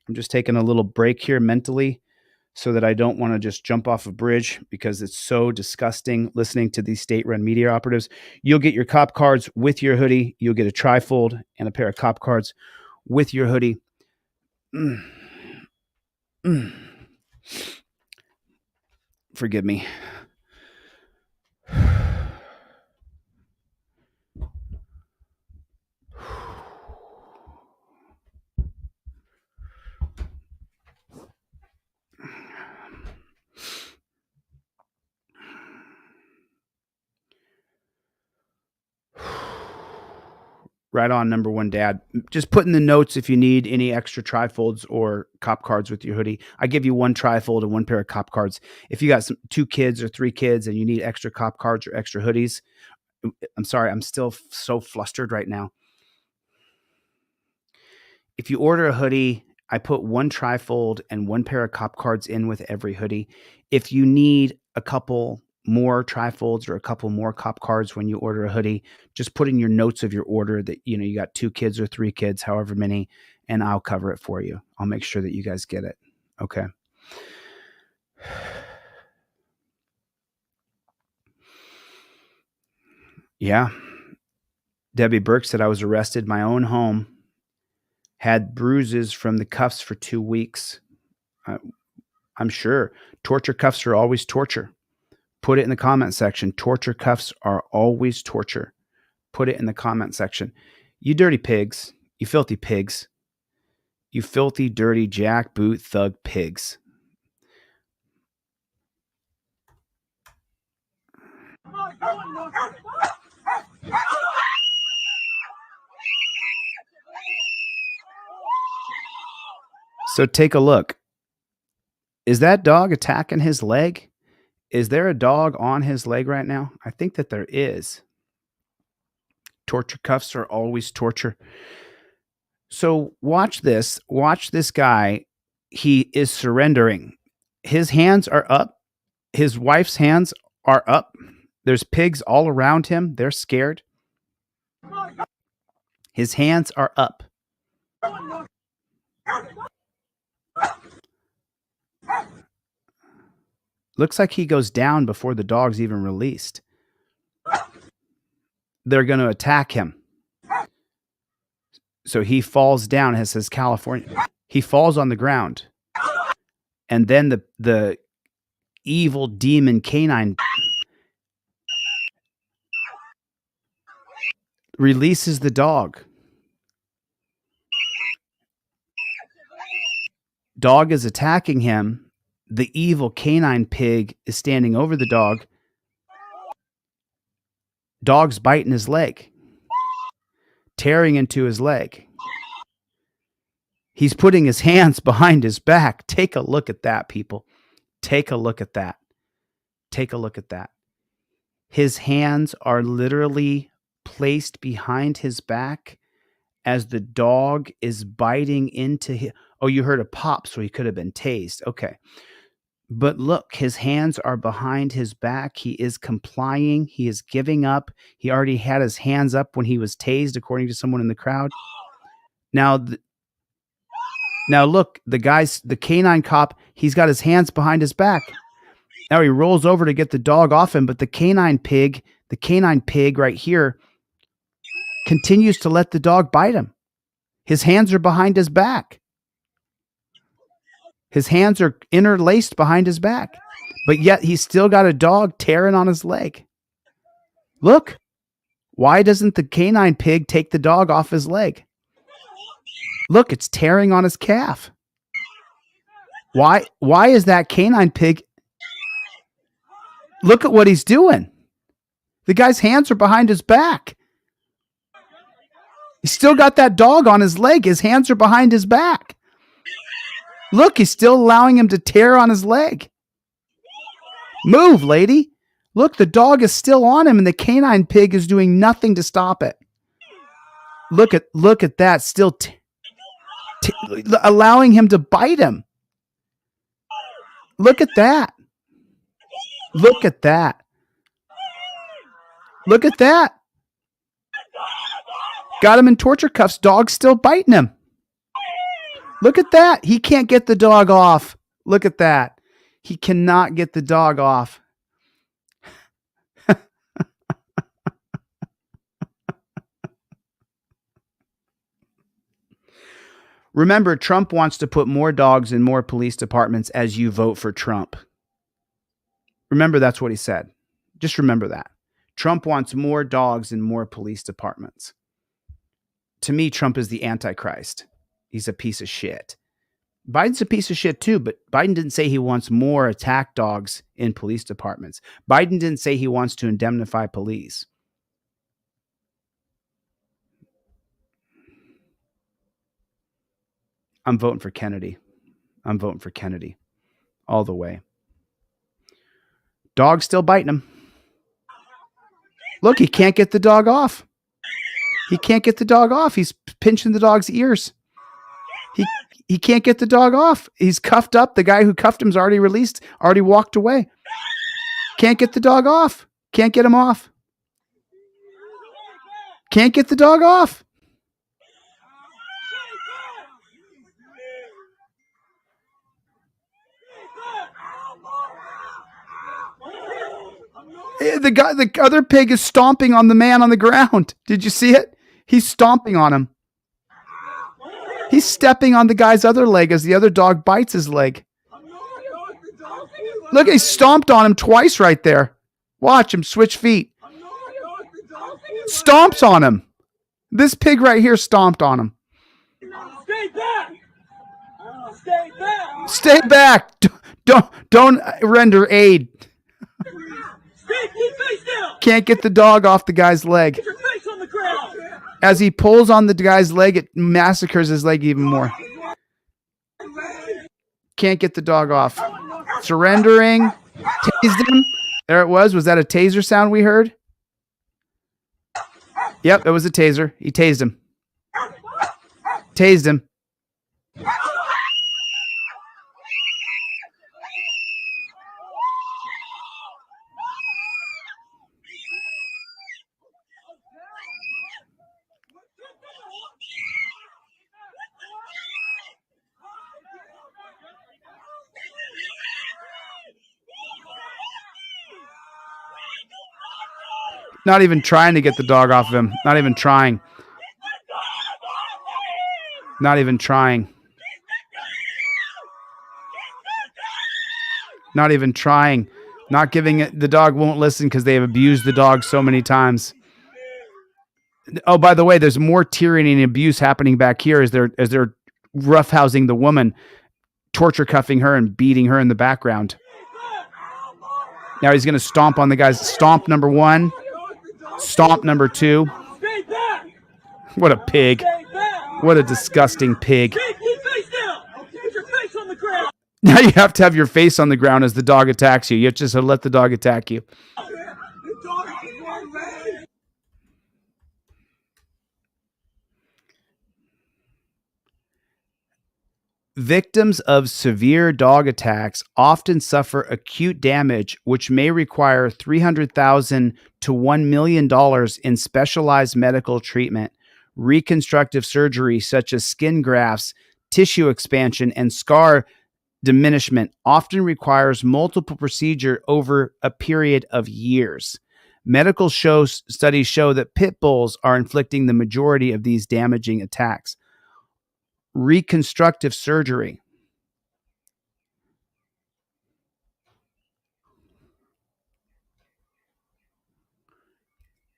I'm just taking a little break here mentally so that I don't want to just jump off a bridge because it's so disgusting listening to these state-run media operatives. You'll get your cop cards with your hoodie. You'll get a trifold and a pair of cop cards with your hoodie. Forgive me. Right on, number one dad. Just put in the notes if you need any extra trifolds or cop cards with your hoodie. I give you one trifold and one pair of cop cards. If you got 2 kids or 3 kids and you need extra cop cards or extra hoodies, I'm sorry, I'm still so flustered right now. If you order a hoodie, I put one trifold and one pair of cop cards in with every hoodie. If you need a couple more trifolds or a couple more cop cards when you order a hoodie, just put in your notes of your order that you got 2 kids or 3 kids, however many, and I'll cover it for you. I'll make sure that you guys get it. Okay. Yeah. Debbie Burke said I was arrested in my own home, had bruises from the cuffs for 2 weeks. I'm sure torture cuffs are always torture. Put it in the comment section. Torture cuffs are always torture. Put it in the comment section. You dirty pigs. You filthy pigs. You filthy, dirty, jackboot, thug pigs. So take a look. Is that dog attacking his leg? Is there a dog on his leg right now? I think that there is. Torture cuffs are always torture. So watch this. Watch this guy. He is surrendering. His hands are up. His wife's hands are up. There's pigs all around him. They're scared. His hands are up. Looks like he goes down before the dog's even released. They're going to attack him. So he falls down. It says California. He falls on the ground. And then the evil demon canine releases the dog. Dog is attacking him. The evil canine pig is standing over the dog. Dog's biting his leg, tearing into his leg. He's putting his hands behind his back. Take a look at that, people. Take a look at that. Take a look at that. His hands are literally placed behind his back, as the dog is biting into him. Oh, you heard a pop, so he could have been tased. Okay. But look, his hands are behind his back. He is complying. He is giving up. He already had his hands up when he was tased, according to someone in the crowd. Now, now look, the canine cop, he's got his hands behind his back. Now he rolls over to get the dog off him, but the canine pig right here continues to let the dog bite him. His hands are behind his back. His hands are interlaced behind his back, but yet he's still got a dog tearing on his leg. Look, why doesn't the canine pig take the dog off his leg? Look, it's tearing on his calf. Why is that canine pig? Look at what he's doing. The guy's hands are behind his back. He's still got that dog on his leg. His hands are behind his back. Look, he's still allowing him to tear on his leg. Move, lady. Look, the dog is still on him and the canine pig is doing nothing to stop it. Look at that, still allowing him to bite him. Look at that. Look at that. Look at that. Got him in torture cuffs. Dog's still biting him. Look at that. He can't get the dog off. Look at that. He cannot get the dog off. Remember, Trump wants to put more dogs in more police departments as you vote for Trump. Remember, that's what he said. Just remember that. Trump wants more dogs in more police departments. To me, Trump is the Antichrist. He's a piece of shit. Biden's a piece of shit too, but Biden didn't say he wants more attack dogs in police departments. Biden didn't say he wants to indemnify police. I'm voting for Kennedy. I'm voting for Kennedy all the way. Dog's still biting him. Look, he can't get the dog off. He can't get the dog off. He's pinching the dog's ears. He can't get the dog off. He's cuffed up. The guy who cuffed him's already released, already walked away. Can't get the dog off. Can't get him off. Can't get the dog off. The other pig is stomping on the man on the ground. Did you see it? He's stomping on him. He's stepping on the guy's other leg as the other dog bites his leg. Look, he stomped on him twice right there. Watch him switch feet. Stomps on him. This pig right here stomped on him. Stay back! Stay back! Stay back. Don't render aid. Can't get the dog off the guy's leg. As he pulls on the guy's leg, it massacres his leg even more. Can't get the dog off. Surrendering. Tased him. There it was. Was that a taser sound we heard? Yep, it was a taser. He tased him. Tased him. Not even trying to get the dog off of him. Not even trying. Not even trying. Not even trying. Not giving it. The dog won't listen because they have abused the dog so many times. Oh, by the way, there's more tyranny and abuse happening back here as they're roughhousing the woman, torture cuffing her and beating her in the background. Now he's going to stomp on the guys. Stomp number 1. Stomp number 2. What a pig. What a disgusting pig. Now you have to have your face on the ground as the dog attacks you. You have to just let the dog attack you. Victims of severe dog attacks often suffer acute damage, which may require $300,000 to $1 million in specialized medical treatment. Reconstructive surgery, such as skin grafts, tissue expansion, and scar diminishment, often requires multiple procedures over a period of years. Medical studies show that pit bulls are inflicting the majority of these damaging attacks. Reconstructive surgery.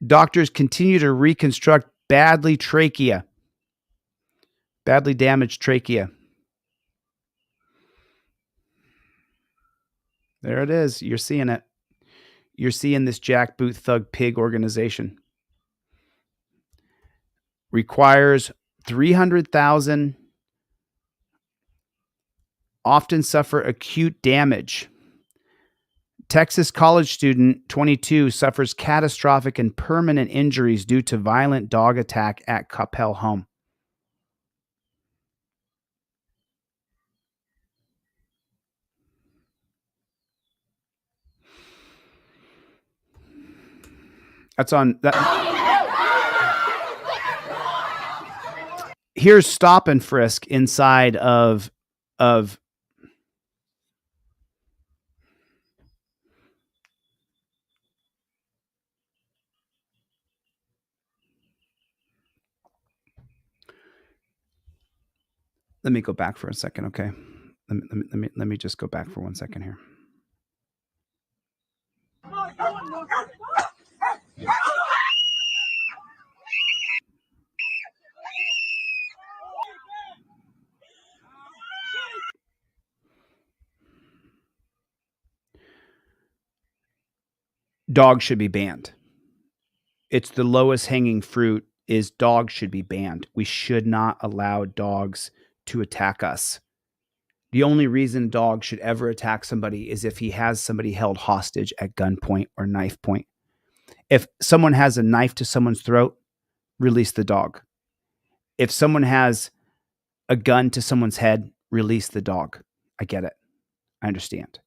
Doctors continue to reconstruct badly damaged trachea. There it is. You're seeing it. You're seeing this jackboot thug pig organization. Requires $300,000. Often suffer acute damage. Texas college student 22 suffers catastrophic and permanent injuries due to violent dog attack at Coppell home. That's on that. Here's stop and frisk inside of let me go back for a second, okay? Let me just go back for 1 second here. Dogs should be banned. It's the lowest hanging fruit is dogs should be banned. We should not allow dogs to attack us. The only reason dogs should ever attack somebody is if he has somebody held hostage at gunpoint or knife point. If someone has a knife to someone's throat, release the dog. If someone has a gun to someone's head, release the dog. I get it. I understand.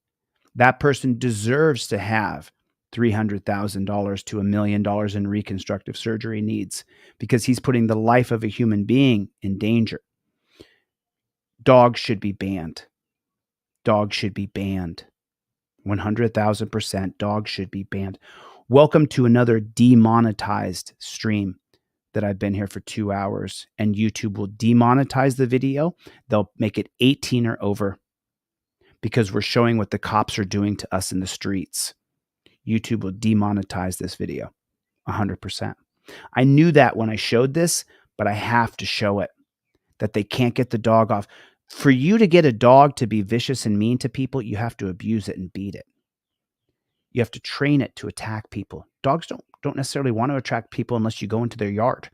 That person deserves to have $300,000 to $1 million in reconstructive surgery needs because he's putting the life of a human being in danger. Dogs should be banned. Dogs should be banned. 100,000% dogs should be banned. Welcome to another demonetized stream that I've been here for 2 hours, and YouTube will demonetize the video. They'll make it 18 or over because we're showing what the cops are doing to us in the streets. YouTube will demonetize this video 100%. I knew that when I showed this, but I have to show it, that they can't get the dog off. For you to get a dog to be vicious and mean to people, you have to abuse it and beat it. You have to train it to attack people. Dogs don't necessarily want to attract people unless you go into their yard.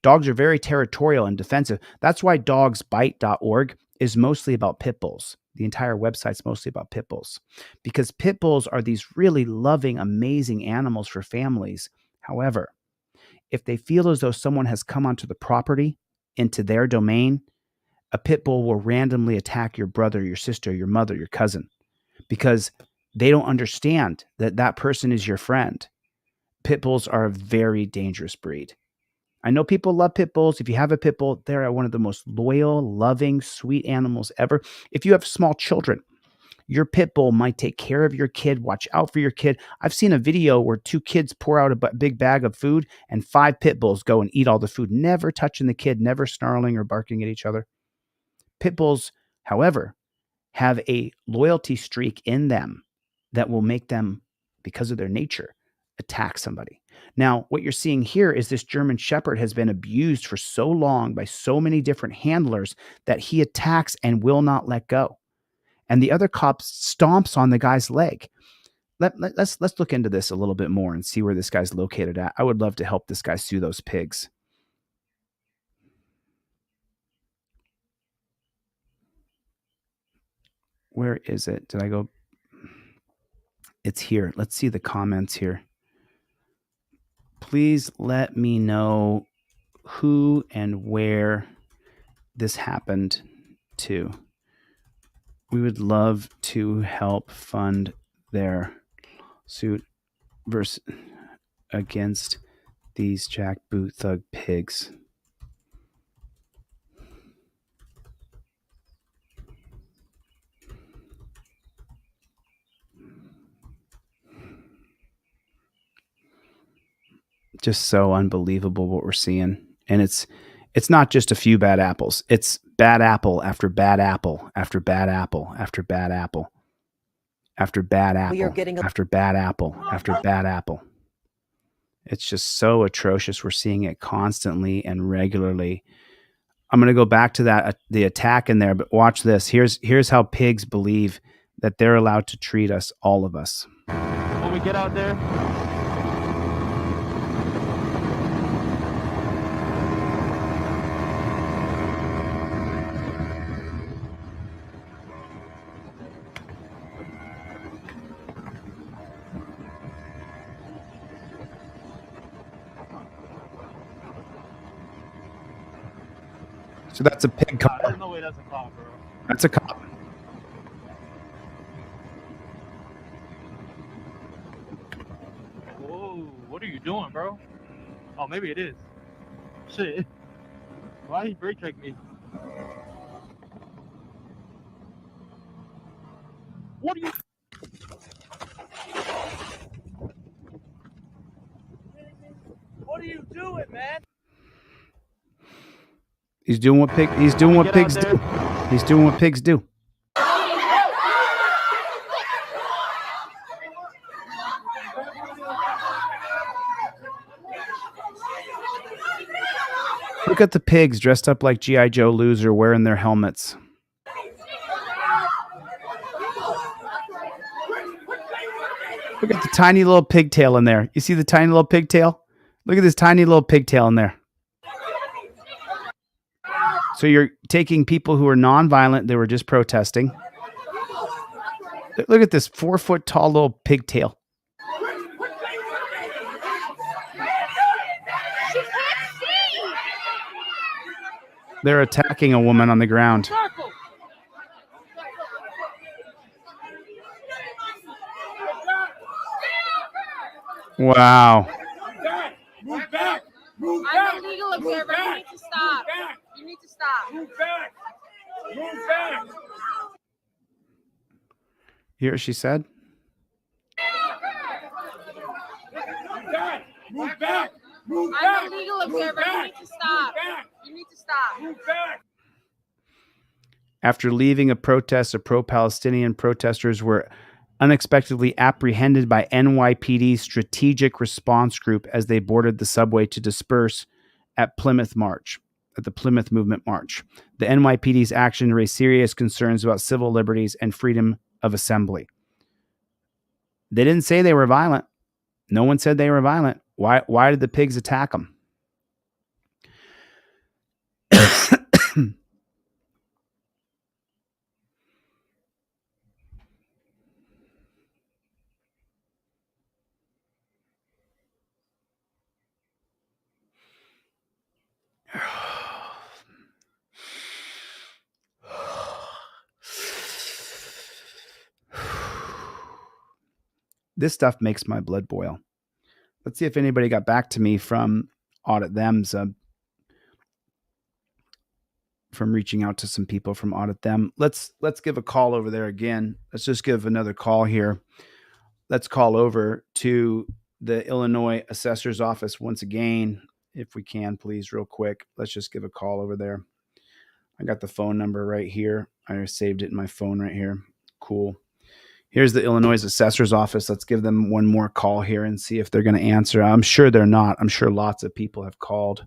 Dogs are very territorial and defensive. That's why dogsbite.org is mostly about pit bulls. The entire website's mostly about pit bulls because pit bulls are these really loving, amazing animals for families. However, if they feel as though someone has come onto the property, into their domain, a pit bull will randomly attack your brother, your sister, your mother, your cousin, because they don't understand that that person is your friend. Pit bulls are a very dangerous breed. I know people love pit bulls. If you have a pit bull, they're one of the most loyal, loving, sweet animals ever. If you have small children, your pit bull might take care of your kid, watch out for your kid. I've seen a video where 2 kids pour out a big bag of food and 5 pit bulls go and eat all the food, never touching the kid, never snarling or barking at each other. Pit bulls, however, have a loyalty streak in them that will make them, because of their nature, attack somebody. Now, what you're seeing here is this German Shepherd has been abused for so long by so many different handlers that he attacks and will not let go. And the other cop stomps on the guy's leg. Let's look into this a little bit more and see where this guy's located at. I would love to help this guy sue those pigs. Where is it? Did I go? It's here. Let's see the comments here. Please let me know who and where this happened to. We would love to help fund their suit against these jackboot thug pigs. Just so unbelievable what we're seeing. And it's not just a few bad apples. It's bad apple after bad apple after bad apple after bad apple after bad apple after bad apple after bad apple. It's just so atrocious. We're seeing it constantly and regularly. I'm going to go back to that the attack in there, but watch this. Here's how pigs believe that they're allowed to treat us, all of us. When we get out there, So that's a pig car. there's no way that's a cop, bro. That's a cop. Whoa, what are you doing, bro? Oh, maybe it is. Shit. Why he brake check me? What are you? What are you doing, man? He's doing what pigs do. He's doing what pigs do. Look at the pigs dressed up like G.I. Joe loser wearing their helmets. Look at the tiny little pigtail in there. You see the tiny little pigtail? Look at this tiny little pigtail in there. So you're taking people who are nonviolent, they were just protesting. Look at this 4-foot tall little pigtail. They're attacking a woman on the ground. Wow. Move back! Move back! I'm a legal observer. You need to stop. You need to stop. Move back! Move back! You hear what she said? Move back! Move back! Move back! I'm a legal observer. You need to stop. You need to stop. Move back! After leaving a protest, pro-Palestinian protesters were unexpectedly apprehended by NYPD's Strategic Response Group as they boarded the subway to disperse at the Plymouth Movement March. The NYPD's action raised serious concerns about civil liberties and freedom of assembly. They didn't say they were violent. No one said they were violent. Why did the pigs attack them? This stuff makes my blood boil. Let's see if anybody got back to me from Audit Them's, from reaching out to some people from Audit Them. Let's give a call over there again. Let's just give another call here. Let's call over to the Illinois Assessor's Office once again, if we can, please, real quick. Let's just give a call over there. I got the phone number right here. I saved it in my phone right here. Cool. Here's the Illinois Assessor's Office. Let's give them one more call here and see if they're going to answer. I'm sure they're not. I'm sure lots of people have called.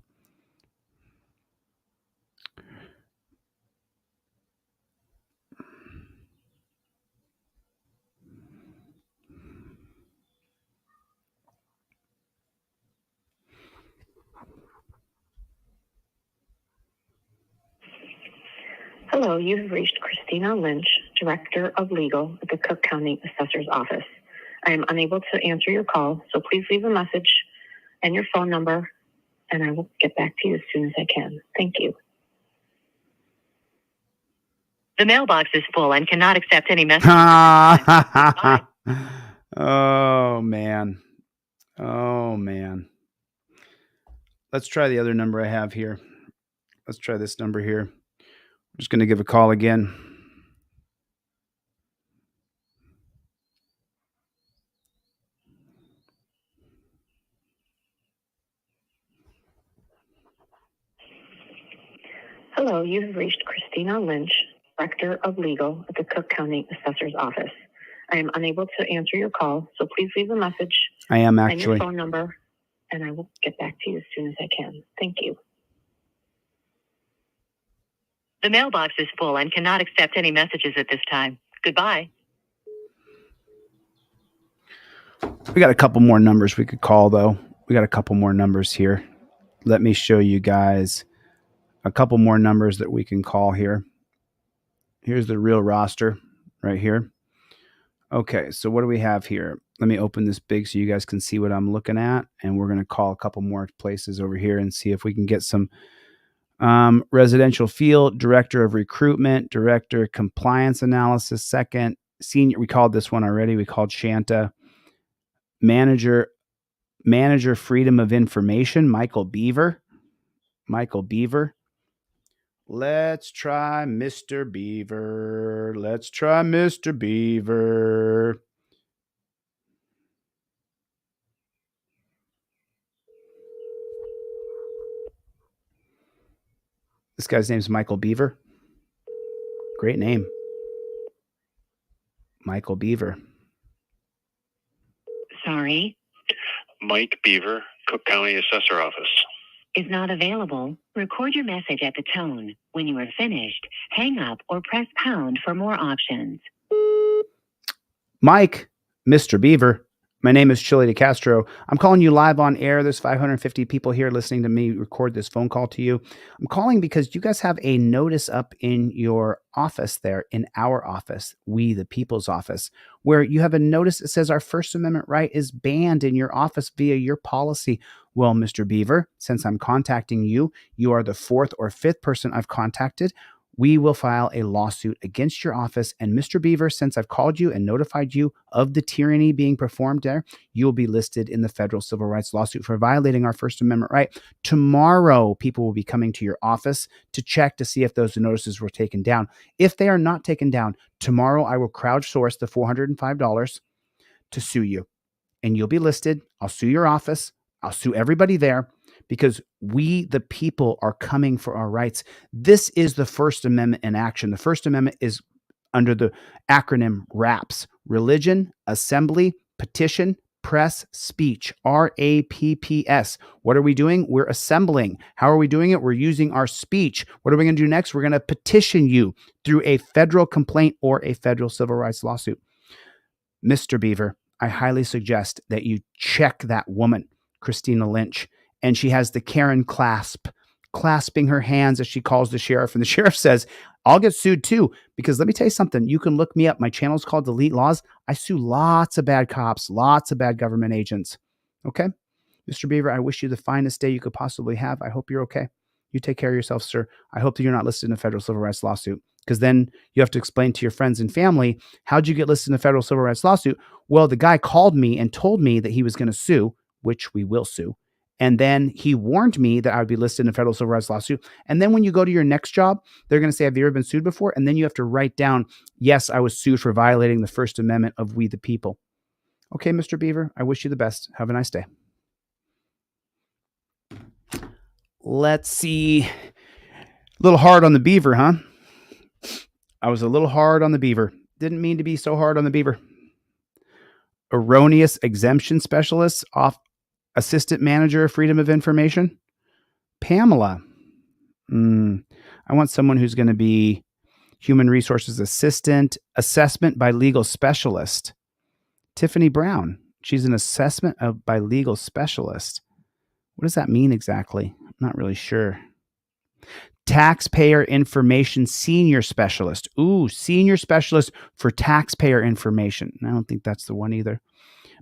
Hello, you've reached Christina Lynch, Director of Legal at the Cook County Assessor's Office. I am unable to answer your call, so please leave a message and your phone number, and I will get back to you as soon as I can. Thank you. The mailbox is full and cannot accept any messages at this time. Goodbye. Oh, man. Oh, man. Let's try the other number I have here. Let's try this number here. I'm just going to give a call again. Hello, you have reached Christina Lynch, Director of Legal at the Cook County Assessor's Office. I am unable to answer your call, so please leave a message I am and actually. your phone number, and I will get back to you as soon as I can. Thank you. The mailbox is full and cannot accept any messages at this time. Goodbye. We got a couple more numbers we could call, though. We got a couple more numbers here. Let me show you guys a couple more numbers that we can call here. Here's the real roster right here. Okay, so what do we have here? Let me open this big so you guys can see what I'm looking at. And we're going to call a couple more places over here and see if we can get some residential field, director of recruitment, director compliance analysis, second, senior. We called this one already. We called Shanta. Manager freedom of information, Michael Beaver. Let's try Mr. Beaver. Let's try Mr. Beaver. This guy's name's Michael Beaver. Great name. Michael Beaver. Sorry. Mike Beaver, Cook County Assessor Office. Is not available. Record your message at the tone. When you are finished, hang up or press pound for more options. Mike, Mr. Beaver. My name is ChilleDeCastro. I'm calling you live on air. There's 550 people here listening to me record this phone call to you. I'm calling because you guys have a notice up in your office there, in our office, we the people's office, where you have a notice that says our First Amendment right is banned in your office via your policy. Well, Mr. Beaver, since I'm contacting you, you are the fourth or fifth person I've contacted. We will file a lawsuit against your office. And Mr. Beaver, since I've called you and notified you of the tyranny being performed there, you will be listed in the federal civil rights lawsuit for violating our First Amendment right. Tomorrow, people will be coming to your office to check to see if those notices were taken down. If they are not taken down, tomorrow I will crowdsource the $405 to sue you. And you'll be listed. I'll sue your office. I'll sue everybody there. Because we, the people, are coming for our rights. This is the First Amendment in action. The First Amendment is under the acronym RAPS: religion, assembly, petition, press, speech, RAPPS. What are we doing? We're assembling. How are we doing it? We're using our speech. What are we going to do next? We're going to petition you through a federal complaint or a federal civil rights lawsuit. Mr. Beaver, I highly suggest that you check that woman, Christina Lynch. And she has the Karen clasping her hands as she calls the sheriff. And the sheriff says, I'll get sued too. Because let me tell you something. You can look me up. My channel is called DeleteLawZ. I sue lots of bad cops, lots of bad government agents. Okay? Mr. Beaver, I wish you the finest day you could possibly have. I hope you're okay. You take care of yourself, sir. I hope that you're not listed in a federal civil rights lawsuit. Because then you have to explain to your friends and family, how'd you get listed in a federal civil rights lawsuit? Well, the guy called me and told me that he was going to sue, which we will sue. And then he warned me that I would be listed in a federal civil rights lawsuit. And then when you go to your next job, they're going to say, have you ever been sued before? And then you have to write down, yes, I was sued for violating the First Amendment of we the people. Okay, Mr. Beaver, I wish you the best. Have a nice day. Let's see. A little hard on the beaver, huh? I was a little hard on the beaver. Didn't mean to be so hard on the beaver. Erroneous exemption specialists off. Assistant Manager of Freedom of Information, Pamela. I want someone who's going to be Human Resources Assistant, Assessment by Legal Specialist, Tiffany Brown. She's an Assessment by Legal Specialist. What does that mean exactly? I'm not really sure. Taxpayer Information Senior Specialist. Ooh, Senior Specialist for Taxpayer Information. I don't think that's the one either.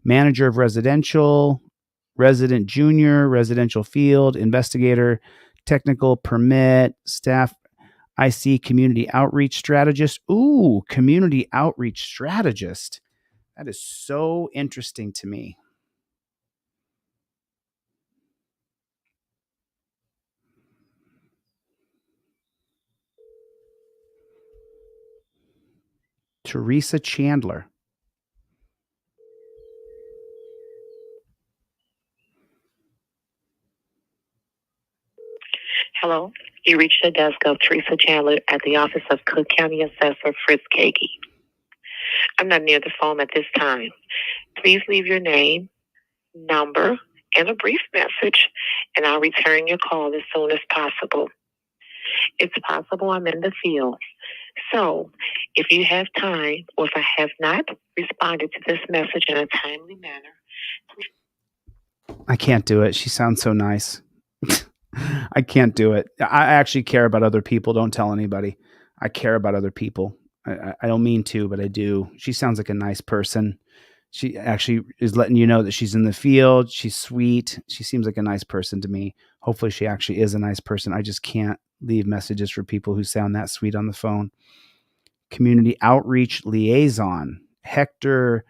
Manager of Residential, Resident Junior, Residential Field, Investigator, Technical Permit, Staff. I see community outreach strategist. Ooh, community outreach strategist. That is so interesting to me. Teresa Chandler. Hello. You reached the desk of Teresa Chandler at the office of Cook County Assessor Fritz Kagi. I'm not near the phone at this time. Please leave your name, number, and a brief message, and I'll return your call as soon as possible. It's possible I'm in the field. So, if you have time, or if I have not responded to this message in a timely manner. I can't do it. She sounds so nice. I can't do it. I actually care about other people. Don't tell anybody. I care about other people. I don't mean to, but I do. She sounds like a nice person. She actually is letting you know that she's in the field. She's sweet. She seems like a nice person to me. Hopefully she actually is a nice person. I just can't leave messages for people who sound that sweet on the phone. Community outreach liaison, Hector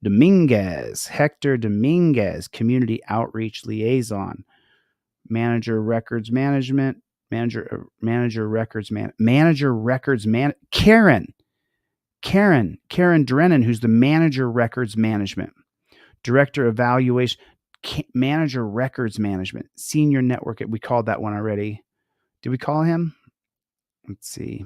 Dominguez, community outreach liaison, manager records management, manager records Karen Drennan, who's the manager records management, director evaluation, manager records management, senior network. We called that one already. Did we call him? Let's see.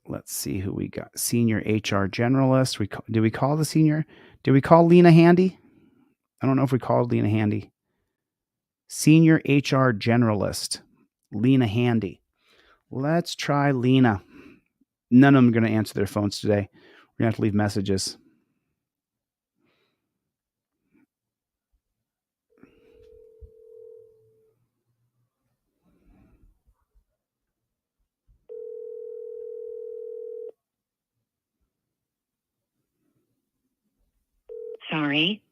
Let's see who we got. Senior HR generalist. Did we call the senior? Did we call Lena Handy? I don't know if we called Lena Handy. Senior HR generalist, Lena Handy. Let's try Lena. None of them are going to answer their phones today. We're going to have to leave messages. Sorry,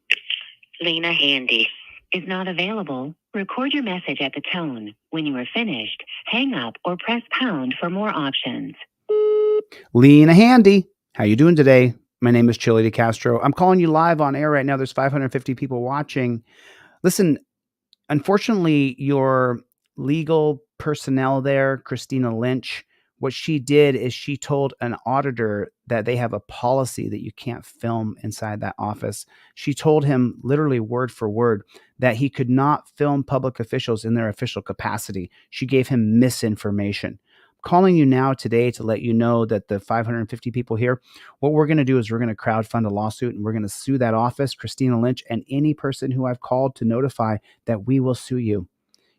Lena Handy is not available. Record your message at the tone. When you are finished, hang up or press pound for more options. Lena Handy, how you doing today? My name is ChilleDeCastro. I'm calling you live on air right now. There's 550 people watching. Listen, unfortunately, your legal personnel there, Christina Lynch, what she did is she told an auditor that they have a policy that you can't film inside that office. She told him literally word for word that he could not film public officials in their official capacity. She gave him misinformation. I'm calling you now today to let you know that the 550 people here, what we're going to do is we're going to crowdfund a lawsuit and we're going to sue that office, Christina Lynch, and any person who I've called to notify that we will sue you.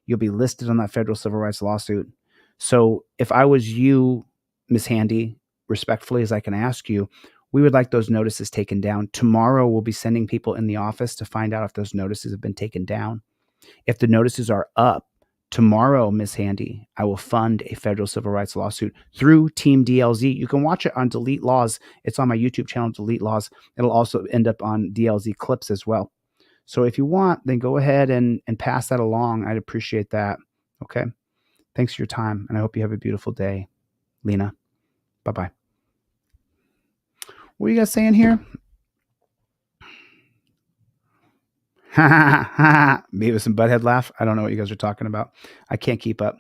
You'll be listed on that federal civil rights lawsuit. So if I was you, Miss Handy, respectfully as I can ask you, we would like those notices taken down. Tomorrow we'll be sending people in the office to find out if those notices have been taken down. If the notices are up, tomorrow, Miss Handy, I will fund a federal civil rights lawsuit through Team DLZ. You can watch it on DeleteLawZ. It's on my YouTube channel, DeleteLawZ. It'll also end up on DLZ clips as well. So if you want, then go ahead and pass that along. I'd appreciate that. Okay. Thanks for your time, and I hope you have a beautiful day, Lena. Bye-bye. What are you guys saying here? Beavis and Butthead laugh. I don't know what you guys are talking about. I can't keep up.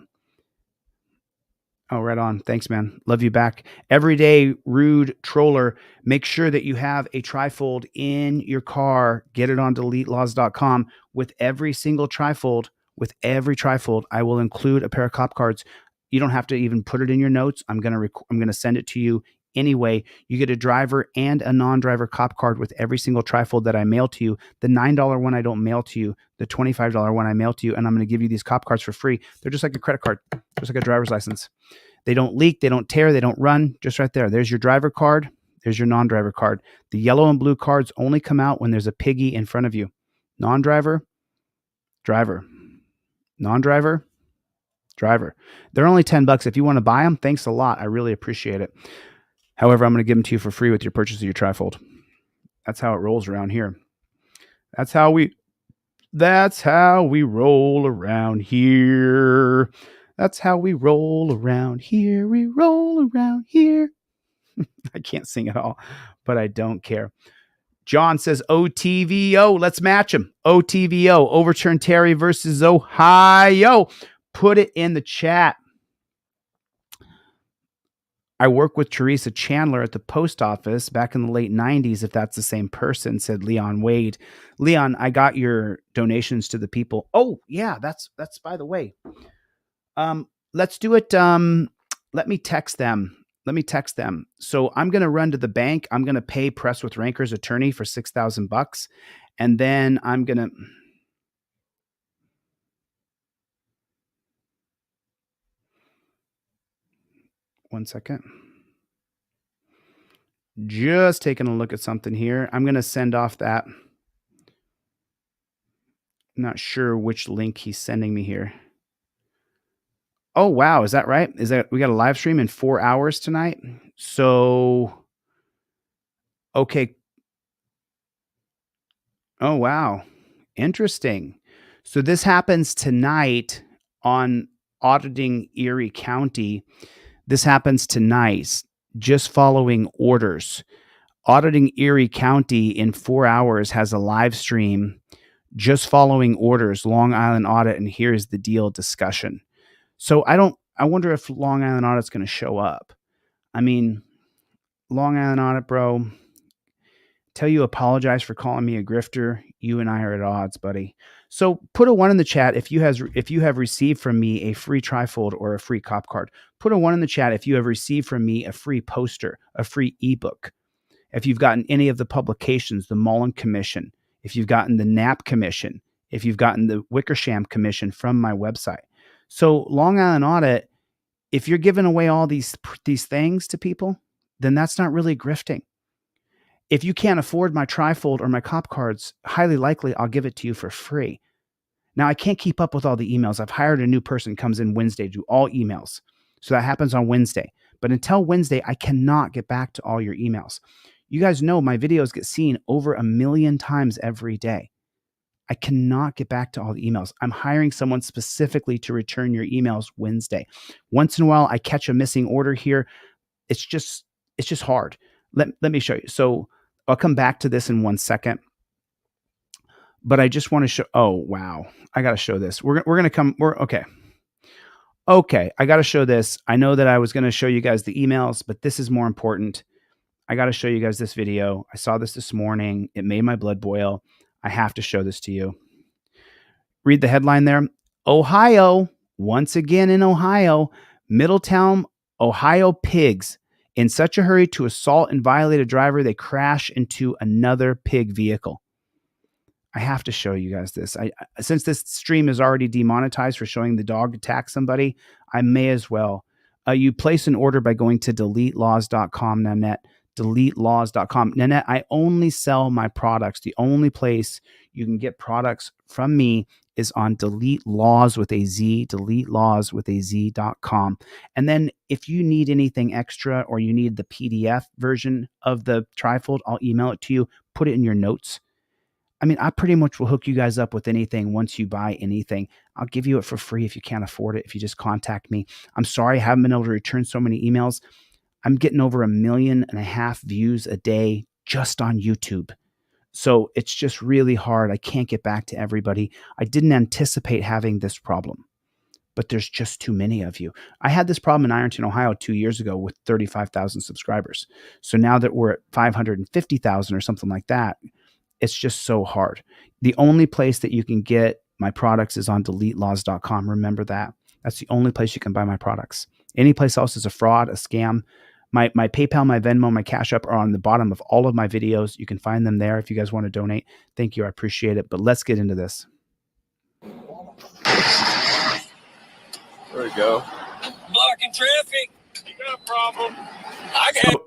Oh, right on. Thanks, man. Love you back. Everyday rude troller. Make sure that you have a trifold in your car. Get it on DeleteLawZ.com. With every single trifold, I will include a pair of cop cards. You don't have to even put it in your notes. I'm gonna send it to you anyway. You get a driver and a non-driver cop card with every single trifold that I mail to you. The $9 one I don't mail to you. The $25 one I mail to you, and I'm going to give you these cop cards for free. They're just like a credit card, just like a driver's license. They don't leak, they don't tear, they don't run. Just right there. There's your driver card. There's your non-driver card. The yellow and blue cards only come out when there's a piggy in front of you. Non-driver, driver. Non-driver, driver. They're only $10. If you want to buy them, thanks a lot. I really appreciate it. However, I'm going to give them to you for free with your purchase of your trifold. That's how it rolls around here. That's how we That's how we roll around here. That's how we roll around here. We roll around here. I can't sing at all, but I don't care. John says OTVO. Let's match him. OTVO. Overturn Terry versus Ohio. Put it in the chat. I work with Teresa Chandler at the post office back in the late 90s, if that's the same person, said Leon Wade. Leon, I got your donations to the people. Oh, yeah, that's by the way. Let's do it. Let me text them. So I'm going to run to the bank. I'm going to pay Press with Ranker's attorney for $6,000. And then I'm going to... One second. Just taking a look at something here. I'm going to send off that. Not sure which link he's sending me here. Oh, wow. Is that right? Is that we got a live stream in 4 hours tonight? So, okay. Oh, wow. Interesting. So this happens tonight on Auditing Erie County. This happens tonight, just following orders. Auditing Erie County in 4 hours has a live stream, just following orders, Long Island Audit, and here's the deal discussion. So I wonder if Long Island Audit's going to show up. I mean, Long Island Audit, bro, tell you apologize for calling me a grifter. You and I are at odds, buddy. So put a 1 in the chat if you have received from me a free trifold or a free cop card. Put a 1 in the chat if you have received from me a free poster, a free ebook. If you've gotten any of the publications, the Mullen Commission, if you've gotten the Knapp Commission, if you've gotten the Wickersham Commission from my website. So Long Island Audit, if you're giving away all these things to people, then that's not really grifting. If you can't afford my trifold or my cop cards, highly likely I'll give it to you for free. Now, I can't keep up with all the emails. I've hired a new person, comes in Wednesday, do all emails. So that happens on Wednesday. But until Wednesday, I cannot get back to all your emails. You guys know my videos get seen over 1 million times every day. I cannot get back to all the emails. I'm hiring someone specifically to return your emails Wednesday. Once in a while, I catch a missing order here. It's just hard. Let me show you. So I'll come back to this in 1 second. But I just want to show. Oh, wow. I got to show this. We're going to come. Okay. Okay. I got to show this. I know that I was going to show you guys the emails, but this is more important. I got to show you guys this video. I saw this morning. It made my blood boil. I have to show this to you. Read the headline there. Ohio, once again in Ohio, Middletown, Ohio pigs in such a hurry to assault and violate a driver, they crash into another pig vehicle. I have to show you guys this. Since this stream is already demonetized for showing the dog attack somebody, I may as well. You place an order by going to DeleteLawZ.com, Nanette. DeleteLawZ.com. Nanette, I only sell my products. The only place you can get products from me is on DeleteLawZ with a Z, DeleteLawZ with a Z.com. And then if you need anything extra or you need the PDF version of the trifold, I'll email it to you. Put it in your notes. I mean, I pretty much will hook you guys up with anything once you buy anything. I'll give you it for free if you can't afford it, if you just contact me. I'm sorry I haven't been able to return so many emails. I'm getting over 1.5 million views a day just on YouTube. So it's just really hard. I can't get back to everybody. I didn't anticipate having this problem, but there's just too many of you. I had this problem in Ironton, Ohio 2 years ago with 35,000 subscribers. So now that we're at 550,000 or something like that, it's just so hard. The only place that you can get my products is on DeleteLawZ.com. Remember that. That's the only place you can buy my products. Any place else is a fraud, a scam. My PayPal, my Venmo, my Cash App are on the bottom of all of my videos. You can find them there if you guys want to donate. Thank you. I appreciate it. But let's get into this. There we go. Blocking traffic. You got a problem.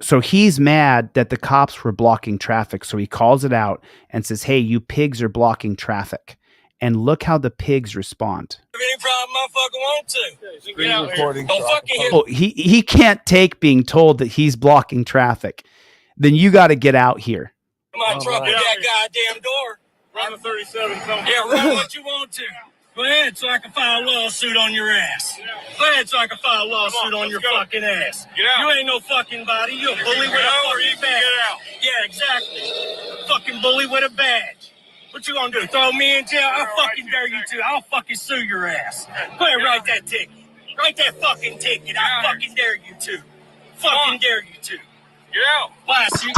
So he's mad that the cops were blocking traffic. So he calls it out and says, hey, you pigs are blocking traffic. And look how the pigs respond. Any problem, motherfucker, want to. Get out here. Don't fucking hit. Oh, he can't take being told that he's blocking traffic. Then you got to get out here. My truck with that goddamn door. Run the 37. Yeah, run what you want to. Go ahead so I can file a lawsuit on your ass. Go ahead so I can file a lawsuit on your fucking ass. Get out. You ain't no fucking body. You a bully with a fucking badge. Get out. Yeah, exactly. Fucking bully with a badge. What you gonna do? Throw me in jail? I'll fucking dare you to. I'll fucking sue your ass. Go ahead, write that ticket. Write that fucking ticket. I fucking dare you to. Fucking dare you to. Get out. Blast you.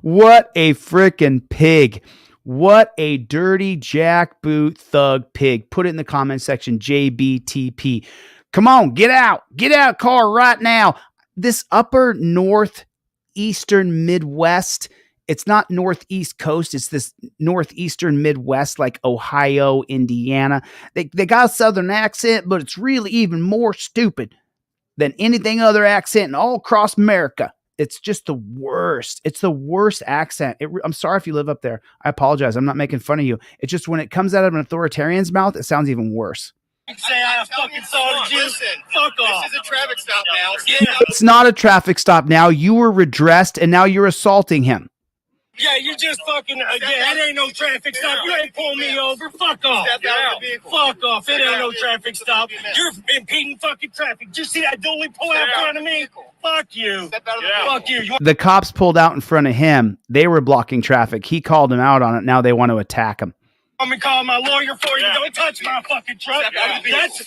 What a freaking pig. What a dirty jackboot thug pig. Put it in the comment section, JBTP. Come on, get out. Get out car right now. This upper northeastern Midwest, it's not northeast coast. It's this northeastern Midwest, like Ohio, Indiana. They got a southern accent, but it's really even more stupid than anything other accent in all across America. It's just the worst. It's the worst accent. I'm sorry if you live up there. I apologize. I'm not making fun of you. It's just when it comes out of an authoritarian's mouth, it sounds even worse. Say I fucking assaulted you. Fuck off. This is a traffic stop now. Yeah. It's not a traffic stop now. You were redressed, and now you're assaulting him. Yeah, you just fucking, yeah, it ain't no traffic stop. You ain't pulling me over. Fuck off. Step out of the vehicle. Fuck off. It ain't no traffic stop. You're impeding fucking traffic. Did you see that dually pull out in front of me? Fuck you. Step out of the vehicle. Fuck you. The cops pulled out in front of him. They were blocking traffic. He called him out on it. Now they want to attack him. I'm gonna call my lawyer for you. Don't touch my fucking truck. That's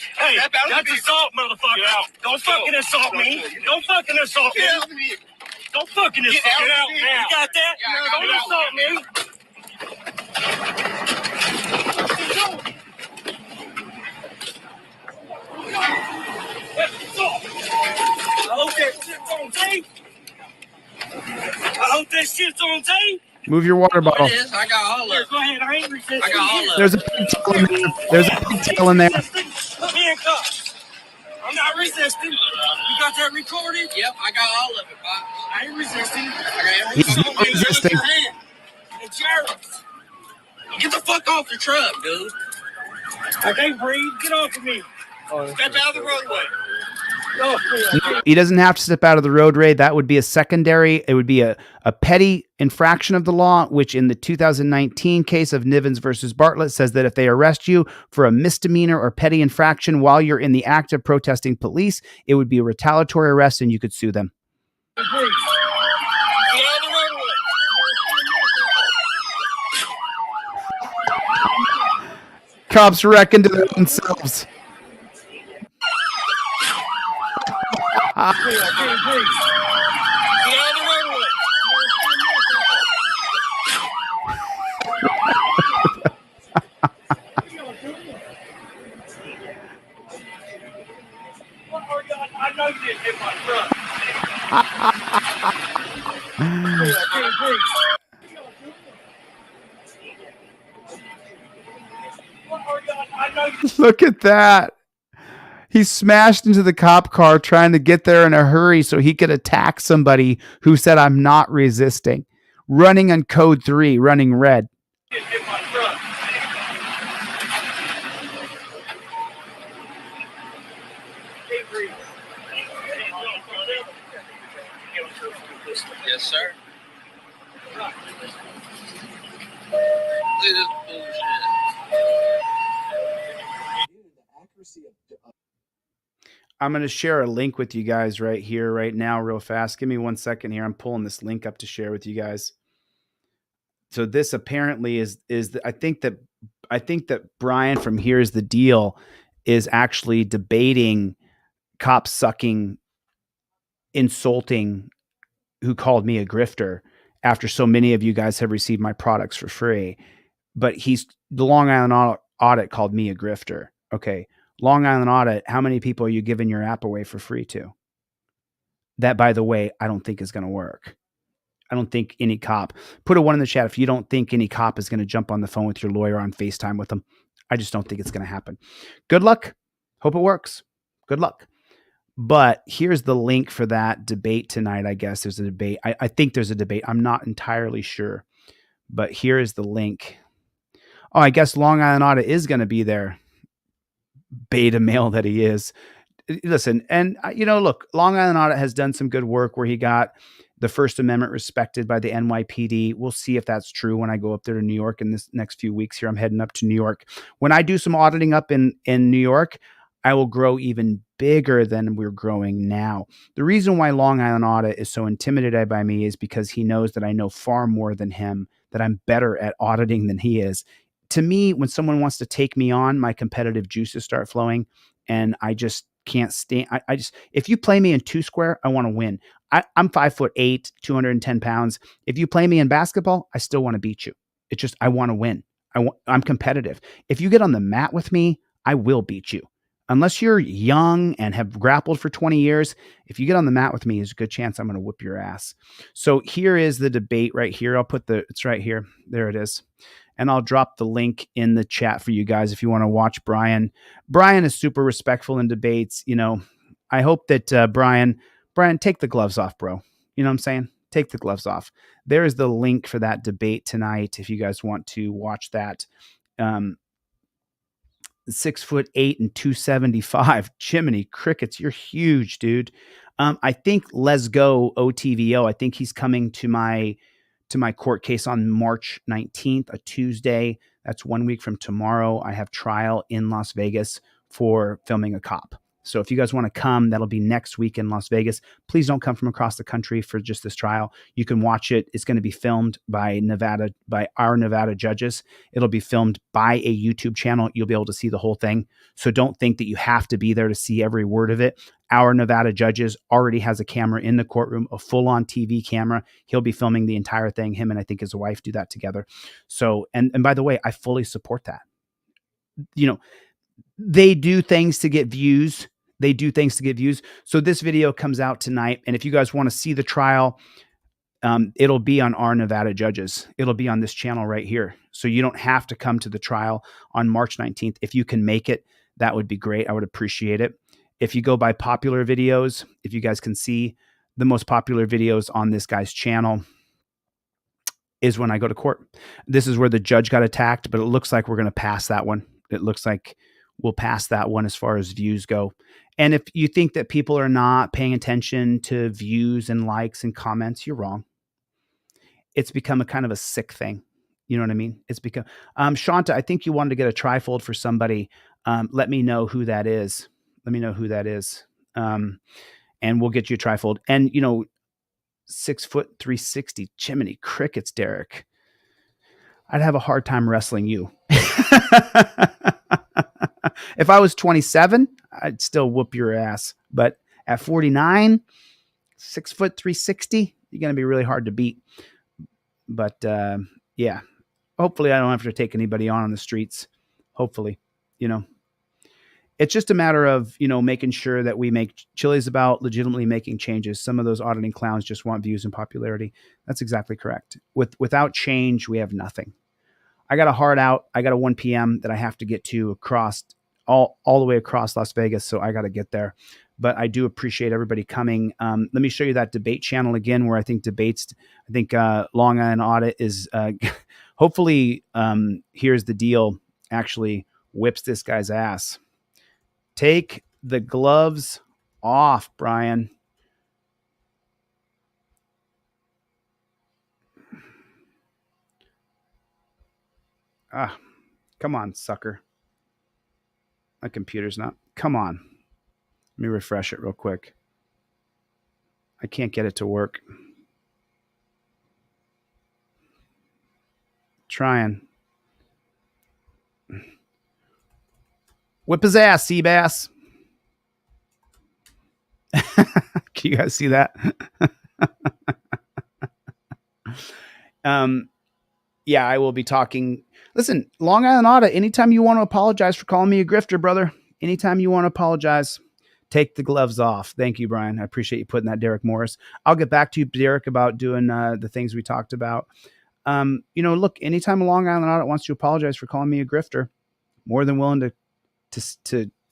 assault, motherfucker. Don't fucking assault me. Don't fucking assault me. Don't fucking assault me. Get out now. You got that? Don't assault me. I hope that shit's on tape. I hope that shit's on tape. Move your water bottle. It is. I got all of it. Go ahead. I ain't resisting. I got all of it. There's a pigtail in there. There's a pigtail in there. Put me in cuffs. I'm not resisting. You got that recorded? Yep, I got all of it, Bob. I ain't resisting. I got He's not resisting. It's yours. Get the fuck off the truck, dude. I can't breathe. Get off of me. Step out of the roadway. No, he doesn't have to step out of the roadway. That would be a secondary. It would be a petty infraction of the law, which in the 2019 case of Nivens versus Bartlett says that if they arrest you for a misdemeanor or petty infraction while you're in the act of protesting police, it would be a retaliatory arrest and you could sue them. Cops reckon to themselves. I know you didn't hit my truck. Look at that. He smashed into the cop car trying to get there in a hurry so he could attack somebody who said, I'm not resisting. Running on code 3, running red. Yes, sir. Look at this bullshit. I'm going to share a link with you guys right here, right now, real fast. Give me 1 second here. I'm pulling this link up to share with you guys. So this apparently is I think that Brian from Here's the Deal is actually debating cop sucking, insulting, who called me a grifter after so many of you guys have received my products for free. But the Long Island Audit called me a grifter. Okay. Long Island Audit, how many people are you giving your app away for free to? That, by the way, I don't think is going to work. I don't think any cop, put a 1 in the chat if you don't think any cop is going to jump on the phone with your lawyer on FaceTime with them. I just don't think it's going to happen. Good luck. Hope it works. Good luck. But here's the link for that debate tonight. I guess there's a debate. I think there's a debate. I'm not entirely sure. But here is the link. Oh, I guess Long Island Audit is going to be there. Beta male that he is. listen, and look, Long Island Audit has done some good work where he got the First Amendment respected by the NYPD. We'll see if that's true when I go up there to New York in this next few weeks here. I'm heading up to New York. When I do some auditing up in New York, I will grow even bigger than we're growing now. The reason why Long Island Audit is so intimidated by me is because he knows that I know far more than him, that I'm better at auditing than he is. To me, when someone wants to take me on, my competitive juices start flowing, and I just can't stand. I just, if you play me in 2 square, I want to win. I'm 5'8", 210 pounds. If you play me in basketball, I still want to beat you. It's just, I want to win. I'm competitive. If you get on the mat with me, I will beat you. Unless you're young and have grappled for 20 years, if you get on the mat with me, there's a good chance I'm going to whoop your ass. So here is the debate right here. I'll put it's right here. There it is. And I'll drop the link in the chat for you guys if you want to watch Brian. Brian is super respectful in debates. I hope that Brian, take the gloves off, bro. You know what I'm saying? Take the gloves off. There is the link for that debate tonight if you guys want to watch that. 6'8" and 275. Jiminy Crickets, you're huge, dude. I think Let's Go OTVO. I think he's coming to my court case on March 19th, a Tuesday. That's 1 week from tomorrow. I have trial in Las Vegas for filming a cop. So if you guys want to come, that'll be next week in Las Vegas. Please don't come from across the country for just this trial. You can watch it. It's going to be filmed by our Nevada judges. It'll be filmed by a YouTube channel. You'll be able to see the whole thing. So don't think that you have to be there to see every word of it. Our Nevada judges already has a camera in the courtroom, a full-on TV camera. He'll be filming the entire thing. Him and I think his wife do that together. So, and by the way, I fully support that. They do things to get views. So this video comes out tonight. And if you guys want to see the trial, it'll be on our Nevada judges. It'll be on this channel right here. So you don't have to come to the trial on March 19th. If you can make it, that would be great. I would appreciate it. If you go by popular videos, if you guys can see the most popular videos on this guy's channel is when I go to court. This is where the judge got attacked, but it looks like we're going to pass that one. It looks like we'll pass that one as far as views go. And if you think that people are not paying attention to views and likes and comments, you're wrong. It's become a kind of a sick thing. You know what I mean? It's become, Shanta, I think you wanted to get a trifold for somebody. Let me know who that is. And we'll get you a trifold. And 6'360", Jiminy Crickets, Derek. I'd have a hard time wrestling you. If I was 27, I'd still whoop your ass. But at 49, 6'360", you're going to be really hard to beat. But yeah, hopefully I don't have to take anybody on the streets. Hopefully, it's just a matter of, making sure that we make Chille's about legitimately making changes. Some of those auditing clowns just want views and popularity. That's exactly correct. Without change, we have nothing. I got a hard out. I got a 1 p.m. that I have to get to across all the way across Las Vegas. So I got to get there, but I do appreciate everybody coming. Let me show you that debate channel again, where I think Long Island Audit is, hopefully, here's the deal, actually whips this guy's ass. Take the gloves off, Brian. Come on, sucker. My computer's not. Come on. Let me refresh it real quick. I can't get it to work. Trying. Whip his ass, Seabass. Can you guys see that? Yeah, I will be talking. Listen, Long Island Audit, anytime you want to apologize for calling me a grifter, brother, anytime you want to apologize, take the gloves off. Thank you, Brian. I appreciate you putting that, Derek Morris. I'll get back to you, Derek, about doing the things we talked about. Look, anytime a Long Island Audit wants to apologize for calling me a grifter, more than willing to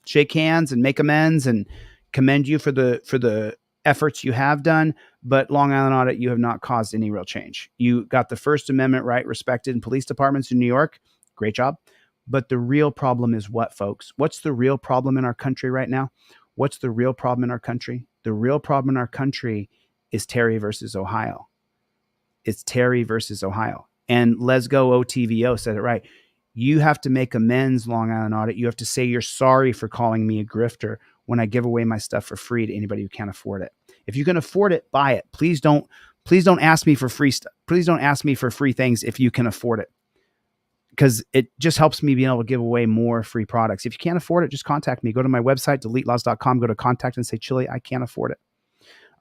shake hands and make amends and commend you for the efforts you have done. But Long Island Audit, you have not caused any real change. You got the First Amendment right respected in police departments in New York. Great job. But the real problem is what, folks? What's the real problem in our country right now? What's the real problem in our country? The real problem in our country is Terry versus Ohio. It's Terry versus Ohio. And Let's Go OTVO said it right. You have to make amends, Long Island Audit. You have to say you're sorry for calling me a grifter when I give away my stuff for free to anybody who can't afford it. If you can afford it, buy it. Please don't ask me for free stuff. Please don't ask me for free things if you can afford it, because it just helps me being able to give away more free products. If you can't afford it, just contact me. Go to my website, DeleteLawZ.com, go to contact and say, Chille, I can't afford it.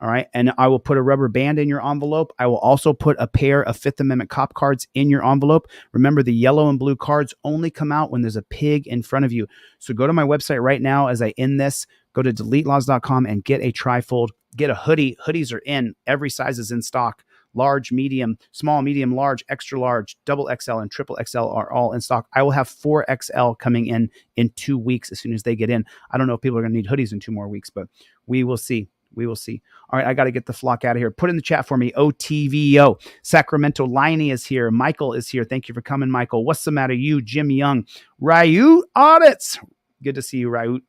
All right. And I will put a rubber band in your envelope. I will also put a pair of Fifth Amendment cop cards in your envelope. Remember, the yellow and blue cards only come out when there's a pig in front of you. So go to my website right now as I end this. Go to DeleteLawZ.com and get a trifold. Get a hoodie. Hoodies are in. Every size is in stock. Large, medium, small, medium, large, extra large, double XL, and triple XL are all in stock. I will have 4XL coming in 2 weeks as soon as they get in. I don't know if people are going to need hoodies in 2 more weeks, but we will see. We will see. All right, I got to get the flock out of here. Put in the chat for me, OTVO. Sacramento Liney is here. Michael is here. Thank you for coming, Michael. What's the matter? You, Jim Young. Ryut Audits. Good to see you, Ryut.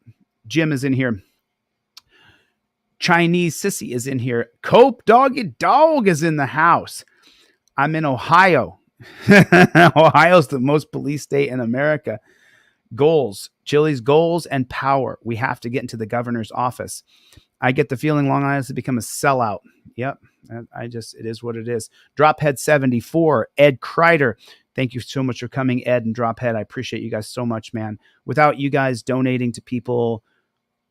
Jim is in here. Chinese Sissy is in here. Cope Doggy Dog is in the house. I'm in Ohio. Ohio's the most police state in America. Goals. Chille's goals and power. We have to get into the governor's office. I get the feeling Long Island has become a sellout. Yep. It is what it is. Drophead 74, Ed Kreider. Thank you so much for coming, Ed and Drophead. I appreciate you guys so much, man. Without you guys donating to people,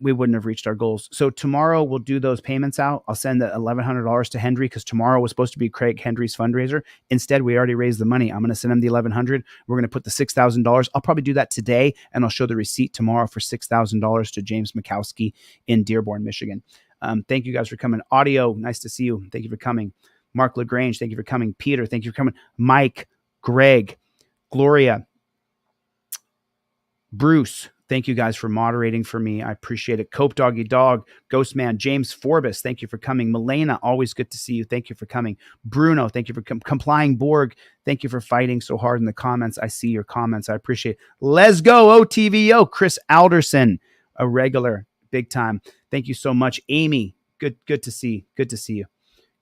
we wouldn't have reached our goals. So tomorrow we'll do those payments out. I'll send the $1,100 to Henry because tomorrow was supposed to be Craig Henry's fundraiser. Instead, we already raised the money. I'm going to send him the $1,100. We're going to put the $6,000. I'll probably do that today, and I'll show the receipt tomorrow for $6,000 to James Mikowski in Dearborn, Michigan. Thank you guys for coming. Audio, nice to see you. Thank you for coming. Mark LaGrange, thank you for coming. Peter, thank you for coming. Mike, Greg, Gloria, Bruce, thank you guys for moderating for me. I appreciate it. Cope Doggy Dog, Ghost Man, James Forbes, thank you for coming. Milena, always good to see you. Thank you for coming. Bruno, thank you for complying. Borg, thank you for fighting so hard in the comments. I see your comments. I appreciate it. Let's go, OTVO. Chris Alderson, a regular, big time. Thank you so much. Amy, good to see you. Good to see you.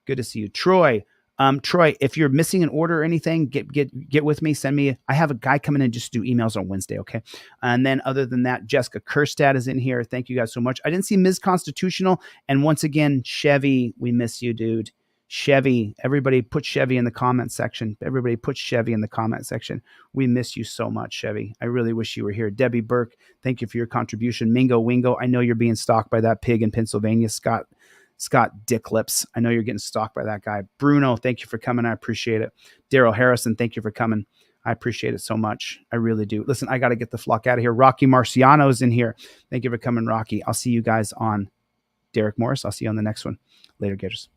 Good to see you. Troy, if you're missing an order or anything, get with me. Send me. I have a guy coming in just to do emails on Wednesday. Okay. And then other than that, Jessica Kerstad is in here. Thank you guys so much. I didn't see Ms. Constitutional. And once again, Chevy, we miss you, dude. Chevy, everybody put Chevy in the comment section. Everybody put Chevy in the comment section. We miss you so much, Chevy. I really wish you were here. Debbie Burke, thank you for your contribution. Mingo Wingo, I know you're being stalked by that pig in Pennsylvania. Scott Dick Lips, I know you're getting stalked by that guy. Bruno, thank you for coming. I appreciate it. Daryl Harrison, thank you for coming. I appreciate it so much. I really do. Listen, I got to get the flock out of here. Rocky Marciano's in here. Thank you for coming, Rocky. I'll see you guys on Derek Morris. I'll see you on the next one. Later, Gators.